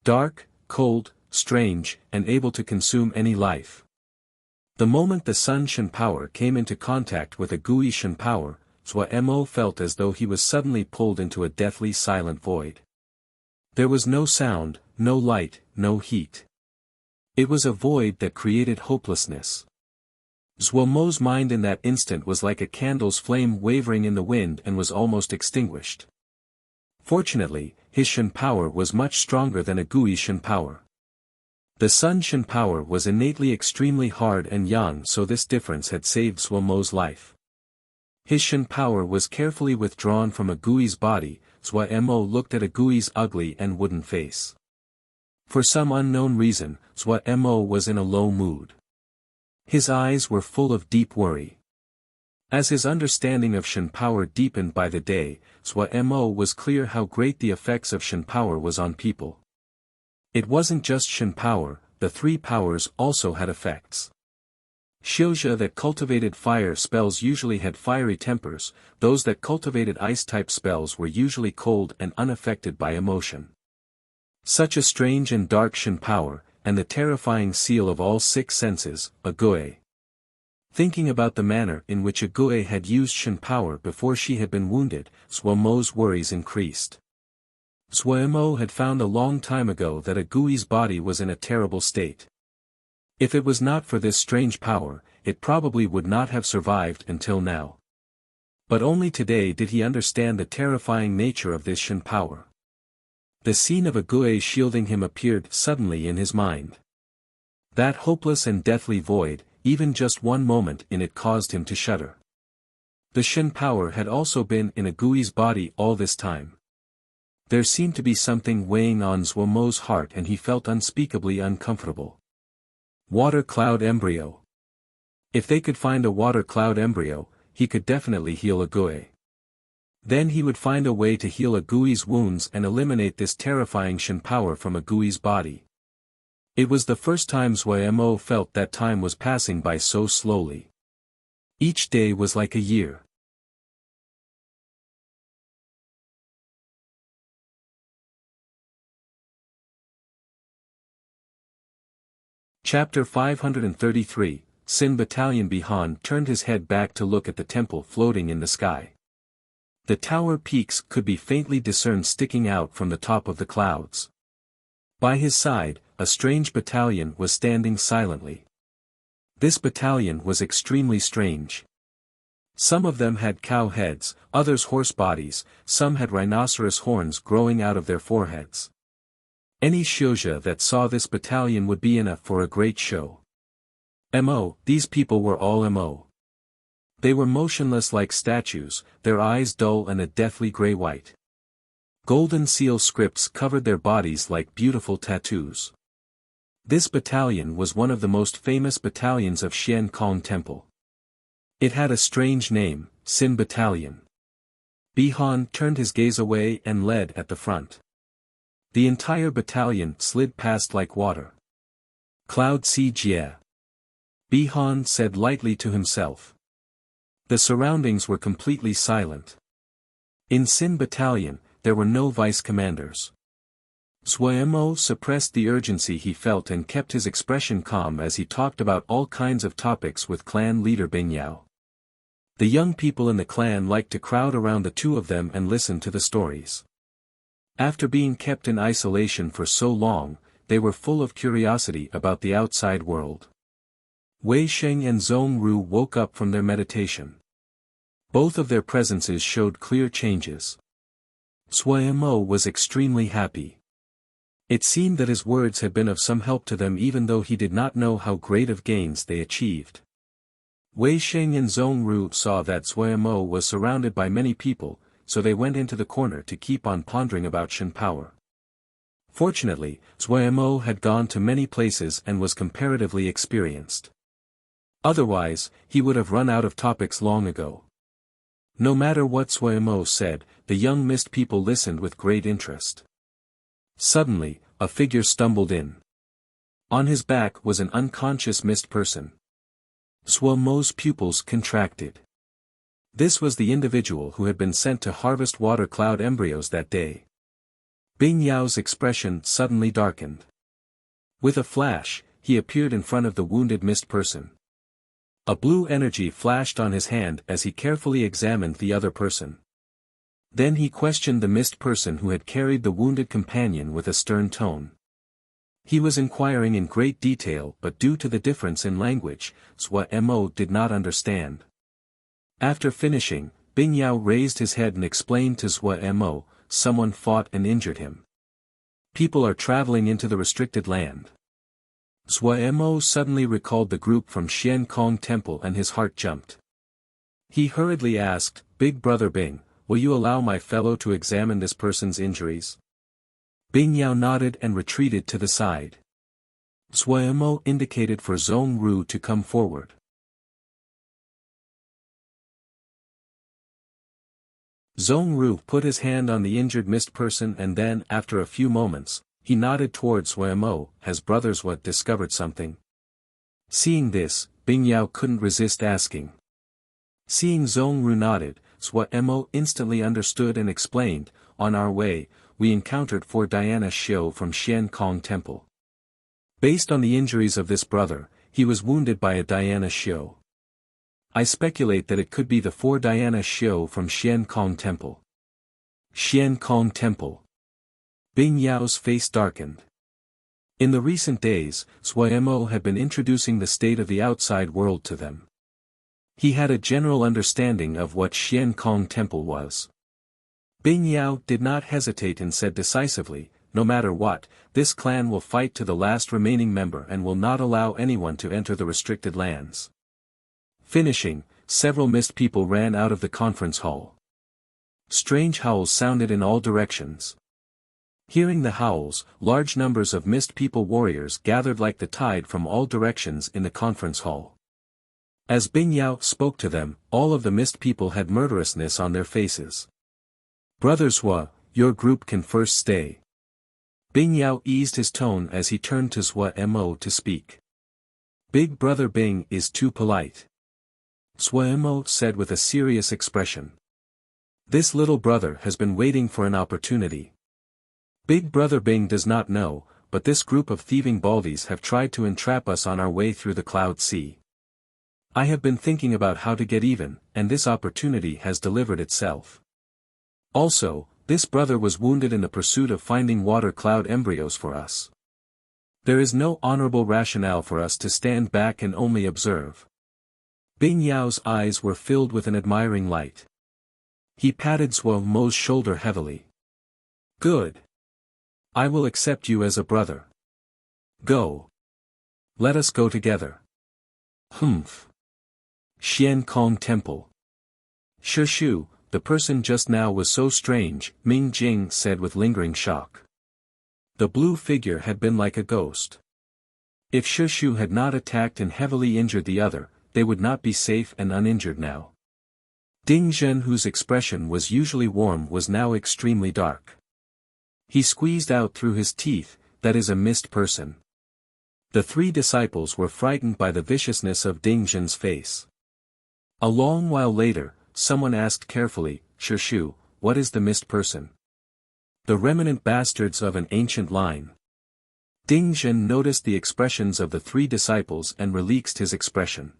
Dark, cold, strange, and able to consume any life. The moment the Sun Shen power came into contact with a gui Shen power, Zhuemo felt as though he was suddenly pulled into a deathly silent void. There was no sound, no light, no heat. It was a void that created hopelessness. Zhuemo's mind in that instant was like a candle's flame wavering in the wind and was almost extinguished. Fortunately, his Shen power was much stronger than a gui Shen power. The Sun Shen power was innately extremely hard and yang, so this difference had saved Zhuemo's life. His Shen power was carefully withdrawn from a gui's body. Zhuemo looked at a gui's ugly and wooden face. For some unknown reason, Zhuemo was in a low mood. His eyes were full of deep worry. As his understanding of Shen power deepened by the day, Zhuemo was clear how great the effects of Shen power was on people. It wasn't just Shen power, the 3 powers also had effects. Xiuzhe that cultivated fire spells usually had fiery tempers, those that cultivated ice-type spells were usually cold and unaffected by emotion. Such a strange and dark Shen power, and the terrifying seal of all 6 senses, a gui. Thinking about the manner in which a Gui had used Shen power before she had been wounded, Suomo's worries increased. Suomo had found a long time ago that a Gui's body was in a terrible state. If it was not for this strange power, it probably would not have survived until now. But only today did he understand the terrifying nature of this Shen power. The scene of a Gui shielding him appeared suddenly in his mind. That hopeless and deathly void, even just one moment in it caused him to shudder. The Shen power had also been in a Gui's body all this time. There seemed to be something weighing on Suomo's heart and he felt unspeakably uncomfortable. Water cloud embryo. If they could find a water cloud embryo, he could definitely heal a Gui. Then he would find a way to heal a Gui's wounds and eliminate this terrifying Shen power from a Gui's body. It was the first time Suomo felt that time was passing by so slowly. Each day was like a year. Chapter 533, Sin Battalion. Bihan turned his head back to look at the temple floating in the sky. The tower peaks could be faintly discerned sticking out from the top of the clouds. By his side, a strange battalion was standing silently. This battalion was extremely strange. Some of them had cow heads, others horse bodies, some had rhinoceros horns growing out of their foreheads. Any Xianxia that saw this battalion would be in for a great show. These people were all Mo. They were motionless like statues, their eyes dull and a deathly gray-white. Golden seal scripts covered their bodies like beautiful tattoos. This battalion was one of the most famous battalions of Xiankong Temple. It had a strange name, Sin Battalion. Bihan turned his gaze away and led at the front. The entire battalion slid past like water. Cloud Si Jie. Bihan said lightly to himself. The surroundings were completely silent. In Sin Battalion, there were no vice commanders. Suomo suppressed the urgency he felt and kept his expression calm as he talked about all kinds of topics with clan leader Bingyao. The young people in the clan liked to crowd around the two of them and listen to the stories. After being kept in isolation for so long, they were full of curiosity about the outside world. Wei Sheng and Zhong Ru woke up from their meditation. Both of their presences showed clear changes. Suomo was extremely happy. It seemed that his words had been of some help to them even though he did not know how great of gains they achieved. Wei Sheng and Zhong Ru saw that Suomo was surrounded by many people, so they went into the corner to keep on pondering about Shen power. Fortunately, Suomo had gone to many places and was comparatively experienced. Otherwise, he would have run out of topics long ago. No matter what Suomo said, the young mist people listened with great interest. Suddenly, a figure stumbled in. On his back was an unconscious mist person. Suomo's pupils contracted. This was the individual who had been sent to harvest water cloud embryos that day. Bing Yao's expression suddenly darkened. With a flash, he appeared in front of the wounded mist person. A blue energy flashed on his hand as he carefully examined the other person. Then he questioned the mist person who had carried the wounded companion with a stern tone. He was inquiring in great detail but due to the difference in language, Suomo did not understand. After finishing, Bing Yao raised his head and explained to Suomo, someone fought and injured him. People are traveling into the restricted land. Suomo suddenly recalled the group from Xiankong Temple and his heart jumped. He hurriedly asked, Big Brother Bing, will you allow my fellow to examine this person's injuries? Bing Yao nodded and retreated to the side. Suomo indicated for Zhong Ru to come forward. Zhong Ru put his hand on the injured mist person and then, after a few moments, he nodded towards Suomo. Has brothers what discovered something? Seeing this, Bing Yao couldn't resist asking. Seeing Zhong Ru nodded, Suomo instantly understood and explained, on our way, we encountered 4 Diana Xiao from Xiankong Temple. Based on the injuries of this brother, he was wounded by a Diana Xiao. I speculate that it could be the 4 Diana Xiao from Xiankong Temple. Xiankong Temple. Bing Yao's face darkened. In the recent days, Sui Mo had been introducing the state of the outside world to them. He had a general understanding of what Xiankong Temple was. Bing Yao did not hesitate and said decisively, "No matter what, this clan will fight to the last remaining member and will not allow anyone to enter the restricted lands." Finishing, several mist people ran out of the conference hall. Strange howls sounded in all directions. Hearing the howls, large numbers of mist people warriors gathered like the tide from all directions in the conference hall. As Bing Yao spoke to them, all of the mist people had murderousness on their faces. "Brother Sua, your group can first stay." Bing Yao eased his tone as he turned to Sua Mo to speak. "Big brother Bing is too polite," Sua Mo said with a serious expression. "This little brother has been waiting for an opportunity. Big brother Bing does not know, but this group of thieving baldies have tried to entrap us on our way through the Cloud Sea. I have been thinking about how to get even, and this opportunity has delivered itself. Also, this brother was wounded in the pursuit of finding water cloud embryos for us. There is no honorable rationale for us to stand back and only observe." Bing Yao's eyes were filled with an admiring light. He patted Sua Mo's shoulder heavily. "Good. I will accept you as a brother. Go. Let us go together." "Humph. Xiankong Temple. Shu, the person just now was so strange," Ming Jing said with lingering shock. The blue figure had been like a ghost. If Shu had not attacked and heavily injured the other, they would not be safe and uninjured now. Ding Zhen, whose expression was usually warm, was now extremely dark. He squeezed out through his teeth, "That is a mist person." The 3 disciples were frightened by the viciousness of Ding Zhen's face. A long while later, someone asked carefully, "Shu, what is the mist person?" "The remnant bastards of an ancient line." Ding Zhen noticed the expressions of the 3 disciples and relaxed his expression.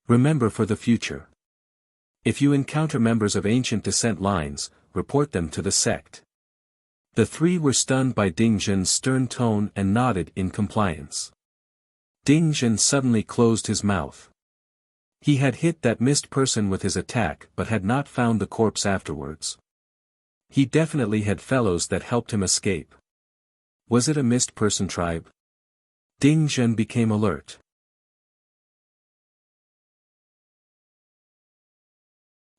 "Remember for the future. If you encounter members of ancient descent lines, report them to the sect." The 3 were stunned by Ding Zhen's stern tone and nodded in compliance. Ding Zhen suddenly closed his mouth. He had hit that mist person with his attack but had not found the corpse afterwards. He definitely had fellows that helped him escape. Was it a mist person tribe? Ding Zhen became alert.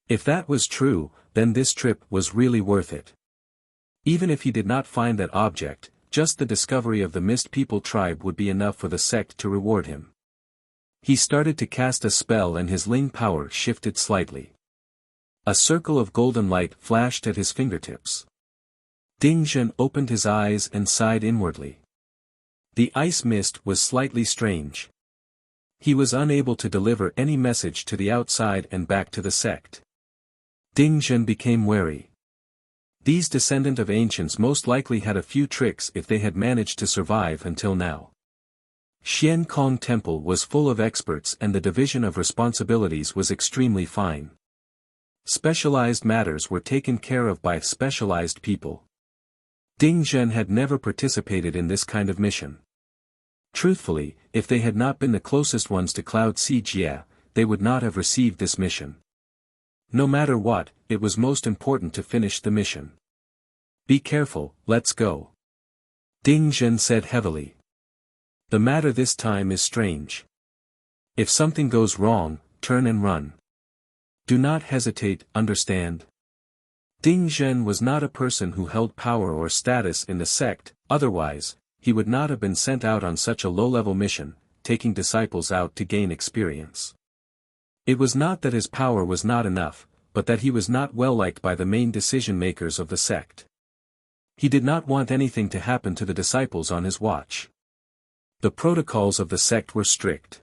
If that was true, then this trip was really worth it. Even if he did not find that object, just the discovery of the Mist People tribe would be enough for the sect to reward him. He started to cast a spell and his Ling power shifted slightly. A circle of golden light flashed at his fingertips. Ding Zhen opened his eyes and sighed inwardly. The ice mist was slightly strange. He was unable to deliver any message to the outside and back to the sect. Ding Zhen became wary. These descendant of ancients most likely had a few tricks if they had managed to survive until now. Xiankong Temple was full of experts and the division of responsibilities was extremely fine. Specialized matters were taken care of by specialized people. Ding Zhen had never participated in this kind of mission. Truthfully, if they had not been the closest ones to Cloud Sea Jia, they would not have received this mission. No matter what, it was most important to finish the mission. Be careful, let's go. Ding Zhen said heavily. The matter this time is strange. If something goes wrong, turn and run. Do not hesitate, understand? Ding Zhen was not a person who held power or status in the sect, otherwise, he would not have been sent out on such a low-level mission, taking disciples out to gain experience. It was not that his power was not enough, but that he was not well liked by the main decision-makers of the sect. He did not want anything to happen to the disciples on his watch. The protocols of the sect were strict.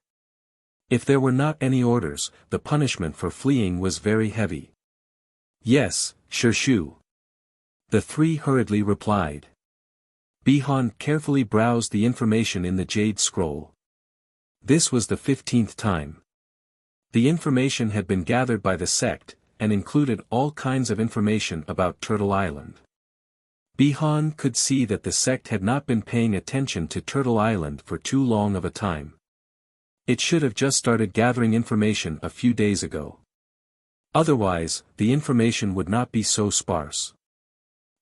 If there were not any orders, the punishment for fleeing was very heavy. Yes, Shu. The 3 hurriedly replied. Bihan carefully browsed the information in the Jade Scroll. This was the 15th time. The information had been gathered by the sect, and included all kinds of information about Turtle Island. Bi-Han could see that the sect had not been paying attention to Turtle Island for too long of a time. It should have just started gathering information a few days ago. Otherwise, the information would not be so sparse.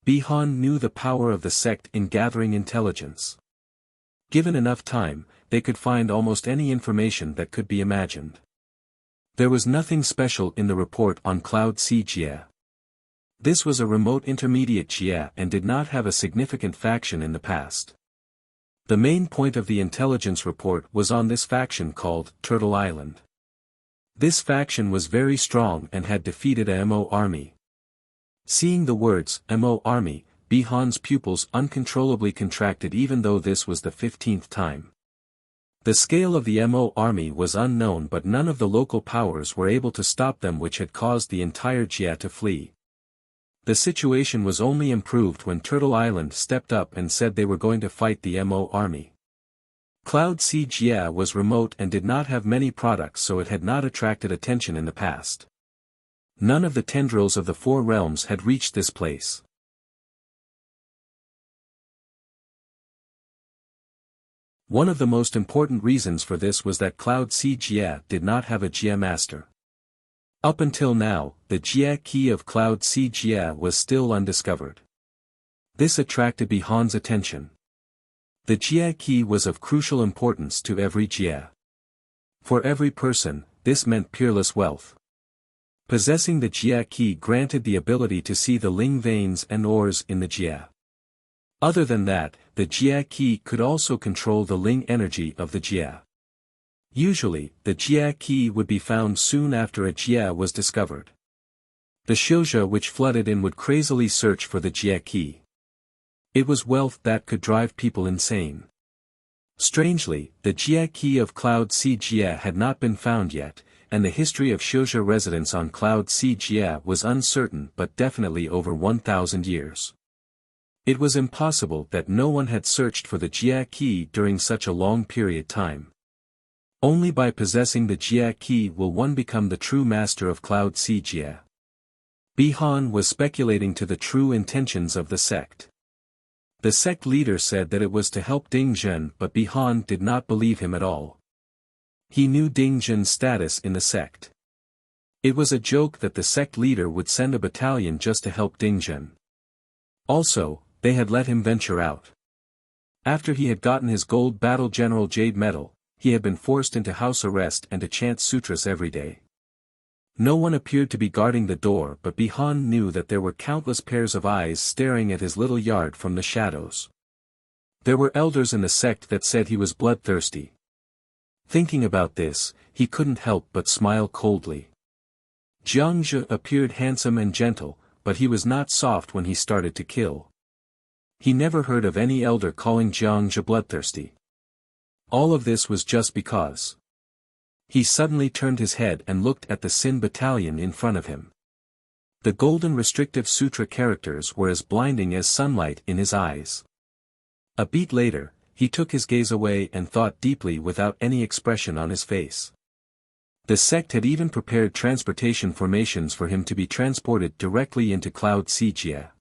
Bi-Han knew the power of the sect in gathering intelligence. Given enough time, they could find almost any information that could be imagined. There was nothing special in the report on Cloud Sea Jia. This was a remote intermediate Jia and did not have a significant faction in the past. The main point of the intelligence report was on this faction called Turtle Island. This faction was very strong and had defeated a Mo army. Seeing the words, Mo army, Bi-Han's pupils uncontrollably contracted even though this was the 15th time. The scale of the Mo army was unknown, but none of the local powers were able to stop them, which had caused the entire Jia to flee. The situation was only improved when Turtle Island stepped up and said they were going to fight the Mo army. Cloud Sea Jia was remote and did not have many products, so it had not attracted attention in the past. None of the tendrils of the four realms had reached this place. One of the most important reasons for this was that Cloud Sea Jia did not have a Jia master. Up until now, the Jia key of Cloud Sea Jia was still undiscovered. This attracted Bi-Han's attention. The Jia key was of crucial importance to every Jia. For every person, this meant peerless wealth. Possessing the Jia key granted the ability to see the Ling veins and ores in the Jia. Other than that, the Jia key could also control the Ling energy of the Jia. Usually, the Jia key would be found soon after a Jia was discovered. The Xiuzhe which flooded in would crazily search for the Jia key. It was wealth that could drive people insane. Strangely, the Jia key of Cloud Sea Jia had not been found yet, and the history of Xiuzhe residence on Cloud Sea Jia was uncertain, but definitely over 1,000 years. It was impossible that no one had searched for the Jia key during such a long period time. Only by possessing the Jia key will one become the true master of Cloud Sea Jia. Bi-Han was speculating to the true intentions of the sect. The sect leader said that it was to help Ding Zhen, but Bi-Han did not believe him at all. He knew Ding Zhen's status in the sect. It was a joke that the sect leader would send a battalion just to help Ding Zhen. Also, they had let him venture out. After he had gotten his gold battle general jade medal, he had been forced into house arrest and to chant sutras every day. No one appeared to be guarding the door, but Bi-Han knew that there were countless pairs of eyes staring at his little yard from the shadows. There were elders in the sect that said he was bloodthirsty. Thinking about this, he couldn't help but smile coldly. Xianxia appeared handsome and gentle, but he was not soft when he started to kill. He never heard of any elder calling Xianxia bloodthirsty. All of this was just because. He suddenly turned his head and looked at the Sin battalion in front of him. The golden restrictive sutra characters were as blinding as sunlight in his eyes. A beat later, he took his gaze away and thought deeply without any expression on his face. The sect had even prepared transportation formations for him to be transported directly into Cloud Sea Jia.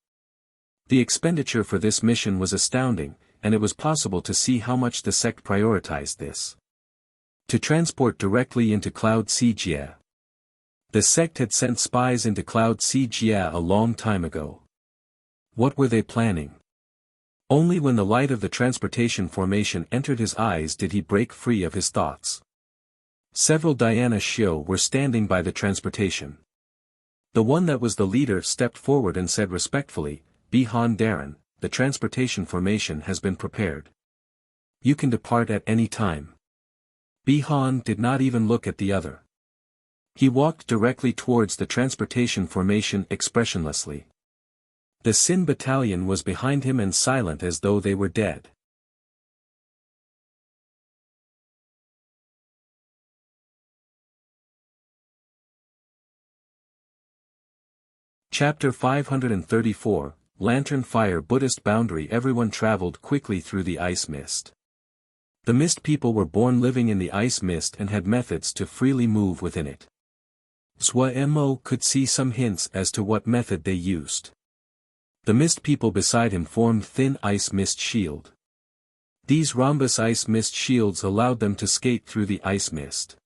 The expenditure for this mission was astounding, and it was possible to see how much the sect prioritized this. To transport directly into Cloud Sea Jia. The sect had sent spies into Cloud Sea Jia a long time ago. What were they planning? Only when the light of the transportation formation entered his eyes did he break free of his thoughts. Several Diana Shio were standing by the transportation. The one that was the leader stepped forward and said respectfully, Bi-Han Darren, the transportation formation has been prepared. You can depart at any time. Bi-Han did not even look at the other. He walked directly towards the transportation formation expressionlessly. The Sin battalion was behind him and silent as though they were dead. Chapter 534, Lantern Fire Buddhist Boundary. Everyone traveled quickly through the ice mist. The mist people were born living in the ice mist and had methods to freely move within it. Mo could see some hints as to what method they used. The mist people beside him formed thin ice mist shield. These rhombus ice mist shields allowed them to skate through the ice mist.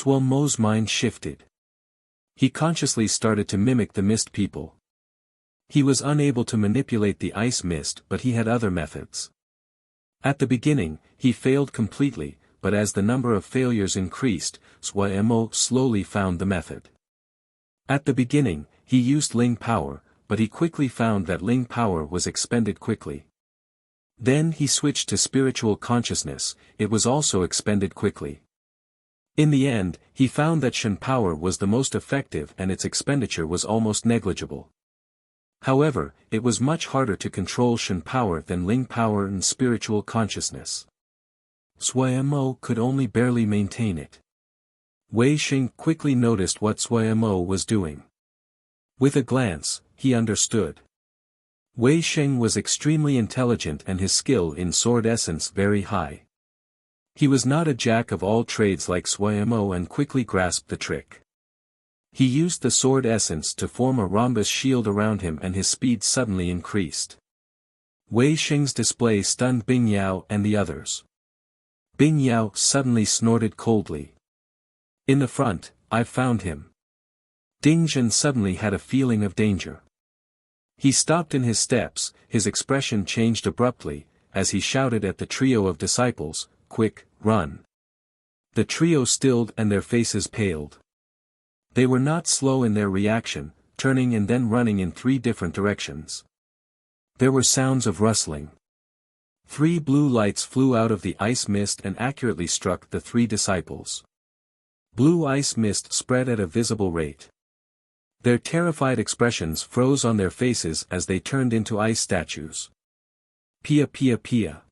Mo's mind shifted. He consciously started to mimic the mist people. He was unable to manipulate the ice mist, but he had other methods. At the beginning, he failed completely, but as the number of failures increased, Mo slowly found the method. At the beginning, he used Ling power, but he quickly found that Ling power was expended quickly. Then he switched to spiritual consciousness, it was also expended quickly. In the end, he found that Shen power was the most effective and its expenditure was almost negligible. However, it was much harder to control Shen power than Ling power and spiritual consciousness. Mo could only barely maintain it. Wei Xing quickly noticed what Mo was doing. With a glance, he understood. Wei Xing was extremely intelligent and his skill in sword essence very high. He was not a jack of all trades like Mo and quickly grasped the trick. He used the sword essence to form a rhombus shield around him and his speed suddenly increased. Wei Xing's display stunned Bing Yao and the others. Bing Yao suddenly snorted coldly. In the front, I've found him. Ding Zhen suddenly had a feeling of danger. He stopped in his steps, his expression changed abruptly, as he shouted at the trio of disciples, "Quick, run!" The trio stilled and their faces paled. They were not slow in their reaction, turning and then running in 3 different directions. There were sounds of rustling. 3 blue lights flew out of the ice mist and accurately struck the 3 disciples. Blue ice mist spread at a visible rate. Their terrified expressions froze on their faces as they turned into ice statues. Pia pia pia.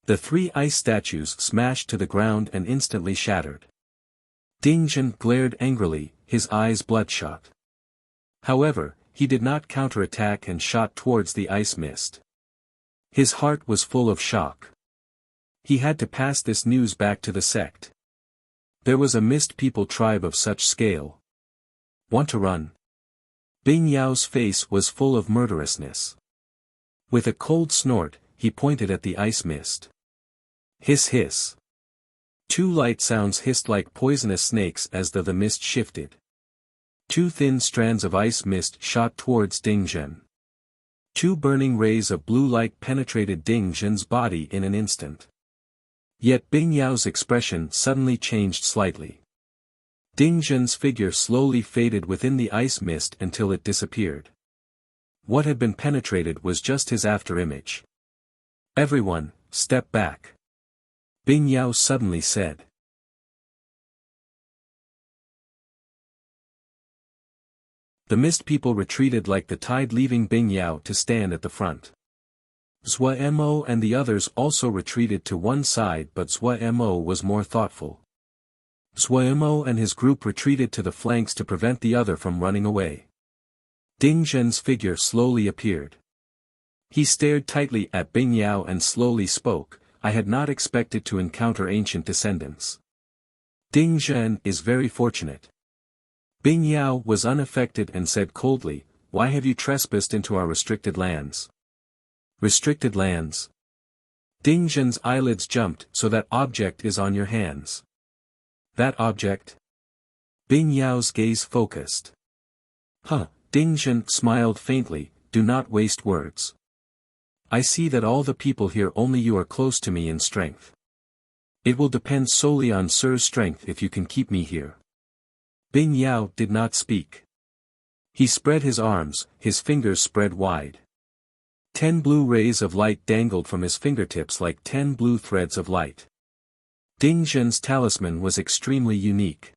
The 3 ice statues smashed to the ground and instantly shattered. Ding Zhen glared angrily, his eyes bloodshot. However, he did not counterattack and shot towards the ice mist. His heart was full of shock. He had to pass this news back to the sect. There was a mist people tribe of such scale. Want to run? Bing Yao's face was full of murderousness. With a cold snort, he pointed at the ice mist. Hiss hiss. 2 light sounds hissed like poisonous snakes as the mist shifted. 2 thin strands of ice mist shot towards Ding Zhen. 2 burning rays of blue light penetrated Ding Zhen's body in an instant. Yet Bing Yao's expression suddenly changed slightly. Ding Zhen's figure slowly faded within the ice mist until it disappeared. What had been penetrated was just his afterimage. Everyone, step back. Bing Yao suddenly said. The mist people retreated like the tide, leaving Bing Yao to stand at the front. Mo and the others also retreated to one side, but Mo was more thoughtful. Mo and his group retreated to the flanks to prevent the other from running away. Ding Zhen's figure slowly appeared. He stared tightly at Bing Yao and slowly spoke, I had not expected to encounter ancient descendants. Ding Zhen is very fortunate. Bing Yao was unaffected and said coldly, why have you trespassed into our restricted lands? Restricted lands? Ding Zhen's eyelids jumped, so that object is on your hands. That object? Bing Yao's gaze focused. Huh, Ding Zhen smiled faintly, do not waste words. I see that all the people here only you are close to me in strength. It will depend solely on Sir's strength if you can keep me here. Bing Yao did not speak. He spread his arms, his fingers spread wide. 10 blue rays of light dangled from his fingertips like 10 blue threads of light. Ding Zhen's talisman was extremely unique.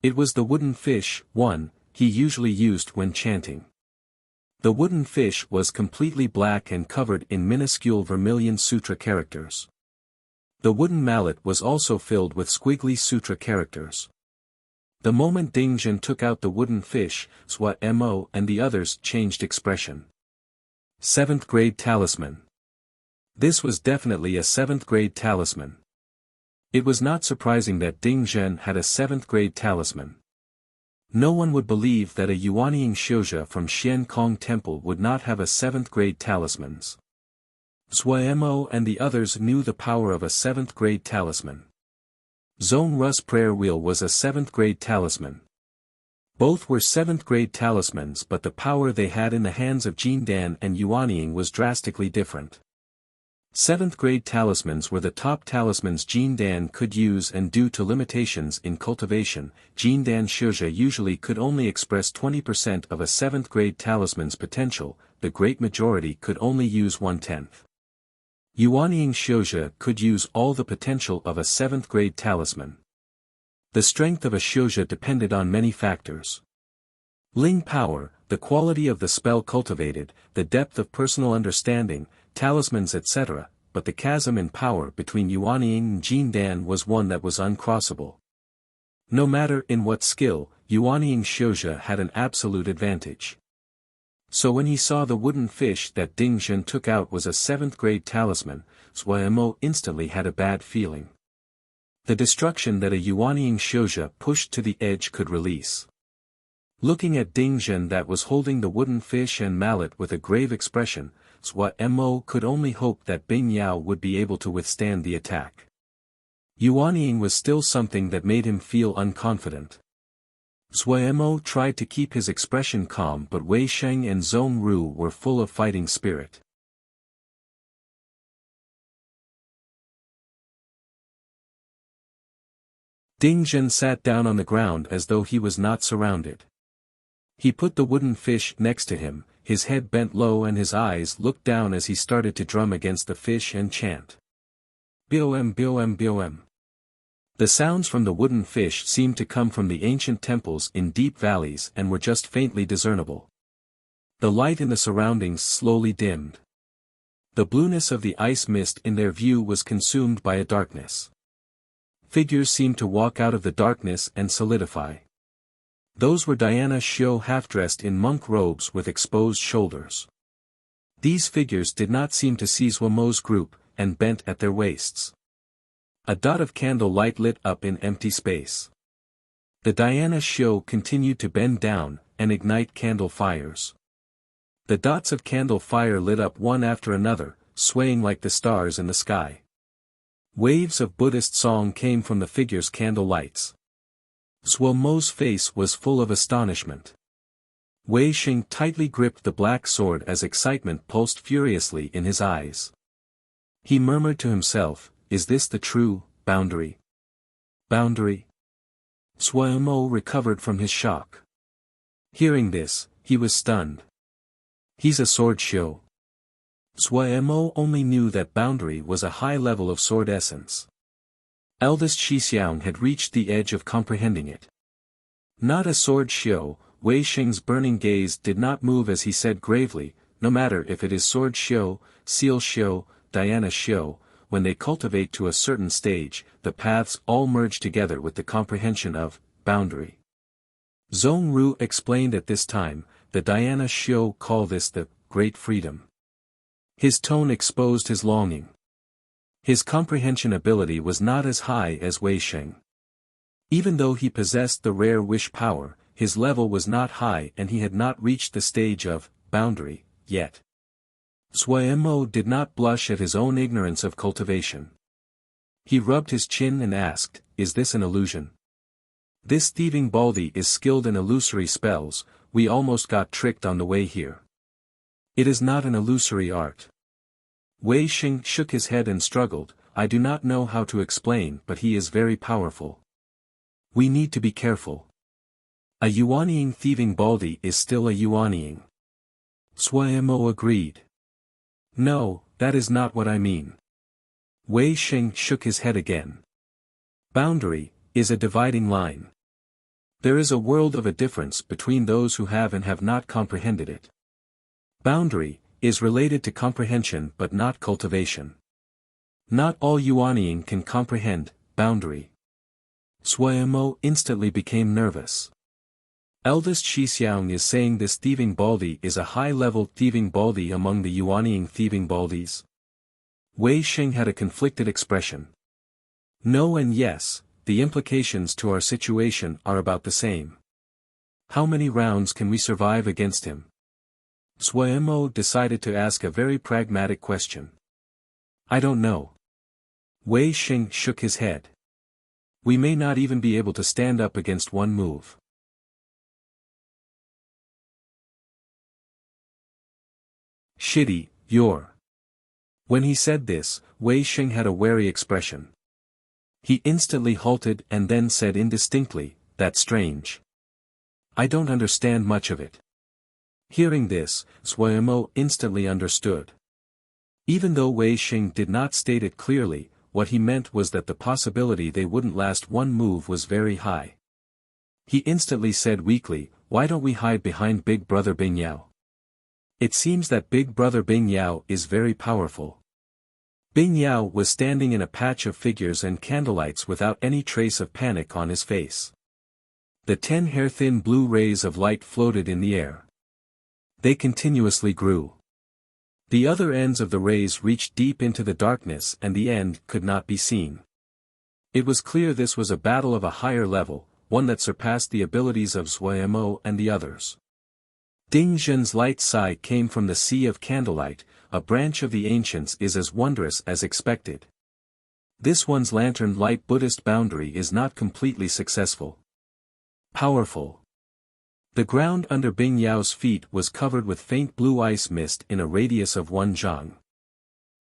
It was the wooden fish, one, he usually used when chanting. The wooden fish was completely black and covered in minuscule vermilion sutra characters. The wooden mallet was also filled with squiggly sutra characters. The moment Ding Zhen took out the wooden fish, Mo and the others changed expression. 7th grade talisman. This was definitely a 7th grade talisman. It was not surprising that Ding Zhen had a 7th grade talisman. No one would believe that a Yuanying Xiuzhe from Xian Kong Temple would not have a 7th grade talismans. Zuo and the others knew the power of a 7th grade talisman. Zhong Ru's prayer wheel was a 7th grade talisman. Both were 7th grade talismans, but the power they had in the hands of Jin Dan and Yuanying was drastically different. 7th grade talismans were the top talismans Jin Dan could use, and due to limitations in cultivation, Jin Dan Xiuzhe usually could only express 20% of a 7th grade talisman's potential, the great majority could only use 1/10. Yuanying Xiuzhe could use all the potential of a 7th grade talisman. The strength of a Xiuzhe depended on many factors. Ling power, the quality of the spell cultivated, the depth of personal understanding, talismans etc., but the chasm in power between Yuanying and Jin Dan was one that was uncrossable. No matter in what skill, Yuanying Xiuzhe had an absolute advantage. So when he saw the wooden fish that Ding Zhen took out was a 7th grade talisman, Zuo instantly had a bad feeling. The destruction that a Yuanying Xiuzhe pushed to the edge could release. Looking at Ding Zhen that was holding the wooden fish and mallet with a grave expression, Zuo could only hope that Bing Yao would be able to withstand the attack. Yuanying was still something that made him feel unconfident. Zuo tried to keep his expression calm, but Wei Sheng and Zhong Ru were full of fighting spirit. Ding Zhen sat down on the ground as though he was not surrounded. He put the wooden fish next to him, his head bent low and his eyes looked down as he started to drum against the fish and chant. Bom bom bom. The sounds from the wooden fish seemed to come from the ancient temples in deep valleys and were just faintly discernible. The light in the surroundings slowly dimmed. The blueness of the ice mist in their view was consumed by a darkness. Figures seemed to walk out of the darkness and solidify. Those were Diana Xiu half-dressed in monk robes with exposed shoulders. These figures did not seem to see Zuo's group, and bent at their waists. A dot of candle light lit up in empty space. The Diana Xiu continued to bend down, and ignite candle fires. The dots of candle fire lit up one after another, swaying like the stars in the sky. Waves of Buddhist song came from the figures' candle lights. Zuo's face was full of astonishment. Wei Sheng tightly gripped the black sword as excitement pulsed furiously in his eyes. He murmured to himself, "Is this the true boundary? Boundary?" Zuo recovered from his shock. Hearing this, he was stunned. He's a sword Xiu. Zuo only knew that boundary was a high level of sword essence. Eldest Xixiang had reached the edge of comprehending it. Not a sword Xiu. Wei Sheng's burning gaze did not move as he said gravely, "No matter if it is sword Xiu, seal Xiu, Diana Xiu, when they cultivate to a certain stage, the paths all merge together with the comprehension of boundary." Zhong Ru explained at this time, the Diana Xiu call this the great freedom. His tone exposed his longing. His comprehension ability was not as high as Wei Sheng. Even though he possessed the rare wish power, his level was not high and he had not reached the stage of boundary yet. Zuo did not blush at his own ignorance of cultivation. He rubbed his chin and asked, "Is this an illusion? This thieving baldy is skilled in illusory spells, we almost got tricked on the way here. It is not an illusory art." Wei Sheng shook his head and struggled, "I do not know how to explain, but he is very powerful. We need to be careful. A Yuanying thieving baldy is still a Yuanying." Zuo agreed. "No, that is not what I mean." Wei Sheng shook his head again. "Boundary is a dividing line. There is a world of a difference between those who have and have not comprehended it. Boundary is related to comprehension but not cultivation. Not all Yuanying can comprehend boundary." Zuo instantly became nervous. Eldest Xixiang is saying this thieving baldy is a high-level thieving baldy among the Yuanying thieving baldies. Wei Xing had a conflicted expression. No and yes, the implications to our situation are about the same. How many rounds can we survive against him? Suemo decided to ask a very pragmatic question. I don't know. Wei Xing shook his head. We may not even be able to stand up against one move. Shitty, you're. When he said this, Wei Xing had a wary expression. He instantly halted and then said indistinctly, "That's strange. I don't understand much of it." Hearing this, Suemo instantly understood. Even though Wei Xing did not state it clearly, what he meant was that the possibility they wouldn't last one move was very high. He instantly said weakly, "Why don't we hide behind Big Brother Bing Yao? It seems that Big Brother Bing Yao is very powerful." Bing Yao was standing in a patch of figures and candlelights without any trace of panic on his face. The 10 hair-thin blue rays of light floated in the air. They continuously grew. The other ends of the rays reached deep into the darkness and the end could not be seen. It was clear this was a battle of a higher level, one that surpassed the abilities of Suemo and the others. Ding Zhen's light sigh came from the sea of candlelight. A branch of the ancients is as wondrous as expected. This one's lantern light Buddhist boundary is not completely successful. Powerful. The ground under Bing Yao's feet was covered with faint blue ice mist in a radius of 1 zhang.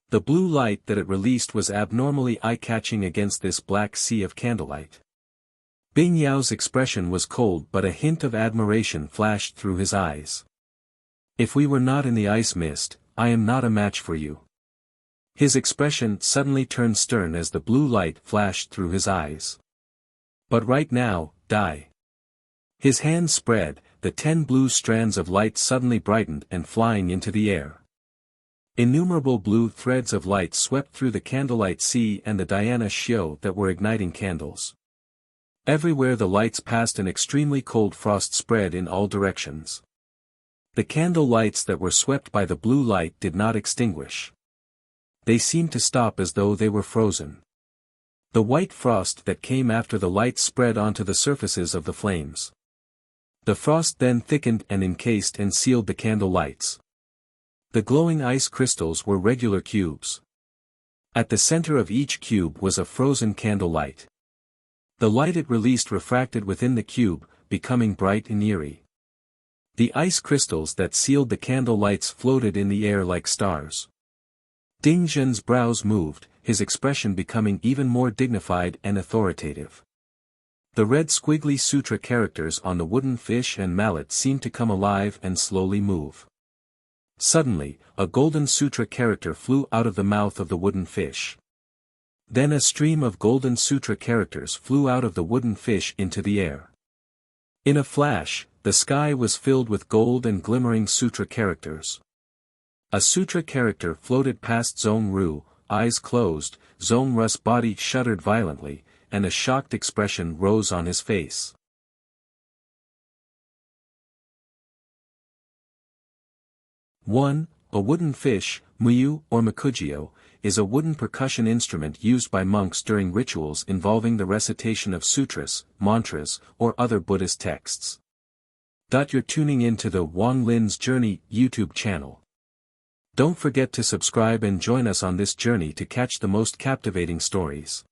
The blue light that it released was abnormally eye-catching against this black sea of candlelight. Bing Yao's expression was cold but a hint of admiration flashed through his eyes. If we were not in the ice mist, I am not a match for you. His expression suddenly turned stern as the blue light flashed through his eyes. But right now, die. His hands spread, the 10 blue strands of light suddenly brightened and flying into the air. Innumerable blue threads of light swept through the candlelight sea and the Diana Xiao that were igniting candles. Everywhere the lights passed an extremely cold frost spread in all directions. The candle lights that were swept by the blue light did not extinguish. They seemed to stop as though they were frozen. The white frost that came after the lights spread onto the surfaces of the flames. The frost then thickened and encased and sealed the candle lights. The glowing ice crystals were regular cubes. At the center of each cube was a frozen candle light. The light it released refracted within the cube, becoming bright and eerie. The ice crystals that sealed the candle lights floated in the air like stars. Ding Zhen's brows moved, his expression becoming even more dignified and authoritative. The red squiggly sutra characters on the wooden fish and mallet seemed to come alive and slowly move. Suddenly, a golden sutra character flew out of the mouth of the wooden fish. Then a stream of golden sutra characters flew out of the wooden fish into the air. In a flash, the sky was filled with gold and glimmering sutra characters. A sutra character floated past Zhong Ru, eyes closed. Zhong Ru's body shuddered violently, and a shocked expression rose on his face. 1. A wooden fish, muyu or makujio, is a wooden percussion instrument used by monks during rituals involving the recitation of sutras, mantras, or other Buddhist texts. You're tuning in to the Wang Lin's Journey YouTube channel. Don't forget to subscribe and join us on this journey to catch the most captivating stories.